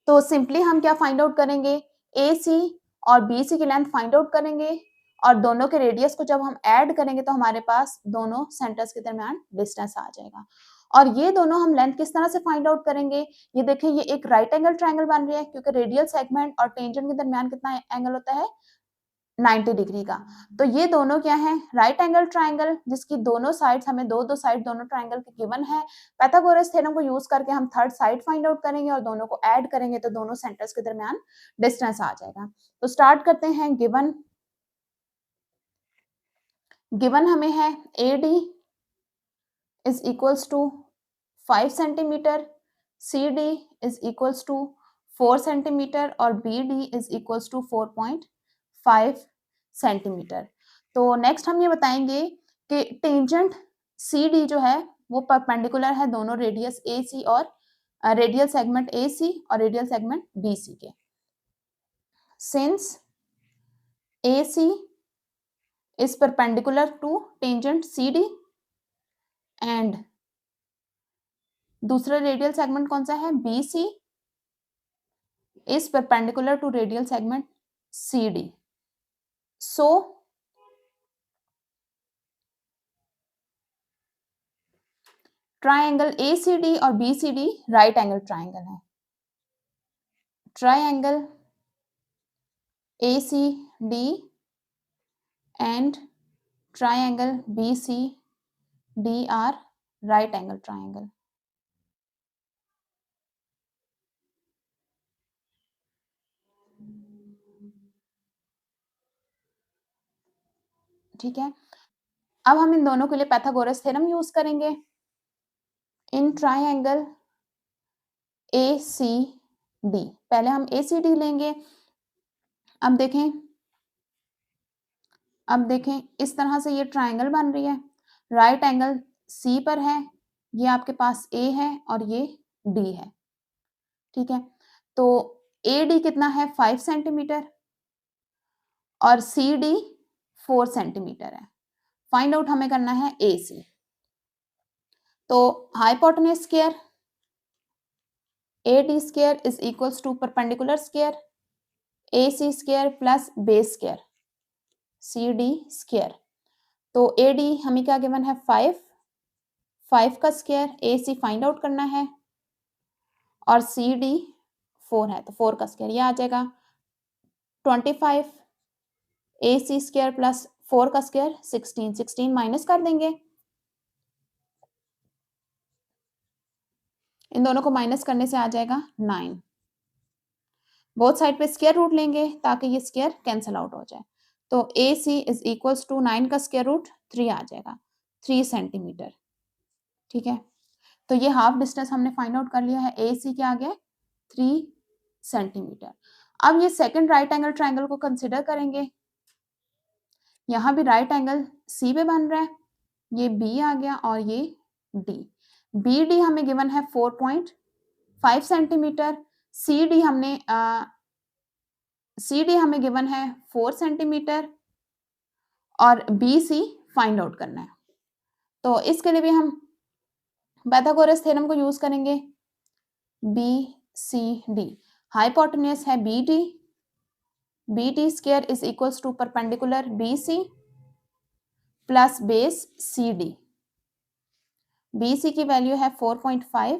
तो सिंपली हम क्या फाइंड आउट करेंगे, ए सी और बी सी की लेंथ फाइंड आउट करेंगे और दोनों के रेडियस को जब हम ऐड करेंगे तो हमारे पास दोनों सेंटर्स के दरमियान डिस्टेंस आ जाएगा. और ये दोनों हम लेंथ किस तरह से फाइंड आउट करेंगे, ये देखिए ये एक राइट एंगल ट्रायंगल बन रही है क्योंकि रेडियल सेगमेंट और टेंजेंट के दरमियान कितना एंगल होता है, 90 डिग्री का. तो ये दोनों क्या है, राइट एंगल ट्रायंगल जिसकी दोनों साइड्स हमें दो साइड दोनों ट्रायंगल के गिवन है. पाइथागोरस थ्योरम को यूज करके हम थर्ड साइड फाइंड आउट करेंगे और दोनों को ऐड करेंगे तो दोनों सेंटर्स के दरमियान डिस्टेंस आ जाएगा. तो स्टार्ट करते हैं. गिवन हमें है A D is equals to 5 centimetre, C D is equals to 4 centimetre और B D is equals to 4.5 centimetre. तो नेक्स्ट हम ये बताएंगे कि टेंजेंट सी डी जो है वो परपेंडिकुलर है दोनों रेडियस ए सी और रेडियल सेगमेंट ए सी और रेडियल सेगमेंट बी सी के. Since A C is perpendicular to tangent C D and दूसरा रेडियल सेगमेंट कौन सा है, B C is perpendicular to radial segment C D. So triangle ACD और BCD right angle triangle है. Triangle ACD and triangle BCD are right angle triangle. ठीक है, अब हम इन दोनों के लिए पाइथागोरस थ्योरम यूज करेंगे. इन ट्रायंगल ACD पहले हम ACD लेंगे. अब देखें इस तरह से ये ट्रायंगल बन रही है, राइट एंगल C पर है, ये आपके पास A है और ये D है. ठीक है, तो AD कितना है 5 सेंटीमीटर और CD 4 सेंटीमीटर है. फाइंड आउट हमें करना है AC. तो hypotenuse square AD square is equals to perpendicular square AC square plus base square CD square. तो AD हमें क्या गिवन है 5 का स्क्वायर, AC फाइंड आउट करना है और CD 4 है तो 4 का स्क्वायर, ये आ जाएगा 25 AC स्क्वायर प्लस 4 का स्क्वायर 16 माइनस कर देंगे. इन दोनों को माइनस करने से आ जाएगा 9. बोथ साइड पे स्क्वायर रूट लेंगे ताकि ये स्क्वायर कैंसिल आउट हो जाए. तो AC इज इक्वल्स टू 9 का स्क्वायर रूट 3 आ जाएगा, 3 सेंटीमीटर. ठीक है, तो ये हाफ डिस्टेंस हमने फाइंड आउट कर लिया है. AC क्या आ गया 3 सेंटीमीटर. अब ये सेकंड राइट एंगल ट्रायंगल को कंसिडर करेंगे. यहाँ भी राइट एंगल C पे बन रहा है, ये B आ गया और ये D. BD हमें गिवन है 4.5 सेंटीमीटर, CD हमें गिवन है 4 सेंटीमीटर और BC फाइंड आउट करना है. तो इसके लिए भी हम पाइथागोरस थ्योरम को यूज करेंगे. BCD हाइपोटेन्यूज है BD square is equals to perpendicular BC plus base CD. BC की वैल्यू है 4.5,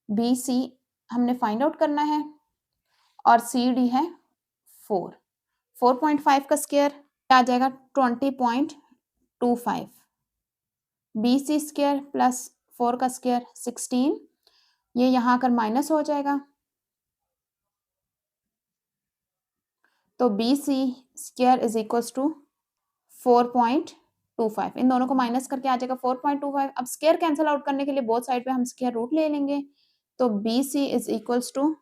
BC हमने फाइंड आउट करना है और CD है 4. 4.5 का स्क्वायर आ जाएगा 20.25. BC स्क्वायर प्लस 4 का स्क्वायर 16, ये यहाँ आकर माइनस हो जाएगा तो BC square is equals to 4.25. इन दोनों को माइनस करके आ जाएगा 4.25. अब स्क्वायर कैंसिल आउट करने के लिए बोथ साइड पे हम स्क्वायर रूट ले लेंगे तो BC is equals to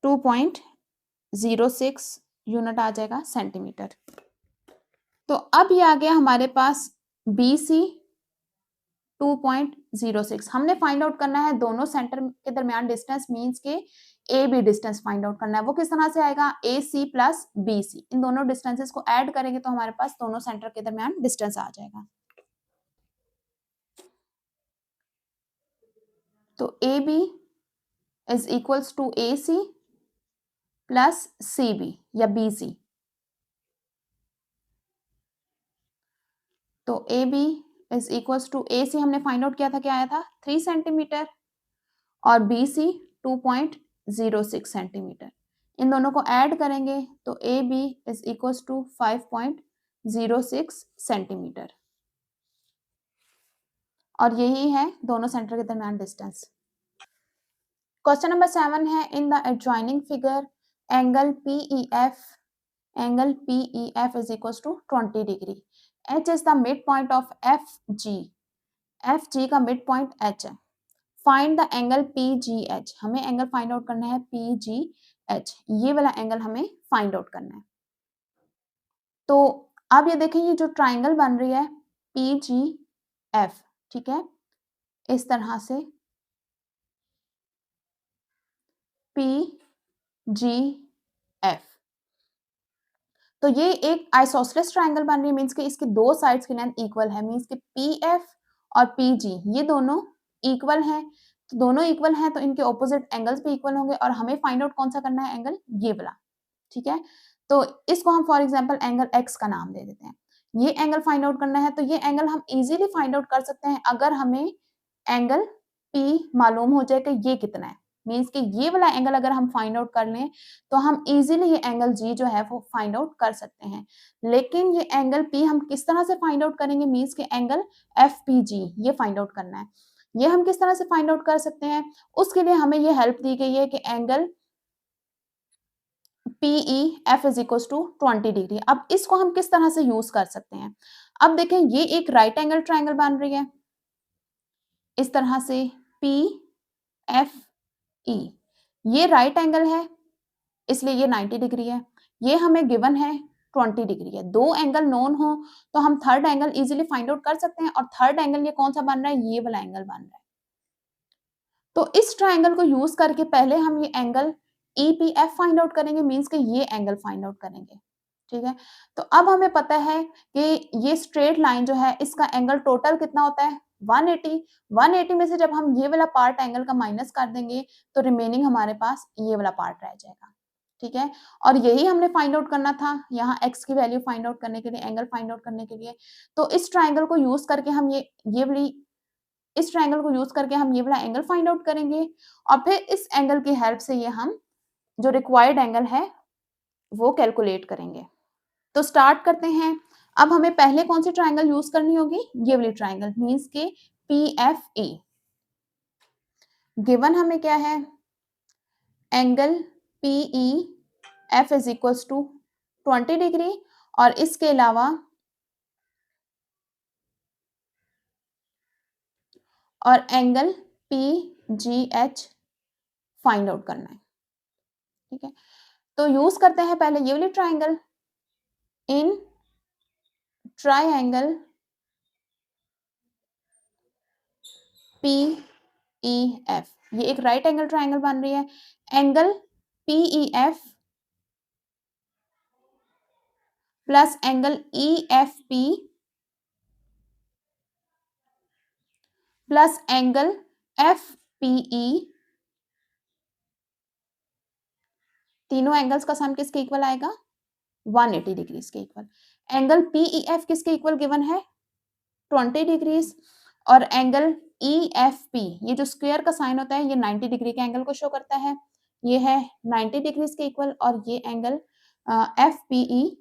2.06 unit आ जाएगा सेंटीमीटर. तो अब ये आ गया हमारे पास BC 2.06। हमने फाइंड आउट करना है दोनों सेंटर के दरमियान डिस्टेंस, मींस के AB डिस्टेंस फाइंड आउट करना है। वो किस तरह से आएगा, AC प्लस BC, इन दोनों डिस्टेंसेस को ऐड करेंगे तो हमारे पास दोनों सेंटर के दरमियान डिस्टेंस आ जाएगा। तो AB is equals to AC plus CB या BC। तो AB is equals to AC हमने फाइंड आउट किया था, क्या आया था 3 सेंटीमीटर, और BC 2.06 सेंटीमीटर। इन दोनों को ऐड करेंगे तो AB is equals to 5.06 centimetre, और यही है दोनों सेंटर के दरमियान डिस्टेंस। क्वेश्चन नंबर 7 है, in the adjoining figure angle PEF is equals to 20 degree. H is the midpoint of FG। FG का मिड पॉइंट H है। Find the angle PGH। हमें एंगल फाइंड आउट करना है PGH, ये वाला angle हमें find out करना है। तो अब ये देखें, ये जो ट्राइंगल बन रही है PGF, ठीक है, इस तरह से PGF, तो ये एक आइसोसेलेस ट्राइंगल बन रही है, मींस कि इसकी दो साइड्स की लेंथ इक्वल है, मींस कि PF और PG ये दोनों इक्वल हैं। तो दोनों इक्वल हैं तो इनके ऑपोजिट एंगल्स भी इक्वल होंगे, और हमें फाइंड आउट कौन सा करना है, एंगल ये वाला, ठीक है। तो इसको हम फॉर एग्जांपल एंगल X का नाम दे देते हैं। ये एंगल फाइंड आउट करना है, तो ये एंगल हम इजीली फाइंड आउट कर सकते हैं अगर हमें एंगल P मालूम हो जाए कि ये कितना है, मींस कि ये वाला एंगल अगर हम फाइंड आउट कर लें तो हम इजीली ये एंगल G जो है वो फाइंड आउट कर सकते हैं। लेकिन ये एंगल P हम किस तरह से फाइंड आउट करेंगे, मींस के एंगल FPG ये फाइंड आउट करना है। ये हम किस तरह से फाइंड आउट कर सकते हैं, उसके लिए हमें ये हेल्प दी गई है कि angle PEF is equal to 20 degree. अब इसको हम किस तरह से यूज कर सकते हैं, अब देखें ये एक राइट एंगल ट्राइंगल बन रही है इस तरह से PFE, ये राइट एंगल है इसलिए ये 90 डिग्री है, ये हमें गिवन है 20 डिग्री है। दो एंगल नोन हो तो हम third angle easily find out कर सकते हैं, और थर्ड एंगल ये कौन सा बन रहा है, ये वाला एंगल बन रहा है। तो इस ट्राइंगल को यूज करके पहले हम ये एंगल EPF फाइंड आउट करेंगे, मींस कि ये एंगल फाइंड आउट करेंगे, ठीक है। तो अब हमें पता है कि ये स्ट्रेट लाइन जो है इसका एंगल टोटल कितना होता है 180। 180 में से जब हम ये वाला पार्ट एंगल का माइनस कर देंगे तो रिमेनिंग हमारे पास ये वाला पार्ट रह जाएगा, ठीक है। और यही हमने फाइंड आउट करना था यहाँ x की वैल्यू फाइंड आउट करने के लिए, एंगल फाइंड आउट करने के लिए। तो इस ट्राइंगल को यूज करके हम ये वाली इस ट्राइंगल को यूज करके हम ये वाला एंगल फाइंड आउट करेंगे, और फिर इस एंगल की हेल्प से ये हम जो रिक्वायर्ड एंगल है वो कैलकुलेट करेंगे। तो स्टार्ट करते हैं। अब हमें पहले कौन सी ट्राइंगल यूज करनी होगी, ये वाली ट्राइंगल, मींस के PFE। गिवन हमें क्या है, angle PEF is equals to 20 degree, और इसके अलावा और एंगल PGH फाइंड आउट करना है, ठीक है। तो यूज करते हैं पहले ये वाली ट्राइंगल, इन ट्राइंगल PEF, ये एक राइट एंगल ट्राइंगल बन रही है। Angle PEF plus angle EFP plus angle FPE, तीनों एंगल्स का सम किसके इक्वल आएगा 180 डिग्री के इक्वल। एंगल PEF किसके इक्वल गिवन है 20 डिग्रीज, और एंगल EFP ये जो स्क्वायर का साइन होता है ये 90 डिग्री के एंगल को शो करता है, ये है 90 डिग्रीज के इक्वल, और ये एंगल FPE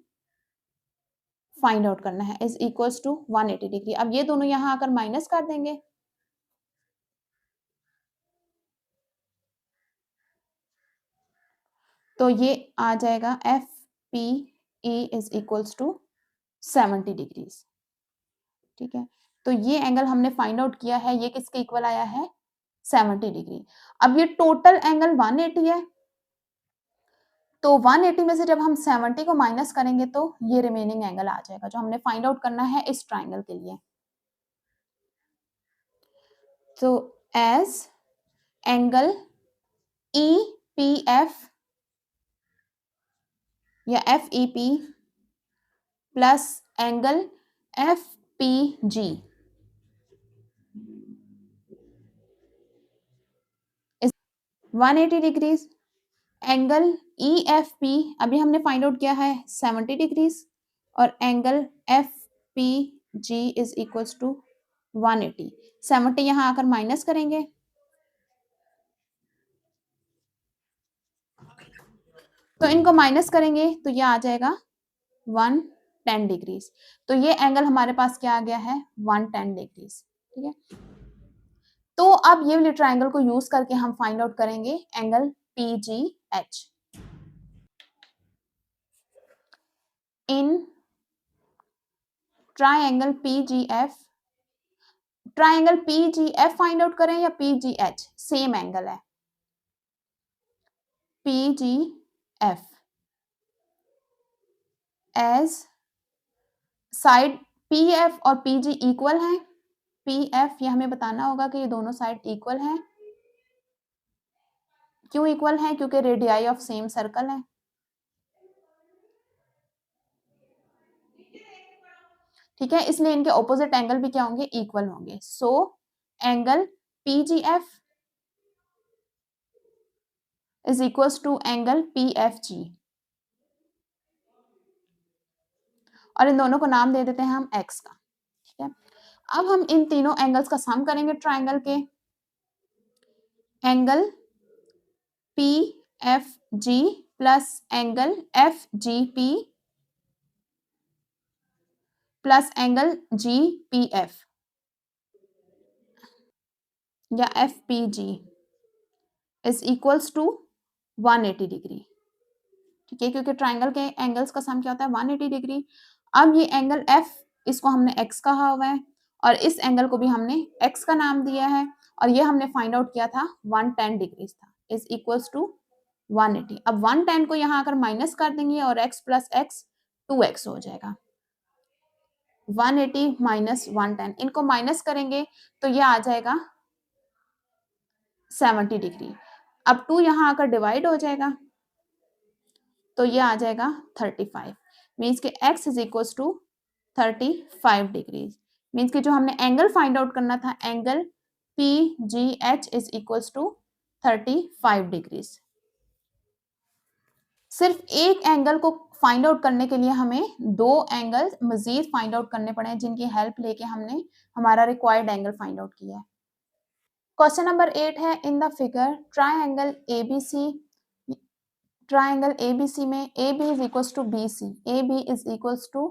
फाइंड आउट करना है इज इक्वल्स टू 180 डिग्री। अब ये दोनों यहां आकर माइनस कर देंगे, तो ये आ जाएगा FPE is equals to 70 degrees, ठीक है। तो ये एंगल हमने फाइंड आउट किया है, ये किसके इक्वल आया है 70 डिग्री। अब ये टोटल एंगल 180 है, तो 180 में से जब हम 70 को माइनस करेंगे तो ये रिमेनिंग एंगल आ जाएगा जो हमने फाइंड आउट करना है इस ट्राइंगल के लिए। तो एज एंगल EPF या FEP plus angle FPG is 180 degrees. Angle EFP अभी हमने फाइंड आउट किया है 70 डिग्रीज और angle FPG is equals to 180। 70 यहां आकर माइनस करेंगे तो इनको माइनस करेंगे तो ये आ जाएगा 110 डिग्रीज। तो ये एंगल हमारे पास क्या आ गया है 110 डिग्रीज। ठीक है, तो अब ये वाले ट्राइंगल को यूज करके हम फाइंड आउट करेंगे angle PGH। In triangle PGF, triangle PGF find out करें या PGH, सेम एंगल है। PGF एज साइड PF और PG इक्वल हैं। PF ये हमें बताना होगा कि ये दोनों साइड इक्वल हैं। क्यों इक्वल हैं? क्योंकि रेडियाई ऑफ सेम सर्कल है। ठीक है, इसलिए इनके ऑपोजिट एंगल भी क्या होंगे? इक्वल होंगे। So angle PGF is equals to angle PFG और इन दोनों को नाम दे देते हैं हम x का। ठीक है, अब हम इन तीनों एंगल्स का सम करेंगे ट्राइंगल के। Angle PFG plus angle FGP plus angle GPF या FPG is equals to 180 degree. ठीक है, क्योंकि ट्राइंगल के एंगल्स का सम क्या होता है 180 डिग्री। अब ये एंगल F, इसको हमने x कहा हुआ है और इस एंगल को भी हमने x का नाम दिया है और ये हमने फाइंड आउट किया था 110 डिग्री था, इज इक्वल्स टू 180। अब 110 को यहाँ आकर माइनस कर देंगे और x प्लस x 2x हो जाएगा। 180 माइनस 110, इनको माइनस करेंगे तो ये आ जाएगा 70 डिग्री। अब 2 यहाँ आकर डिवाइड हो जाएगा तो ये आ जाएगा 35। मीन्स के x is equal to 35 degrees. Means कि जो हमने एंगल फाइंड आउट करना था angle PGH is equal to 35 degrees. सिर्फ एक एंगल को फाइंड आउट करने के लिए हमें दो एंगल मजीद फाइंड आउट करने पड़े जिनकी हेल्प लेके हमने हमारा रिक्वायर्ड एंगल फाइंड आउट किया है। क्वेश्चन नंबर 8 है, in the figure triangle ABC, triangle ABC में AB is equals to BC, AB is equals to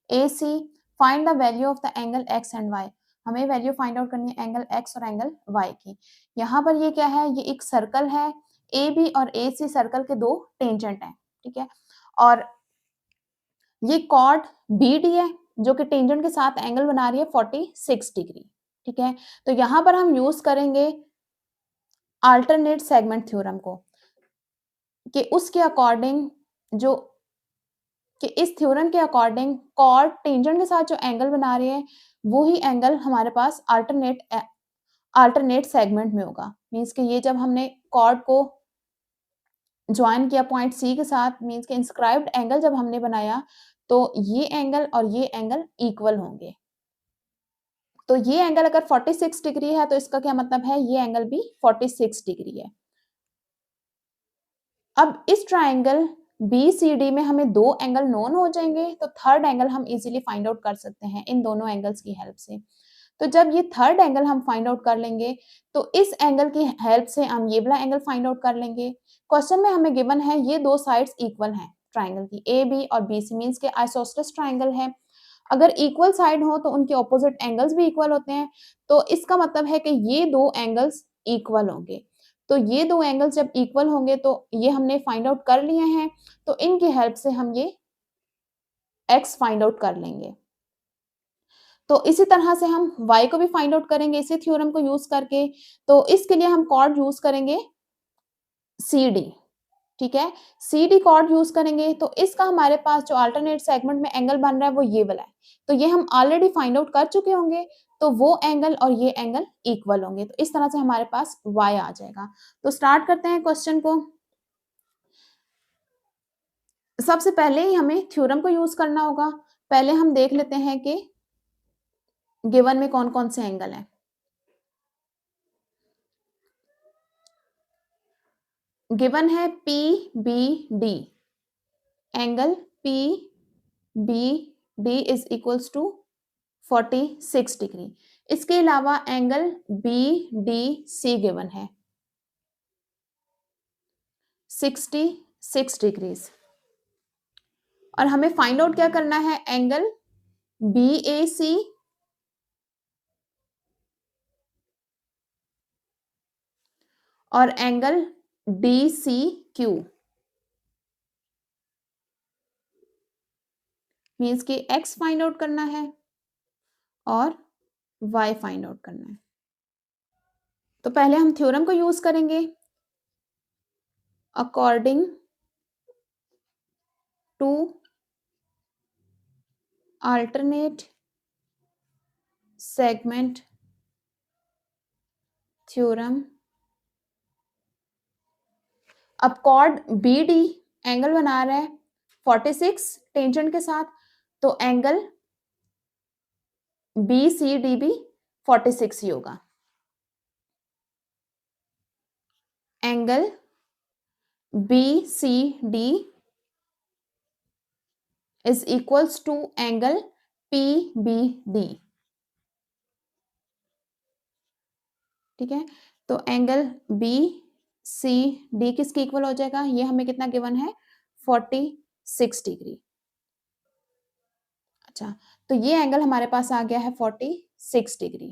AC, find the value of the angle X and Y। हमें value find out करनी है angle X और angle Y की। यहाँ पर ये क्या है, ये एक सर्कल है, AB और AC सर्कल के दो टेंजेंट हैं। ठीक है, और ये कॉर्ड BD है जो कि टेंजेंट के साथ एंगल बना रही है 46 डिग्री। ठीक है, तो यहाँ पर हम यूज करेंगे अल्टरनेट सेगमेंट थ्योरम को कि उसके अकॉर्डिंग जो कि इस थ्योरम के अकॉर्डिंग कॉर्ड टेंजेंट के साथ जो एंगल बना रहे हैं वो ही एंगल हमारे पास अल्टरनेट सेगमेंट में होगा। मींस कि ये जब हमने कॉर्ड को ज्वाइन किया पॉइंट C के साथ, मींस कि इंस्क्राइब्ड एंगल जब हमने बनाया तो ये एंगल और ये एंगल इक्वल होंगे। तो ये एंगल अगर 46 डिग्री है तो इसका क्या मतलब है, ये एंगल भी 46 डिग्री है। अब इस ट्राइंगल BCD में हमें दो एंगल नोन हो जाएंगे तो थर्ड एंगल हम इजीली फाइंड आउट कर सकते हैं इन दोनों एंगल्स की हेल्प से। तो जब ये थर्ड एंगल हम फाइंड आउट कर लेंगे तो इस एंगल की हेल्प से हम ये वाला एंगल फाइंड आउट कर लेंगे। क्वेश्चन में हमें गिवन है ये दो साइड्स इक्वल हैं ट्राइंगल की, AB और BC, मींस के आइसोसेलेस ट्राइंगल है। अगर इक्वल साइड हो तो उनके ऑपोजिट एंगल्स भी इक्वल होते हैं, तो इसका मतलब है कि ये दो एंगल्स इक्वल होंगे। तो ये दो एंगल्स जब इक्वल होंगे तो ये हमने फाइंड आउट कर लिए हैं, तो इनकी हेल्प से हम ये x फाइंड आउट कर लेंगे। तो इसी तरह से हम y को भी फाइंड आउट करेंगे इसी थ्योरम को यूज करके। तो इसके लिए हम कॉर्ड यूज करेंगे CD। ठीक है, CD कॉर्ड यूज करेंगे तो इसका हमारे पास जो अल्टरनेट सेगमेंट में एंगल बन रहा है वो ये वाला है, तो ये हम ऑलरेडी फाइंड आउट कर चुके होंगे। तो वो एंगल और ये एंगल इक्वल होंगे। तो इस तरह से हमारे पास y आ जाएगा। तो स्टार्ट करते हैं क्वेश्चन को। सबसे पहले ही हमें थ्योरम को यूज करना होगा। पहले हम देख लेते हैं कि गिवन में कौन कौन से एंगल हैं। गिवन है P B D, angle P B D is equals to 46 degree. इसके अलावा angle B D C given है 66 डिग्रीज। और हमें फाइंड आउट क्या करना है, एंगल बी ए सी और angle D C Q, means कि x फाइंड आउट करना है और y फाइंड आउट करना है। तो पहले हम थ्योरम को यूज करेंगे। According to alternate segment theorem, अब कॉर्ड बी डी एंगल बना रहा है 46 टेंजेंट के साथ, तो एंगल बी सी डी भी 46 ही होगा। Angle B C D is equals to angle P B D. ठीक है, तो एंगल बी सी डी किसके इक्वल हो जाएगा, ये हमें कितना गिवन है 46 डिग्री। अच्छा, तो ये एंगल हमारे पास आ गया है 46 डिग्री।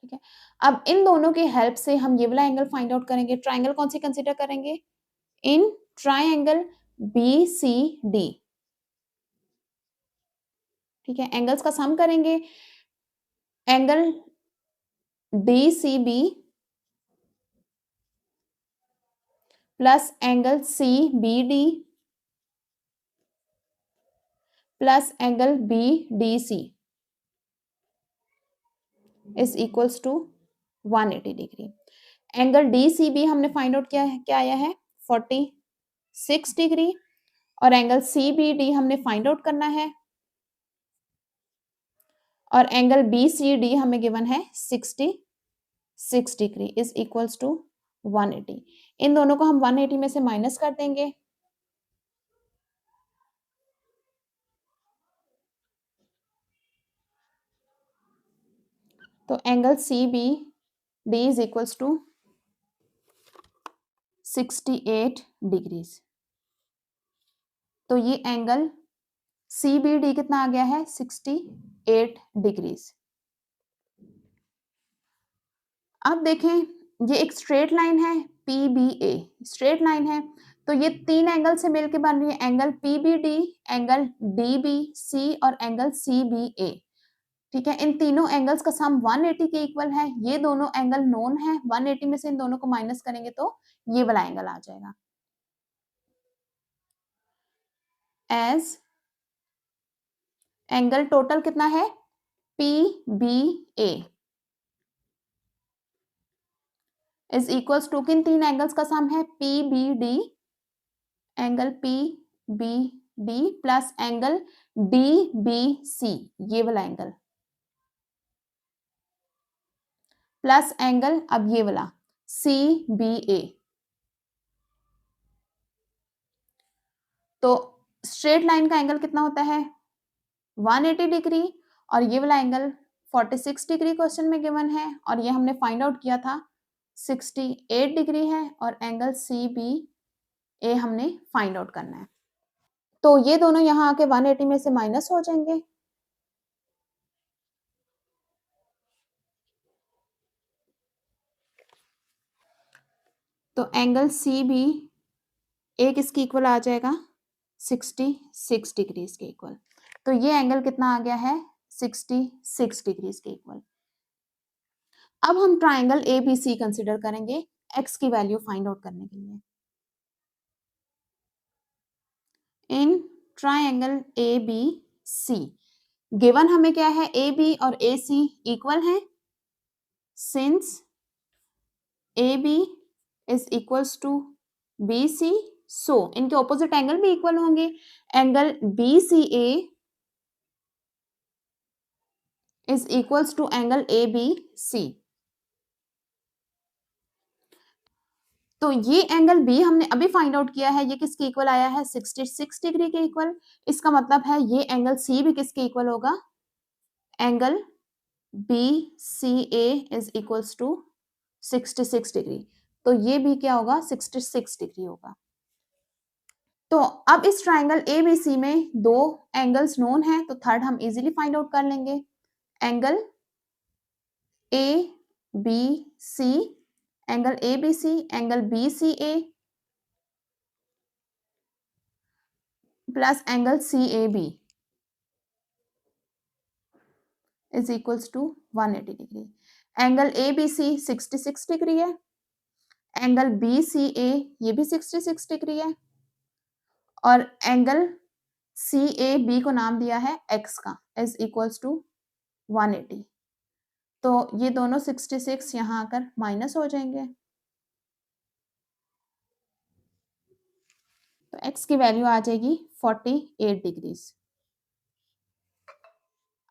ठीक है, अब इन दोनों की हेल्प से हम ये वाला एंगल फाइंड आउट करेंगे। ट्राइंगल कौन सी कंसीडर करेंगे, in triangle B C D. ठीक है, एंगल्स का सम करेंगे। Angle D C B plus angle C B D plus angle B D C is equals to 180 degree. Angle D C B हमने find out किया है, क्या आया है 46 डिग्री, और एंगल सी बी डी हमने फाइंड आउट करना है, और एंगल बी सी डी हमें गिवन है 66 डिग्री इज इक्वल्स टू 180। इन दोनों को हम 180 में से माइनस कर देंगे, तो angle C B D is equals to 68 degrees. तो ये एंगल सी बी डी कितना आ गया है 68 डिग्रीज। अब देखें, ये एक स्ट्रेट लाइन है पी बी ए, स्ट्रेट लाइन है, तो ये तीन एंगल से मिलकर बन रही है, angle P B D, angle D B C और एंगल सी बी ए। ठीक है, इन तीनों एंगल्स का सम 180 के इक्वल है। ये दोनों एंगल नोन है, 180 में से इन दोनों को माइनस करेंगे तो ये वाला एंगल आ जाएगा। एज एंगल टोटल कितना है P B A is equals to, किन तीन एंगल्स का सम है P B D, angle P B D plus angle D B C, ये वाला एंगल, प्लस एंगल अब ये वाला सी बी ए। तो स्ट्रेट लाइन का एंगल कितना होता है 180 डिग्री, और ये वाला एंगल 46 डिग्री क्वेश्चन में गिवन है, और ये हमने फाइंड आउट किया था 68 डिग्री है, और एंगल सी बी ए हमने फाइंड आउट करना है। तो ये दोनों यहाँ आके 180 में से माइनस हो जाएंगे, तो एंगल सी बी ए किसके इक्वल आ जाएगा 66 डिग्रीज के इक्वल। तो ये एंगल कितना आ गया है 66 डिग्रीज के इक्वल। अब हम triangle A B C consider करेंगे एक्स की वैल्यू फाइंड आउट करने के लिए। In triangle A B C, given हमें क्या है, ए बी और ए सी इक्वल है, since A B is equals to B C, so इनके ऑपोजिट एंगल भी इक्वल होंगे, angle B C A is equals to angle A B C. तो ये एंगल बी हमने अभी फाइंड आउट किया है, ये किसके इक्वल आया है, 66 डिग्री के इक्वल। इसका मतलब है ये एंगल सी भी किसके इक्वल होगा, angle B C A is equals to 66 degree. तो ये भी क्या होगा, 66 डिग्री होगा। तो अब इस ट्राइंगल ए बी सी में दो एंगल्स नोन है, तो थर्ड हम इजीली फाइंड आउट कर लेंगे, angle A B C, angle A B C, angle B C A plus angle C A B is equals to 180 degree. Angle A B C 66 degree है, angle B C A ये भी 66 degree है, और angle C A B को नाम दिया है x का, इज इक्वल्स टू 180। तो ये दोनों 66 यहाँ आकर माइनस हो जाएंगे, तो x की वैल्यू आ जाएगी 48 डिग्रीज।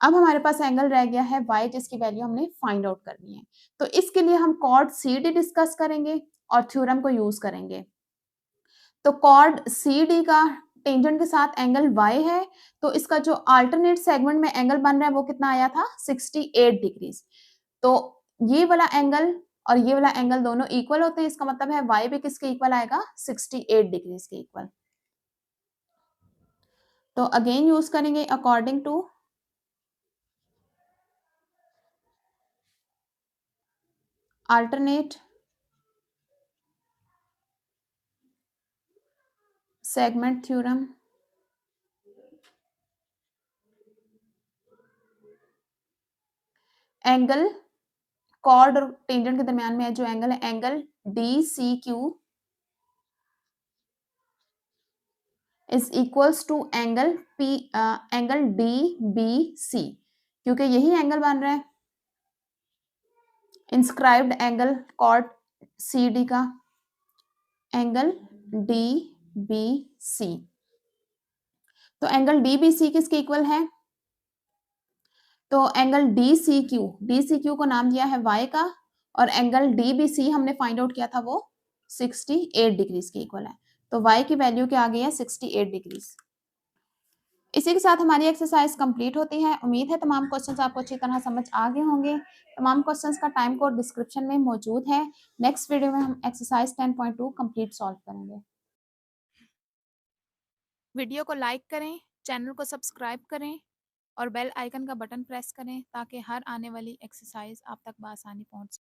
अब हमारे पास एंगल रह गया है y, जिसकी वैल्यू हमने फाइंड आउट करनी है। तो इसके लिए हम कॉर्ड सी डी डिस्कस करेंगे और थ्योरम को यूज करेंगे। तो कॉर्ड सी डी का टेंजेंट के साथ एंगल y है, तो इसका जो अल्टरनेट सेगमेंट में एंगल बन रहा है वो कितना आया था, 68 डिग्रीज। तो ये वाला एंगल और ये वाला एंगल दोनों इक्वल होते हैं, इसका मतलब है y भी किसके इक्वल आएगा, 68 डिग्रीज के इक्वल। तो अगेन यूज करेंगे according to alternate segment theorem, angle chord और टेंजेंट के दरमियान में जो एंगल है, angle D C Q is equals to angle P, angle D B C, क्योंकि यही एंगल बन रहा है inscribed angle chord C D का, एंगल डी बी सी। तो एंगल डी बी सी किसके इक्वल है, तो एंगल डी सी क्यू को नाम दिया है y का, और एंगल डी बी सी हमने फाइंड आउट किया था वो 68 डिग्रीज के इक्वल है। तो y की वैल्यू क्या आ गई है, 68 डिग्रीज। इसी के साथ हमारी एक्सरसाइज कंप्लीट होती है। उम्मीद है तमाम क्वेश्चंस आपको अच्छी तरह समझ आ गए होंगे। तमाम क्वेश्चंस का टाइम कोड डिस्क्रिप्शन में मौजूद है। नेक्स्ट वीडियो में हम एक्सरसाइज 10.2 कंप्लीट सॉल्व करेंगे। वीडियो को लाइक करें, चैनल को सब्सक्राइब करें और बेल आइकन का बटन प्रेस करें ताकि हर आने वाली एक्सरसाइज आप तक बआसानी पहुंच सके।